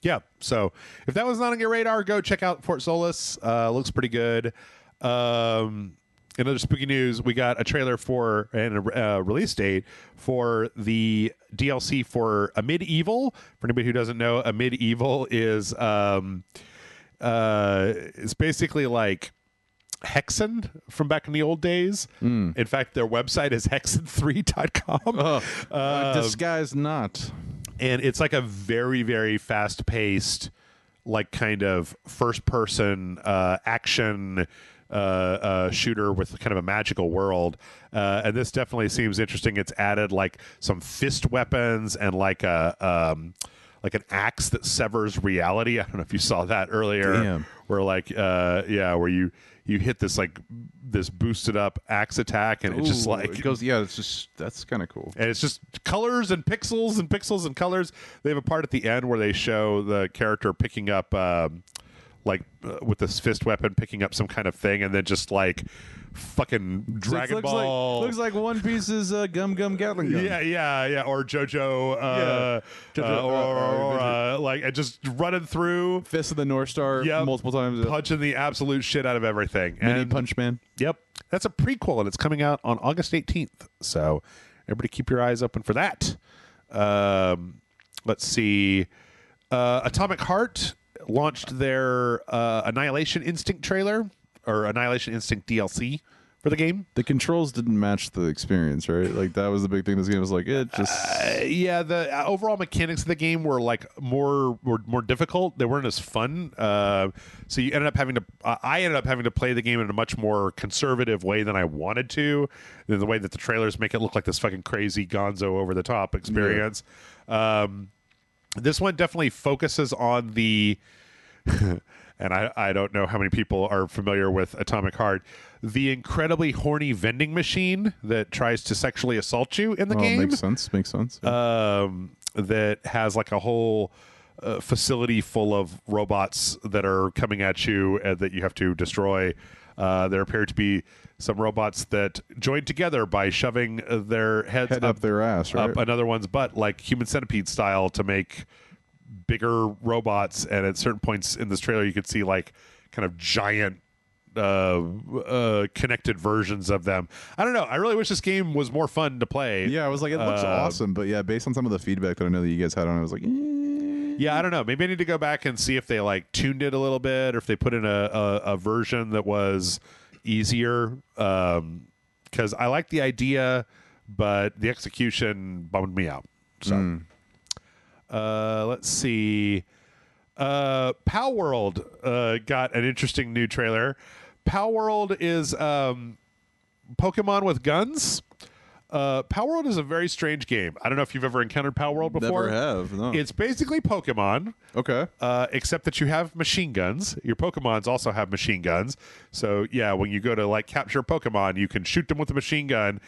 Speaker 1: Yeah. So if that was not on your radar, go check out Fort Solis. Looks pretty good. In other spooky news, we got a trailer for and a release date for the DLC for Amid Evil. For anybody who doesn't know, Amid Evil is it's basically like Hexen from back in the old days. In fact, their website is hexen3.com.
Speaker 2: Disguised not.
Speaker 1: And it's like a very, very fast-paced, like kind of first-person action shooter with kind of a magical world. And this definitely seems interesting. It's added like some fist weapons and like an axe that severs reality. I don't know if you saw that earlier.
Speaker 2: Damn.
Speaker 1: Where like where you hit this like this boosted up axe attack and it just like
Speaker 2: it goes it's just that's kind of cool.
Speaker 1: And it's just colors and pixels and pixels and colors. They have a part at the end where they show the character picking up with this fist weapon picking up some kind of thing and then just like fucking Dragon Ball.
Speaker 2: Looks like One Piece's Gum Gatling gun.
Speaker 1: Yeah. Or JoJo. Like and just running through
Speaker 2: Fist of the North Star multiple times.
Speaker 1: Punching the absolute shit out of everything.
Speaker 2: Mini Punch Man.
Speaker 1: Yep. That's a prequel and it's coming out on August 18th. So everybody keep your eyes open for that. Let's see. Atomic Heart launched their Annihilation Instinct trailer or Annihilation Instinct DLC for the game.
Speaker 2: The controls didn't match the experience, right? Like that was the big thing. This game was like it just
Speaker 1: the overall mechanics of the game were like more difficult. They weren't as fun. So you ended up having to. I ended up having to play the game in a much more conservative way than I wanted to. Than the way that the trailers make it look like this fucking crazy gonzo over the top experience. Yeah. This one definitely focuses on the. And I don't know how many people are familiar with Atomic Heart, the incredibly horny vending machine that tries to sexually assault you in the game.
Speaker 2: Makes sense.
Speaker 1: That has like a whole facility full of robots that are coming at you that you have to destroy. There appear to be some robots that join together by shoving their heads
Speaker 2: up their ass, right?
Speaker 1: Up another one's butt, like human centipede style, to make bigger robots. And at certain points in this trailer you could see like kind of giant connected versions of them. I don't know, I really wish this game was more fun to play.
Speaker 2: I was like it looks awesome, but based on some of the feedback that I know that you guys had on it, I was like
Speaker 1: I don't know, maybe I need to go back and see if they like tuned it a little bit or if they put in a version that was easier, because I like the idea but the execution bummed me out. So let's see. Pow World got an interesting new trailer. Pow World is Pokemon with guns. Pow World is a very strange game. I don't know if you've ever encountered Pow World before.
Speaker 2: Never have. No.
Speaker 1: It's basically Pokemon.
Speaker 2: Okay.
Speaker 1: Except that you have machine guns. Your Pokemons also have machine guns. So yeah, when you go to like capture Pokemon, you can shoot them with a machine gun.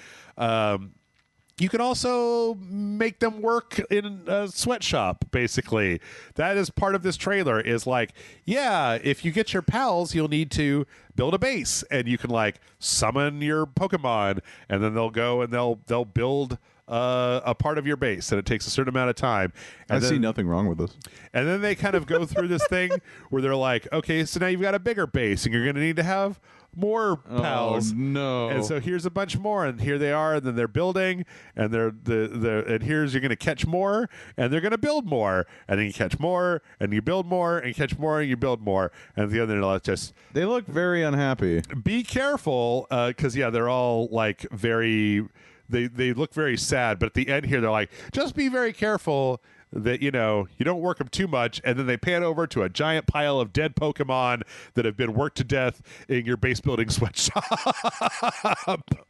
Speaker 1: You can also make them work in a sweatshop, basically. That is part of this trailer, is like, if you get your pals, you'll need to build a base. And you can, like, summon your Pokemon, and then they'll go and they'll build a part of your base, and it takes a certain amount of time. And
Speaker 2: I see nothing wrong with this.
Speaker 1: And then they kind of go through this thing where they're like, okay, so now you've got a bigger base, and you're going to need to have more pals.
Speaker 2: Oh, no.
Speaker 1: And so here's a bunch more, and here they are, and then they're building, and and here's you're going to catch more, and they're going to build more, and then you catch more, and you build more, and you catch more, and you build more, and at the end they're just
Speaker 2: they look very unhappy.
Speaker 1: Be careful, because they're all like very. They look very sad, but at the end here they're like, just be very careful that you don't work them too much. And then they pan over to a giant pile of dead Pokemon that have been worked to death in your base building sweatshop.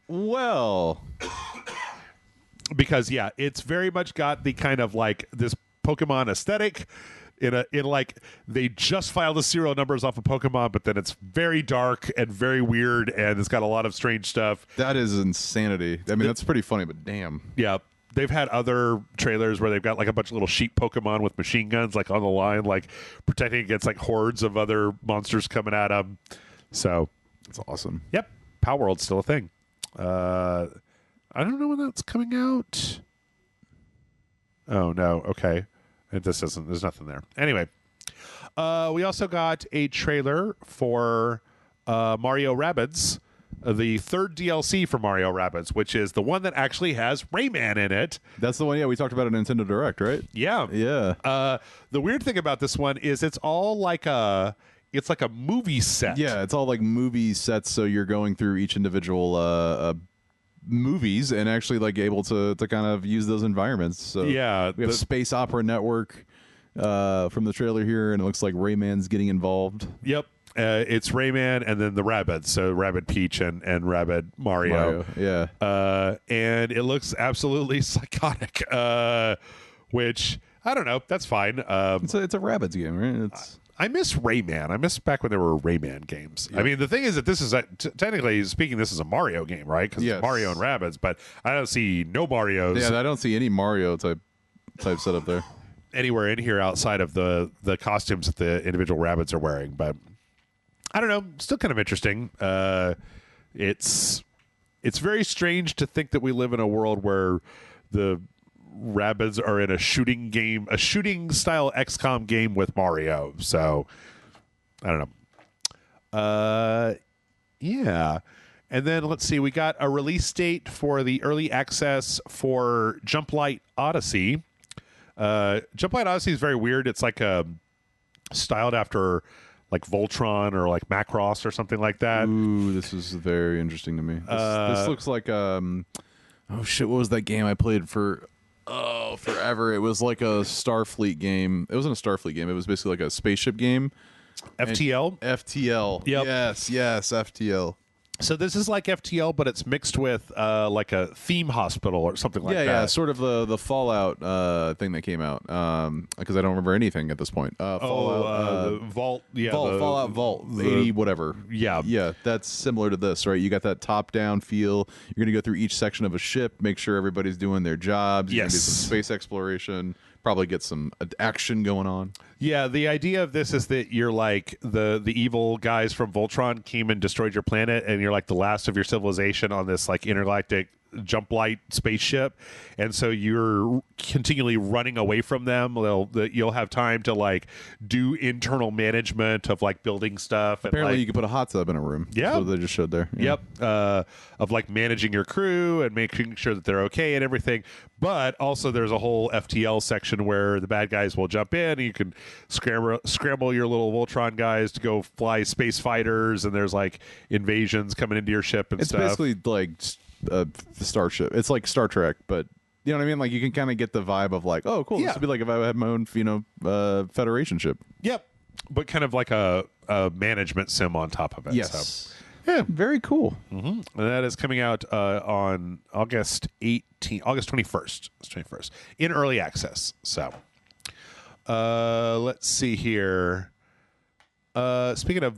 Speaker 2: Well,
Speaker 1: because yeah, it's very much got the kind of like this Pokemon aesthetic. In like they just filed the serial numbers off of Pokemon, but then it's very dark and very weird, and it's got a lot of strange stuff.
Speaker 2: That is insanity. I mean, that's pretty funny, but damn.
Speaker 1: Yeah, they've had other trailers where they've got like a bunch of little sheep Pokemon with machine guns, like on the line, like protecting against like hordes of other monsters coming at them. So
Speaker 2: that's awesome.
Speaker 1: Yep, Palworld's still a thing. I don't know when that's coming out. Oh no. Okay. This isn't. There's nothing there. Anyway, we also got a trailer for Mario Rabbids, the third DLC for Mario Rabbids, which is the one that actually has Rayman in it.
Speaker 2: That's the one. Yeah, we talked about at Nintendo Direct, right?
Speaker 1: Yeah,
Speaker 2: yeah.
Speaker 1: The weird thing about this one is it's all like a. It's like a movie set.
Speaker 2: Yeah, it's all like movie sets. So you're going through each individual movies and actually like able to kind of use those environments. So
Speaker 1: yeah,
Speaker 2: we have Space Opera Network from the trailer here, and it looks like Rayman's getting involved.
Speaker 1: Yep. It's Rayman and then the Rabbids, so Rabbid Peach and Rabbid Mario.
Speaker 2: Yeah.
Speaker 1: And it looks absolutely psychotic, which I don't know. That's fine.
Speaker 2: It's a Rabbids game, right?
Speaker 1: I miss Rayman. I miss back when there were Rayman games. Yep. I mean, the thing is that this is technically speaking, this is a Mario game, right? Because it's Mario and Rabbids, but I don't see no Marios.
Speaker 2: Yeah, I don't see any Mario type setup there
Speaker 1: anywhere in here outside of the costumes that the individual Rabbids are wearing. But I don't know. Still kind of interesting. It's very strange to think that we live in a world where the Rabbids are in a shooting game, a shooting style XCOM game with Mario. So I don't know. Yeah. And then let's see, we got a release date for the early access for Jump Light Odyssey. Jump Light Odyssey is very weird. It's like styled after like Voltron or like Macross or something like that.
Speaker 2: Ooh, this is very interesting to me. This looks like oh shit, what was that game I played for forever? It was like a Starfleet game. It wasn't a Starfleet game. It was basically like a spaceship game.
Speaker 1: FTL?
Speaker 2: FTL.
Speaker 1: Yep.
Speaker 2: Yes, FTL.
Speaker 1: So this is like FTL, but it's mixed with like a theme hospital or something like that.
Speaker 2: Yeah, sort of the Fallout thing that came out. Because I don't remember anything at this point. Fallout
Speaker 1: Vault. Yeah,
Speaker 2: Fallout Vault 80 whatever.
Speaker 1: Yeah,
Speaker 2: that's similar to this, right? You got that top-down feel. You're going to go through each section of a ship, make sure everybody's doing their jobs. You're going to do some space exploration. Probably get some action going on.
Speaker 1: Yeah, the idea of this is that you're like the evil guys from Voltron came and destroyed your planet, and you're like the last of your civilization on this like intergalactic jump light spaceship, and so you're continually running away from them. You'll have time to like do internal management of like building stuff.
Speaker 2: Apparently,
Speaker 1: and,
Speaker 2: you can put a hot tub in a room.
Speaker 1: Yeah,
Speaker 2: that's what they just showed there. Yeah.
Speaker 1: Yep, of like managing your crew and making sure that they're okay and everything. But also, there's a whole FTL section where the bad guys will jump in, and you can scramble your little Voltron guys to go fly space fighters, and there's like invasions coming into your ship and stuff.
Speaker 2: It's basically like Starship. It's like Star Trek, but you know what I mean? Like you can kind of get the vibe of like, oh, cool. This would be like if I had my own, Federation ship.
Speaker 1: Yep, but kind of like a management sim on top of it.
Speaker 2: Yes.
Speaker 1: So.
Speaker 2: Yeah, very cool.
Speaker 1: Mm-hmm. And that is coming out on August 21st. It's 21st in early access. So, let's see here. Speaking of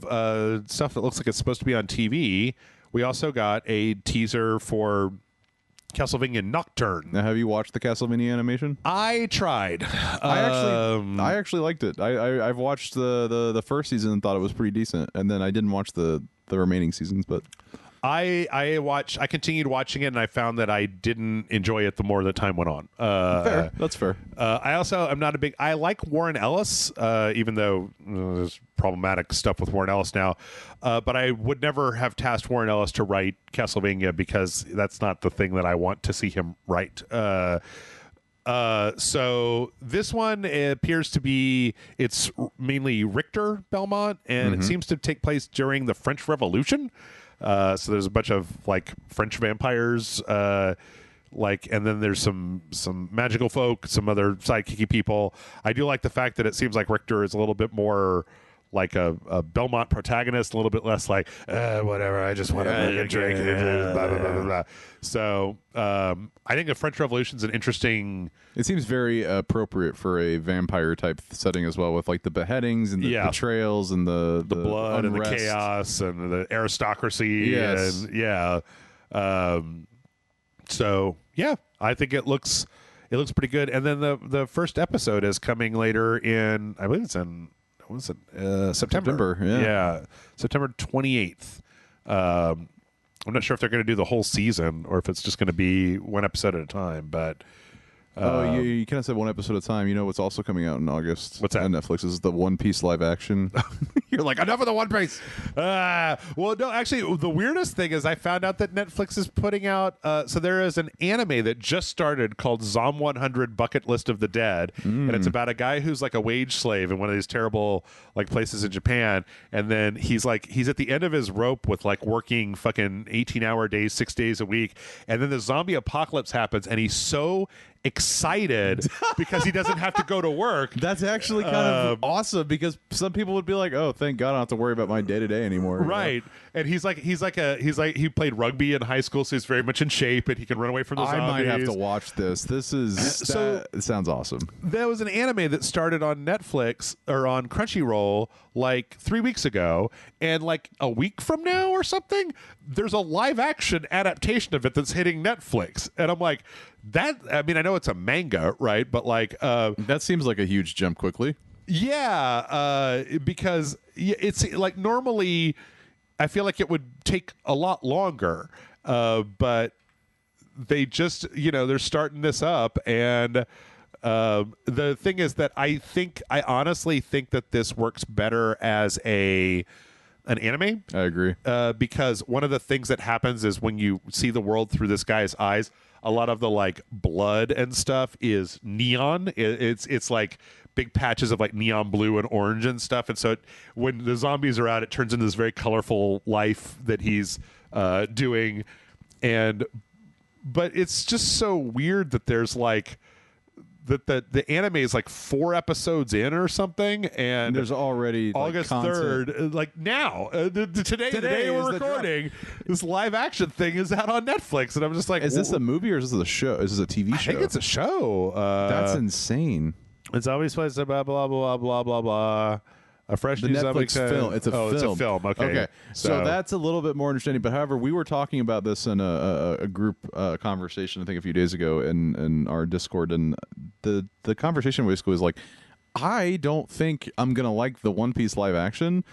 Speaker 1: stuff that looks like it's supposed to be on TV, we also got a teaser for Castlevania Nocturne.
Speaker 2: Now, have you watched the Castlevania animation?
Speaker 1: I tried.
Speaker 2: I actually liked it. I've watched the first season and thought it was pretty decent, and then I didn't watch the remaining seasons, but
Speaker 1: I continued watching it, and I found that I didn't enjoy it the more the time went on.
Speaker 2: Fair. That's fair.
Speaker 1: I'm not a big. I like Warren Ellis, even though there's problematic stuff with Warren Ellis now. But I would never have tasked Warren Ellis to write Castlevania because that's not the thing that I want to see him write. So this one appears to be, it's mainly Richter Belmont, and it seems to take place during the French Revolution. So there's a bunch of like French vampires, and then there's some magical folk, some other sidekicky people. I do like the fact that it seems like Richter is a little bit more like a Belmont protagonist, a little bit less like whatever. I just want to drink. Blah, blah, blah, blah, blah. So I think the French Revolution's an interesting.
Speaker 2: It seems very appropriate for a vampire type setting as well, with like the beheadings and the betrayals and the
Speaker 1: blood
Speaker 2: unrest.
Speaker 1: and the chaos and the aristocracy.
Speaker 2: Yes.
Speaker 1: And so yeah, I think it looks pretty good. And then the first episode is coming later in, I believe it's in September.
Speaker 2: Yeah,
Speaker 1: September 28th. I'm not sure if they're going to do the whole season or if it's just going to be one episode at a time, but
Speaker 2: you kind of said one episode at a time. You know what's also coming out in August?
Speaker 1: What's that?
Speaker 2: On Netflix is the One Piece live action.
Speaker 1: You're like, enough of the One Piece. Well, no, actually, the weirdest thing is I found out that Netflix is putting out. So there is an anime that just started called Zom 100 Bucket List of the Dead, and it's about a guy who's like a wage slave in one of these terrible like places in Japan, and then he's at the end of his rope with like working fucking 18-hour days, 6 days a week, and then the zombie apocalypse happens, and he's so excited because he doesn't have to go to work.
Speaker 2: That's actually kind of awesome, because some people would be like, "Oh, thank God I don't have to worry about my day to day anymore."
Speaker 1: Right. And he played rugby in high school, so he's very much in shape, and he can run away from the zombies.
Speaker 2: I might have to watch this. This is it sounds awesome.
Speaker 1: There was an anime that started on Netflix or on Crunchyroll like 3 weeks ago, and like a week from now or something, there's a live action adaptation of it that's hitting Netflix, and I'm like, that. I mean, I know it's a manga, right? But like,
Speaker 2: that seems like a huge jump quickly.
Speaker 1: Yeah, because it's like normally I feel like it would take a lot longer, but they just, they're starting this up, and the thing is that I honestly think that this works better as an anime.
Speaker 2: I agree.
Speaker 1: Because one of the things that happens is when you see the world through this guy's eyes, a lot of the like blood and stuff is neon. It's like big patches of like neon blue and orange and stuff. And so when the zombies are out, it turns into this very colorful life that he's doing. But it's just so weird that there's like that the anime is like 4 episodes in or something, and
Speaker 2: there's already
Speaker 1: August 3rd, like now, today the day we're recording, this live action thing is out on Netflix, and I'm just like,
Speaker 2: is this a movie or is this a show? Is this a TV show?
Speaker 1: I think it's a show.
Speaker 2: That's insane.
Speaker 1: It's always supposed to blah blah blah blah blah blah. A fresh
Speaker 2: the
Speaker 1: new
Speaker 2: Netflix film. It's a film.
Speaker 1: It's a film. Okay.
Speaker 2: So that's a little bit more understanding. But however, we were talking about this in a group conversation, I think a few days ago in our Discord, and the conversation basically was like, I don't think I'm gonna like the One Piece live action,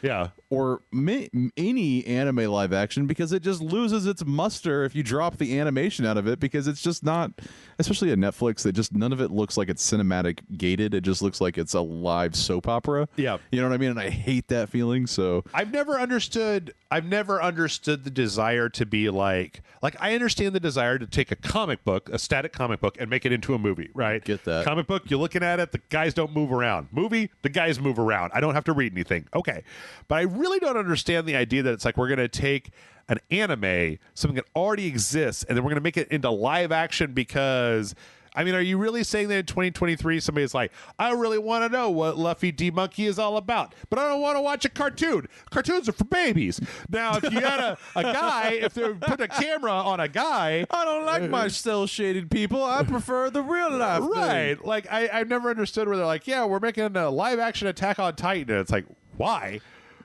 Speaker 2: or any anime live action, because it just loses its muster if you drop the animation out of it, because it's just not, especially at Netflix, that just none of it looks like it's cinematic gated. It just looks like it's a live soap opera.
Speaker 1: Yeah,
Speaker 2: you know what I mean. And I hate that feeling. So
Speaker 1: I've never understood the desire to be like I understand the desire to take a comic book, a static comic book, and make it into a movie. Right?
Speaker 2: Get that
Speaker 1: comic book? You're looking at it. The guys don't move around. Movie, the guys move around. I don't have to read anything. Okay. But I really don't understand the idea that it's like we're going to take an anime, something that already exists, and then we're going to make it into live action because, I mean, are you really saying that in 2023 somebody's like, I really want to know what Luffy D Monkey is all about, but I don't want to watch a cartoon. Cartoons are for babies. Now, if you had a guy, if they put a camera on a guy,
Speaker 2: I don't like my cel-shaded people. I prefer the real life.
Speaker 1: Right.
Speaker 2: thing.
Speaker 1: Like, I've never understood where they're like, yeah, we're making a live action Attack on Titan. And it's like, why?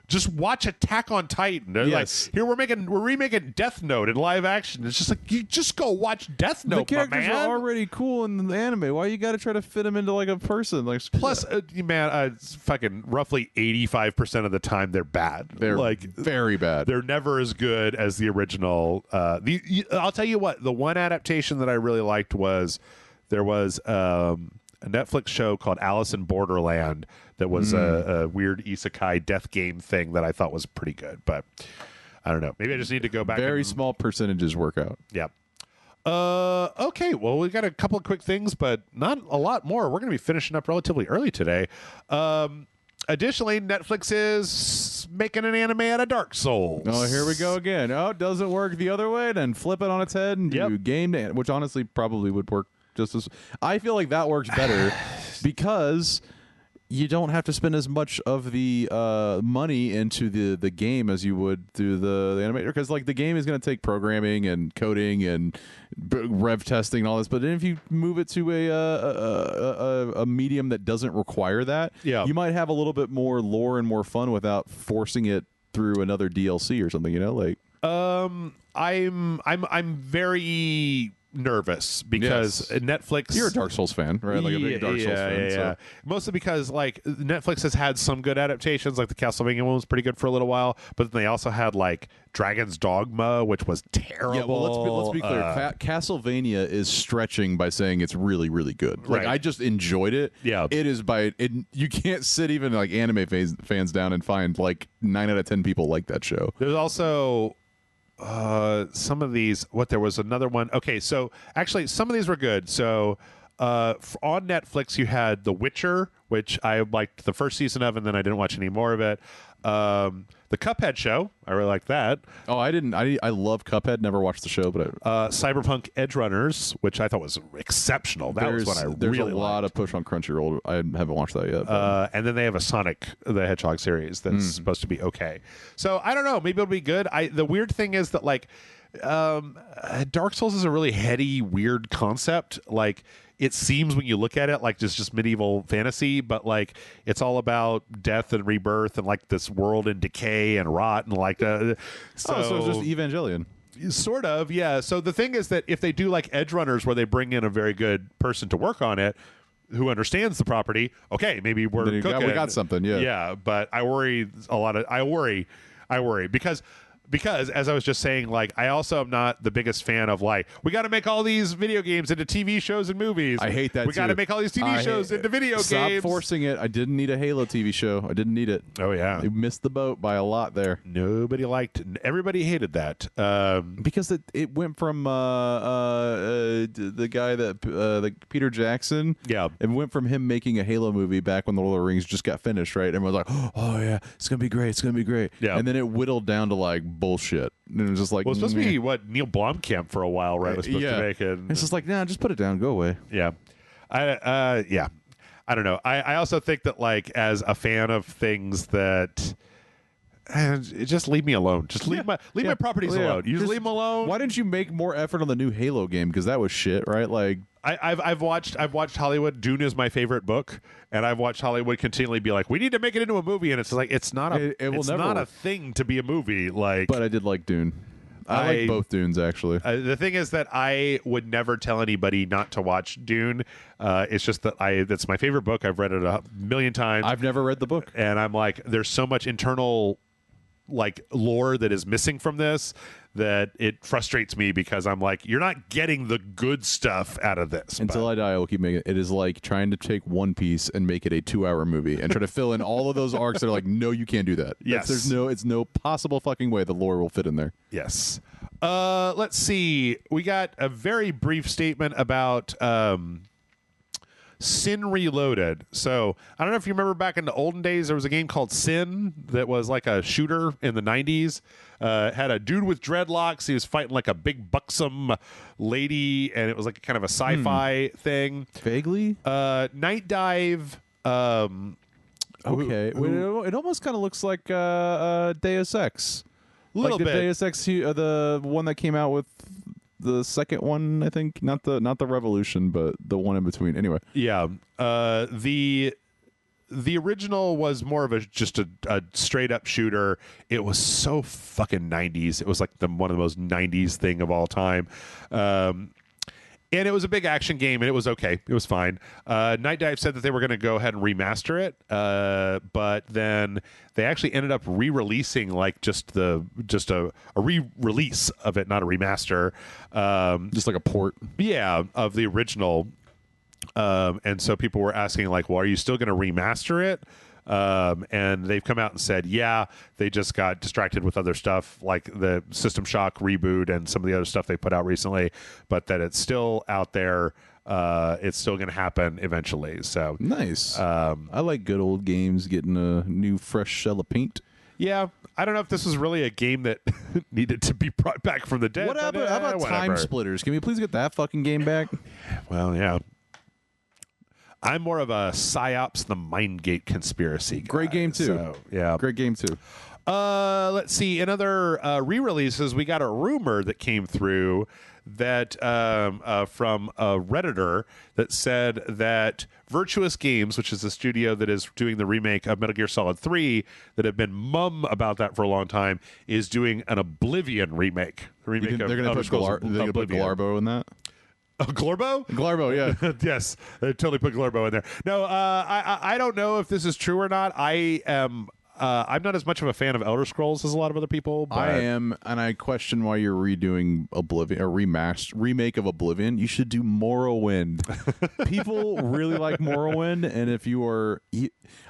Speaker 1: Just watch Attack on Titan. They're like, here we're remaking Death Note in live action. It's just like, you just go watch Death Note.
Speaker 2: The characters are already cool in the anime. Why you got to try to fit them into like a person? Like,
Speaker 1: plus, fucking roughly 85% of the time they're bad.
Speaker 2: They're
Speaker 1: like
Speaker 2: very bad.
Speaker 1: They're never as good as the original. I'll tell you what. The one adaptation that I really liked was there was a Netflix show called Alice in Borderland that was a weird isekai death game thing that I thought was pretty good, but I don't know. Maybe I just need to go back.
Speaker 2: Very small percentages work out.
Speaker 1: Yeah. Okay. Well, we got a couple of quick things, but not a lot more. We're going to be finishing up relatively early today. Additionally, Netflix is making an anime out of Dark Souls.
Speaker 2: Oh, here we go again. Oh, it doesn't work the other way. Then flip it on its head and do game, which honestly probably would work just as. I feel like that works better because you don't have to spend as much of the money into the game as you would through the animator, because like the game is going to take programming and coding and rev testing and all this. But then if you move it to a medium that doesn't require that, you might have a little bit more lore and more fun without forcing it through another DLC or something. You know, like
Speaker 1: I'm very nervous because Netflix.
Speaker 2: You're a Dark Souls fan, right? Like a big Dark Souls fan. So.
Speaker 1: Mostly because like Netflix has had some good adaptations, like the Castlevania one was pretty good for a little while, but then they also had like Dragon's Dogma, which was terrible.
Speaker 2: Yeah, well, let's be clear. Castlevania is stretching by saying it's really, really good. Like I just enjoyed it.
Speaker 1: Yeah,
Speaker 2: it is you can't sit even like anime fans down and find like 9 out of 10 people like that show.
Speaker 1: There's also some of these. There was another one. Okay, so actually some of these were good. So on Netflix you had The Witcher, which I liked the first season of, and then I didn't watch any more of it. The Cuphead show, I really liked that.
Speaker 2: Oh, I didn't. I love Cuphead. Never watched the show, but
Speaker 1: Cyberpunk Edge Runners, which I thought was exceptional. That was what I
Speaker 2: there's
Speaker 1: really
Speaker 2: a lot
Speaker 1: liked.
Speaker 2: of push on Crunchyroll. I haven't watched that yet.
Speaker 1: And then they have a Sonic the Hedgehog series that's supposed to be okay. So I don't know. Maybe it'll be good. The weird thing is that like Dark Souls is a really heady, weird concept. Like it seems when you look at it like just medieval fantasy, but like it's all about death and rebirth and like this world in decay and rot and like
Speaker 2: so it's just Evangelion.
Speaker 1: Sort of, yeah. So the thing is that if they do like Edge Runners where they bring in a very good person to work on it who understands the property, okay, maybe we
Speaker 2: got something.
Speaker 1: Yeah, but I worry because as I was just saying, like I also am not the biggest fan of like we got to make all these video games into TV shows and movies.
Speaker 2: I hate that.
Speaker 1: We got to make all these TV shows into video games.
Speaker 2: Stop forcing it. I didn't need a Halo TV show. I didn't need it.
Speaker 1: Oh yeah,
Speaker 2: you missed the boat by a lot there.
Speaker 1: Nobody liked. Everybody hated that
Speaker 2: because it went from the guy that like Peter Jackson.
Speaker 1: Yeah,
Speaker 2: it went from him making a Halo movie back when the Lord of the Rings just got finished, right? And was like, oh yeah, it's gonna be great. It's gonna be great.
Speaker 1: Yeah,
Speaker 2: and then it whittled down to like bullshit. And it was just like,
Speaker 1: well, it's supposed to be what Neil Blomkamp for a while, right? Was supposed to make it.
Speaker 2: It's just like, nah, just put it down, go away.
Speaker 1: Yeah, I don't know. I also think that like as a fan of things that. Just leave me alone. Just leave my properties alone. You just leave them alone.
Speaker 2: Why didn't you make more effort on the new Halo game? Because that was shit, right? Like
Speaker 1: I've watched Hollywood. Dune is my favorite book, and I've watched Hollywood continually be like, we need to make it into a movie, and it's like it's not a thing to be a movie. Like,
Speaker 2: but I did like Dune. I like both Dunes actually.
Speaker 1: The thing is that I would never tell anybody not to watch Dune. It's just that that's my favorite book. I've read it a million times.
Speaker 2: I've never read the book,
Speaker 1: and I'm like, there's so much internal like lore that is missing from this that it frustrates me because I'm like, you're not getting the good stuff out of this.
Speaker 2: Until I die, I will keep making it. It is like trying to take One Piece and make it a 2-hour movie and try to fill in all of those arcs that are like, no, you can't do that.
Speaker 1: Yes.
Speaker 2: It's no possible fucking way the lore will fit in there.
Speaker 1: Yes. Let's see. We got a very brief statement about Sin Reloaded. So I don't know if you remember back in the olden days, there was a game called Sin that was like a shooter in the 90s. Had a dude with dreadlocks. He was fighting like a big buxom lady, and it was like kind of a sci-fi thing.
Speaker 2: Vaguely?
Speaker 1: Night Dive.
Speaker 2: Okay. It almost kind of looks like Deus Ex.
Speaker 1: A little bit.
Speaker 2: Deus Ex, the one that came out with the second one, I think, not the Revolution, but the one in between. Anyway,
Speaker 1: yeah. The original was more of just a straight up shooter. It was so fucking 90s. It was like one of the most 90s thing of all time. And it was a big action game, and it was okay. It was fine. Night Dive said that they were going to go ahead and remaster it, but then they actually ended up re-releasing like just a re-release of it, not a remaster.
Speaker 2: Just like a port.
Speaker 1: Yeah, of the original. And so people were asking like, well, are you still going to remaster it? And they've come out and said, yeah, they just got distracted with other stuff like the System Shock reboot and some of the other stuff they put out recently, but that it's still out there. It's still going to happen eventually. So
Speaker 2: nice. I like good old games getting a new fresh shell of paint.
Speaker 1: Yeah. I don't know if this was really a game that needed to be brought back from the dead.
Speaker 2: How about Time Splitters? Can we please get that fucking game back?
Speaker 1: Well, yeah. I'm more of a PsyOps the Mindgate conspiracy guy.
Speaker 2: Great game too.
Speaker 1: So, yeah.
Speaker 2: Great game too.
Speaker 1: Let's see. In other re-releases, we got a rumor that came through that from a Redditor that said that Virtuous Games, which is the studio that is doing the remake of Metal Gear Solid 3, that have been mum about that for a long time, is doing an Oblivion remake.
Speaker 2: They're going to put Glarbo in that?
Speaker 1: Oh, Glorbo?
Speaker 2: Glorbo, yeah.
Speaker 1: Yes, they totally put Glorbo in there. No, I don't know if this is true or not. I'm not as much of a fan of Elder Scrolls as a lot of other people. But...
Speaker 2: I am, and I question why you're redoing Oblivion, a remake of Oblivion. You should do Morrowind. People really like Morrowind, and if you are...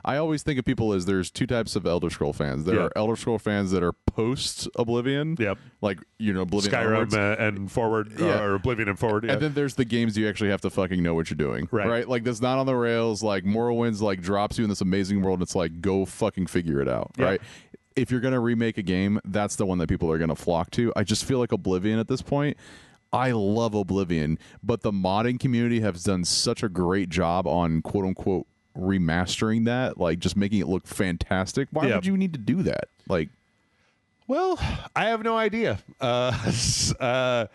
Speaker 2: I always think of people as there's two types of Elder Scroll fans. There are Elder Scroll fans that are post-Oblivion.
Speaker 1: Yep.
Speaker 2: Like, Oblivion
Speaker 1: Skyrim and forward, or Oblivion and forward. Yeah.
Speaker 2: And then there's the games you actually have to fucking know what you're doing. Right? Like, that's not on the rails. Like, Morrowind's like drops you in this amazing world, and it's like, go fucking figure it out. Right? If you're going to remake a game, that's the one that people are going to flock to. I just feel like Oblivion at this point... I love Oblivion, but the modding community has done such a great job on quote-unquote remastering that, like just making it look fantastic. Why would you need to do that? Like,
Speaker 1: well, I have no idea. I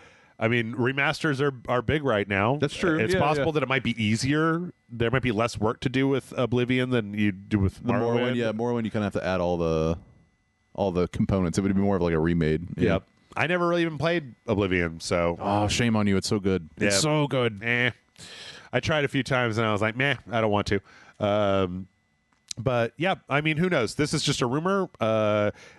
Speaker 1: mean, remasters are big right now.
Speaker 2: That's true.
Speaker 1: It's possible that it might be easier. There might be less work to do with Oblivion than you do with Morrowind.
Speaker 2: Morrowind, you kind of have to add all the components. It would be more of like a remade.
Speaker 1: Yep. I never really even played Oblivion, so...
Speaker 2: Oh, shame on you. It's so good.
Speaker 1: It's
Speaker 2: so good.
Speaker 1: I tried a few times, and I was like, meh, I don't want to. But, yeah, I mean, who knows? This is just a rumor.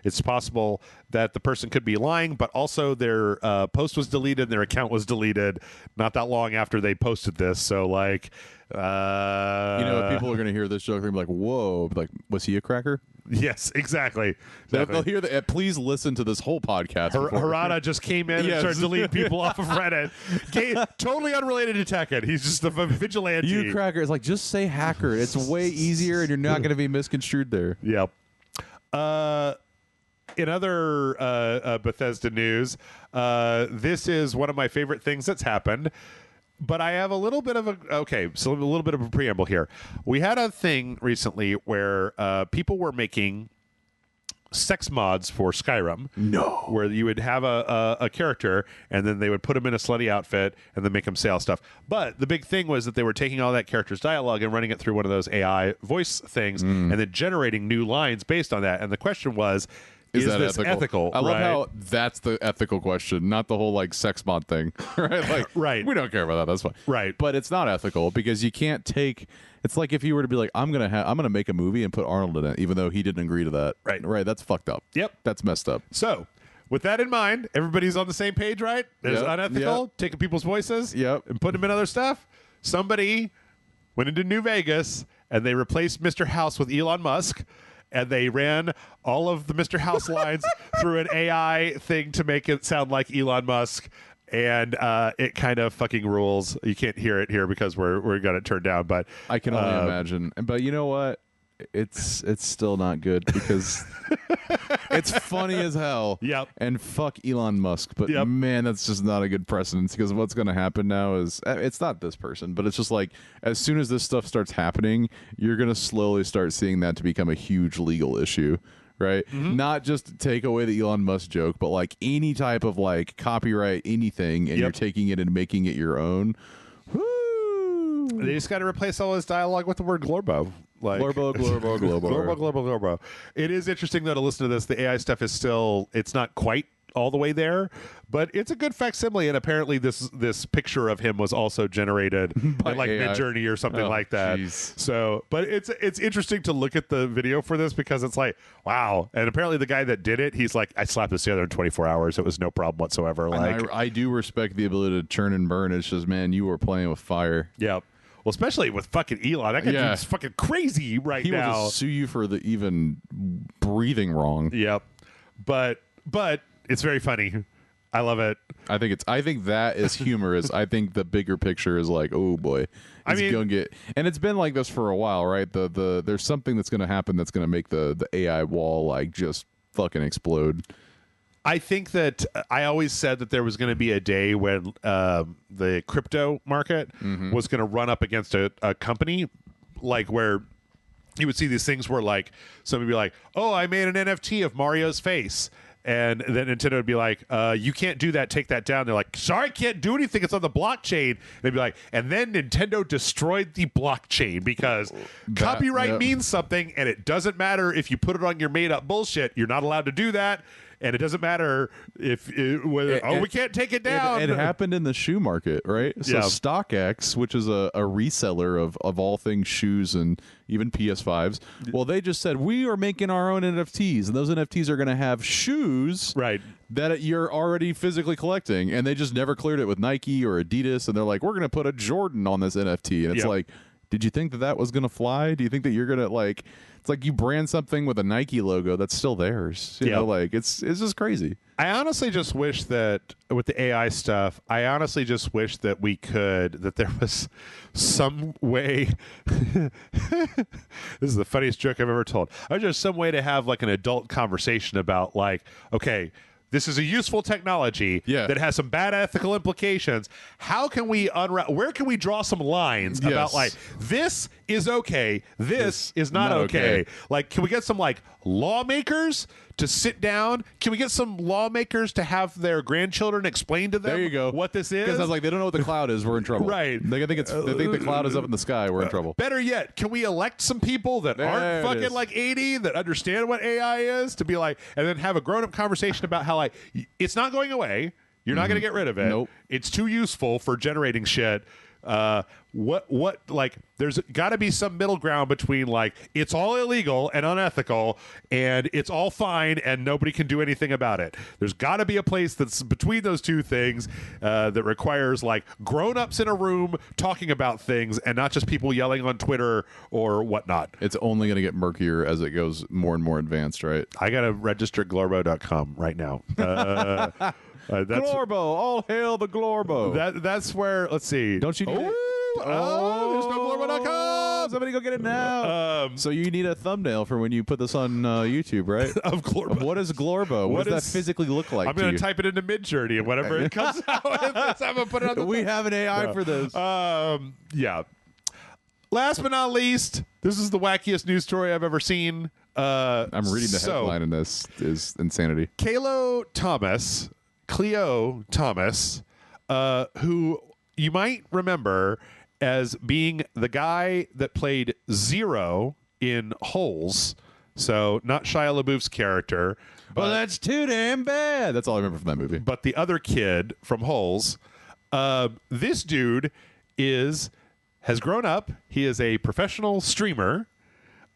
Speaker 1: It's possible that the person could be lying, but also their post was deleted, and their account was deleted not that long after they posted this. So, like...
Speaker 2: people are going to hear this joke and be like, whoa, like, was he a cracker?
Speaker 1: Yes, exactly.
Speaker 2: They'll hear that. Please listen to this whole podcast.
Speaker 1: Harada just came in and started deleting people off of Reddit. Totally unrelated to Tekken. He's just a vigilante.
Speaker 2: You cracker. It's like, just say hacker. It's way easier, and you're not going to be misconstrued there.
Speaker 1: Yep. In other Bethesda news, this is one of my favorite things that's happened. But I have a little bit of a preamble here. We had a thing recently where people were making sex mods for Skyrim.
Speaker 2: No.
Speaker 1: Where you would have a character, and then they would put him in a slutty outfit, and then make him say all stuff. But the big thing was that they were taking all that character's dialogue and running it through one of those AI voice things, and then generating new lines based on that. And the question was... Is this ethical?
Speaker 2: I love how that's the ethical question, not the whole like sex mod thing, right? Like, we don't care about that. That's fine,
Speaker 1: right?
Speaker 2: But it's not ethical because you can't take. It's like if you were to be like, I'm gonna make a movie and put Arnold in it, even though he didn't agree to that. Right. That's fucked up.
Speaker 1: Yep,
Speaker 2: that's messed up.
Speaker 1: So, with that in mind, everybody's on the same page, right? There's unethical, taking people's voices, and putting them in other stuff. Somebody went into New Vegas and they replaced Mr. House with Elon Musk. And they ran all of the Mr. House lines through an AI thing to make it sound like Elon Musk. And it kind of fucking rules. You can't hear it here because we're got it turned down. But
Speaker 2: I can only imagine. But you know what? It's still not good because it's funny as hell.
Speaker 1: Yep.
Speaker 2: And fuck Elon Musk. But man, that's just not a good precedent because what's going to happen now is it's not this person, but it's just like as soon as this stuff starts happening, you're going to slowly start seeing that to become a huge legal issue. Right? Not just take away the Elon Musk joke, but like any type of like copyright anything and you're taking it and making it your own. Woo!
Speaker 1: They just got to replace all his dialogue with the word Glorbo. Like,
Speaker 2: Glorbo.
Speaker 1: It is interesting though to listen to this. The AI stuff is still, it's not quite all the way there, but it's a good facsimile. And apparently this picture of him was also generated by like Midjourney or something like that. Geez. So, but it's interesting to look at the video for this because it's like, wow. And apparently the guy that did it, he's like, I slapped this together in 24 hours. It was no problem whatsoever. Like,
Speaker 2: I do respect the ability to churn and burn. It's just, man, you were playing with fire.
Speaker 1: Yeah. Well, especially with fucking Elon. That guy is fucking crazy now.
Speaker 2: He will just sue you for the even breathing wrong.
Speaker 1: Yep. But it's very funny. I love it.
Speaker 2: I think that is humorous. I think the bigger picture is like, oh boy. And it's been like this for a while, right? There's something that's gonna happen that's gonna make the AI wall like just fucking explode.
Speaker 1: I think that I always said that there was going to be a day when the crypto market was going to run up against a company, like where you would see these things where like somebody would be like, oh, I made an NFT of Mario's face. And then Nintendo would be like, you can't do that, take that down. They're like, sorry, can't do anything. It's on the blockchain. And they'd be like, and then Nintendo destroyed the blockchain because copyright means something, and it doesn't matter if you put it on your made-up bullshit. You're not allowed to do that. And it doesn't matter if we can't take it down.
Speaker 2: It happened in the shoe market, right? So StockX, which is a reseller of all things shoes and even PS5s, well, they just said, we are making our own NFTs, and those NFTs are going to have shoes that you're already physically collecting, and they just never cleared it with Nike or Adidas, and they're like, we're going to put a Jordan on this NFT, and it's like, did you think that was going to fly? Do you think that you're going to like... It's like you brand something with a Nike logo that's still theirs. You know, like it's just crazy.
Speaker 1: I honestly just wish that with the AI stuff, I honestly just wish that that there was some way. This is the funniest joke I've ever told. I was just some way to have like an adult conversation about like, okay, this is a useful technology that has some bad ethical implications. How can we where can we draw some lines about like, this is okay, this is not okay. Like, can we get some like lawmakers to sit down? Can we get some lawmakers to have their grandchildren explain to them what this is?
Speaker 2: Because I was like, they don't know what the cloud is, we're in trouble.
Speaker 1: Right.
Speaker 2: They think the cloud is up in the sky, we're in trouble.
Speaker 1: Better yet, can we elect some people that aren't fucking like 80 that understand what AI is to be like, and then have a grown-up conversation about how like it's not going away. You're not going to get rid of it.
Speaker 2: Nope.
Speaker 1: It's too useful for generating shit. What like there's got to be some middle ground between like it's all illegal and unethical and it's all fine and nobody can do anything about it. There's got to be a place that's between those two things that requires like grown-ups in a room talking about things and not just people yelling on Twitter or whatnot.
Speaker 2: It's only going to get murkier as it goes more and more advanced, right?
Speaker 1: I got to register glorbo.com right now.
Speaker 2: Glorbo, all hail the Glorbo.
Speaker 1: That's where, let's see.
Speaker 2: Don't you need it?
Speaker 1: There's no glorbo.com.
Speaker 2: Somebody go get it now. So you need a thumbnail for when you put this on YouTube, right?
Speaker 1: Of Glorbo.
Speaker 2: What is Glorbo? What does that physically look like?
Speaker 1: I'm going to type it into Midjourney and whatever it comes out with. I'm going to put it on the
Speaker 2: We have an AI for this.
Speaker 1: Yeah. Last but not least, this is the wackiest news story I've ever seen.
Speaker 2: I'm reading the headline, and this is insanity.
Speaker 1: Cleo Thomas, who you might remember as being the guy that played Zero in Holes. So not Shia LaBeouf's character.
Speaker 2: Well, that's too damn bad. That's all I remember from that movie.
Speaker 1: But the other kid from Holes. This dude has grown up. He is a professional streamer.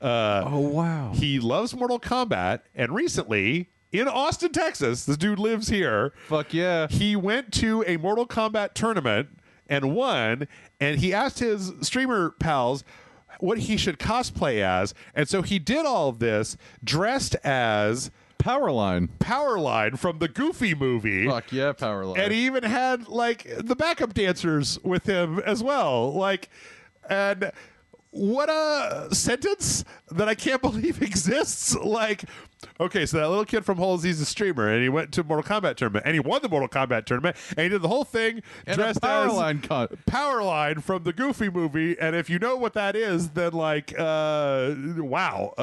Speaker 2: Oh, wow.
Speaker 1: He loves Mortal Kombat. And recently, in Austin, Texas, this dude lives here.
Speaker 2: Fuck yeah.
Speaker 1: He went to a Mortal Kombat tournament and won. And he asked his streamer pals what he should cosplay as. And so he did all of this dressed as Powerline from the Goofy movie.
Speaker 2: Fuck yeah, Powerline.
Speaker 1: And he even had like the backup dancers with him as well. Like, and what a sentence that I can't believe exists. Like, okay, so that little kid from Holes, he's a streamer, and he went to Mortal Kombat tournament, and he won the Mortal Kombat tournament, and he did the whole thing
Speaker 2: and
Speaker 1: dressed Powerline from the Goofy movie. And if you know what that is, then like, wow,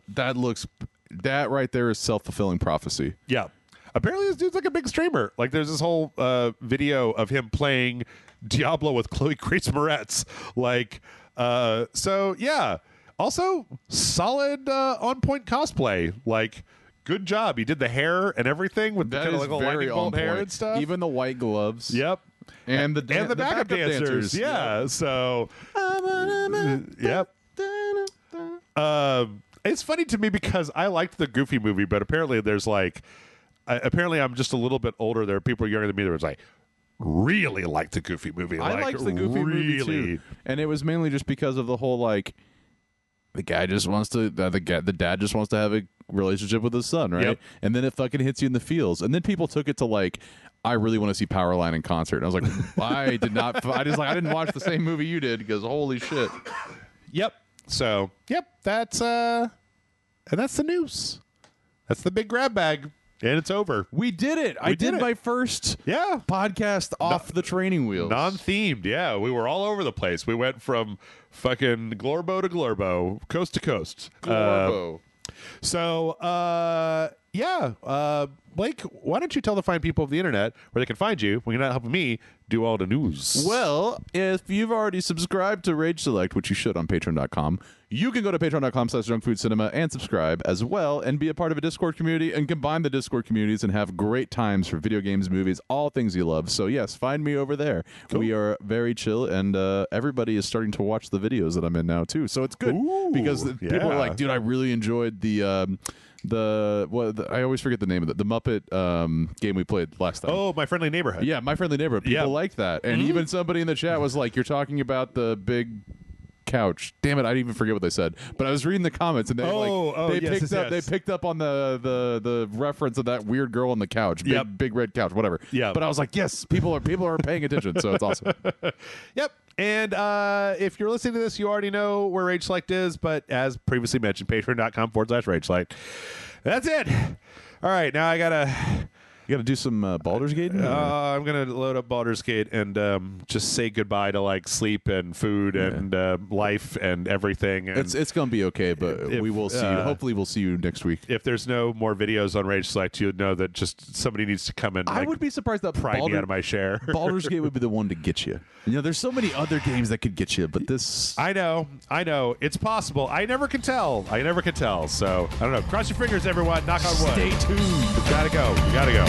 Speaker 2: that right there is self-fulfilling prophecy.
Speaker 1: Yeah. Apparently this dude's like a big streamer. Like there's this whole video of him playing Diablo with Chloe Grace Moretz. Like, so yeah. Also, solid on-point cosplay. Like, good job. He did the hair and everying with
Speaker 2: that
Speaker 1: the kind of like
Speaker 2: very
Speaker 1: lightning bolt hair and stuff.
Speaker 2: Even the white gloves.
Speaker 1: Yep.
Speaker 2: And the
Speaker 1: backup dancers. Yeah. Yep. So, yep. It's funny to me because I liked the Goofy movie, but apparently there's like, I'm just a little bit older. There are people younger than me that was like, really liked the Goofy movie.
Speaker 2: I liked the Goofy movie too, and it was mainly just because of the whole like, the guy just wants to, the dad just wants to have a relationship with his son, right? Yep. And then it fucking hits you in the feels, and then people took it to like, I really want to see Powerline in concert. And I was like, I didn't watch the same movie you did because holy shit.
Speaker 1: Yep. So, yep, that's the news. That's the big grab bag. And it's over.
Speaker 2: We did it. I did my first podcast off the training wheels.
Speaker 1: Non-themed, yeah. We were all over the place. We went from fucking Glorbo to Glorbo, coast to coast.
Speaker 2: Glorbo.
Speaker 1: Blake, why don't you tell the fine people of the internet where they can find you when you're not helping me do all the news?
Speaker 2: Well, if you've already subscribed to RageSelect, which you should on Patreon.com, you can go to Patreon.com/JunkFoodCinema and subscribe as well and be a part of a Discord community and combine the Discord communities and have great times for video games, movies, all things you love. So, yes, find me over there. Cool. We are very chill, and everybody is starting to watch the videos that I'm in now, too. So it's good because people are like, dude, I really enjoyed I always forget the name of it. The Muppet game we played last time.
Speaker 1: Oh, My Friendly Neighborhood.
Speaker 2: Yeah, My Friendly Neighborhood. People like that. And even somebody in the chat was like, you're talking about the big couch. Damn it, I didn't even forget what they said. But I was reading the comments and they picked up on the reference of that weird girl on the couch. Big red couch, whatever. Yeah. But I was like, yes, people are paying attention, so it's awesome.
Speaker 1: Yep. And if you're listening to this, you already know where RageSelect is, but as previously mentioned, patreon.com/RageSelect. That's it. All right, now I gotta
Speaker 2: do some Baldur's Gate.
Speaker 1: I'm gonna load up Baldur's Gate and just say goodbye to like sleep and food and life and everything. And
Speaker 2: it's gonna be okay, but we will see. Hopefully, we'll see you next week.
Speaker 1: If there's no more videos on RageSelect, you'd know that just somebody needs to come in.
Speaker 2: I would be surprised that
Speaker 1: pry me out of my share.
Speaker 2: Baldur's Gate would be the one to get you. There's so many other games that could get you, but this.
Speaker 1: I know. It's possible. I never can tell. So I don't know. Cross your fingers, everyone. Knock on wood.
Speaker 2: Stay tuned.
Speaker 1: We gotta go.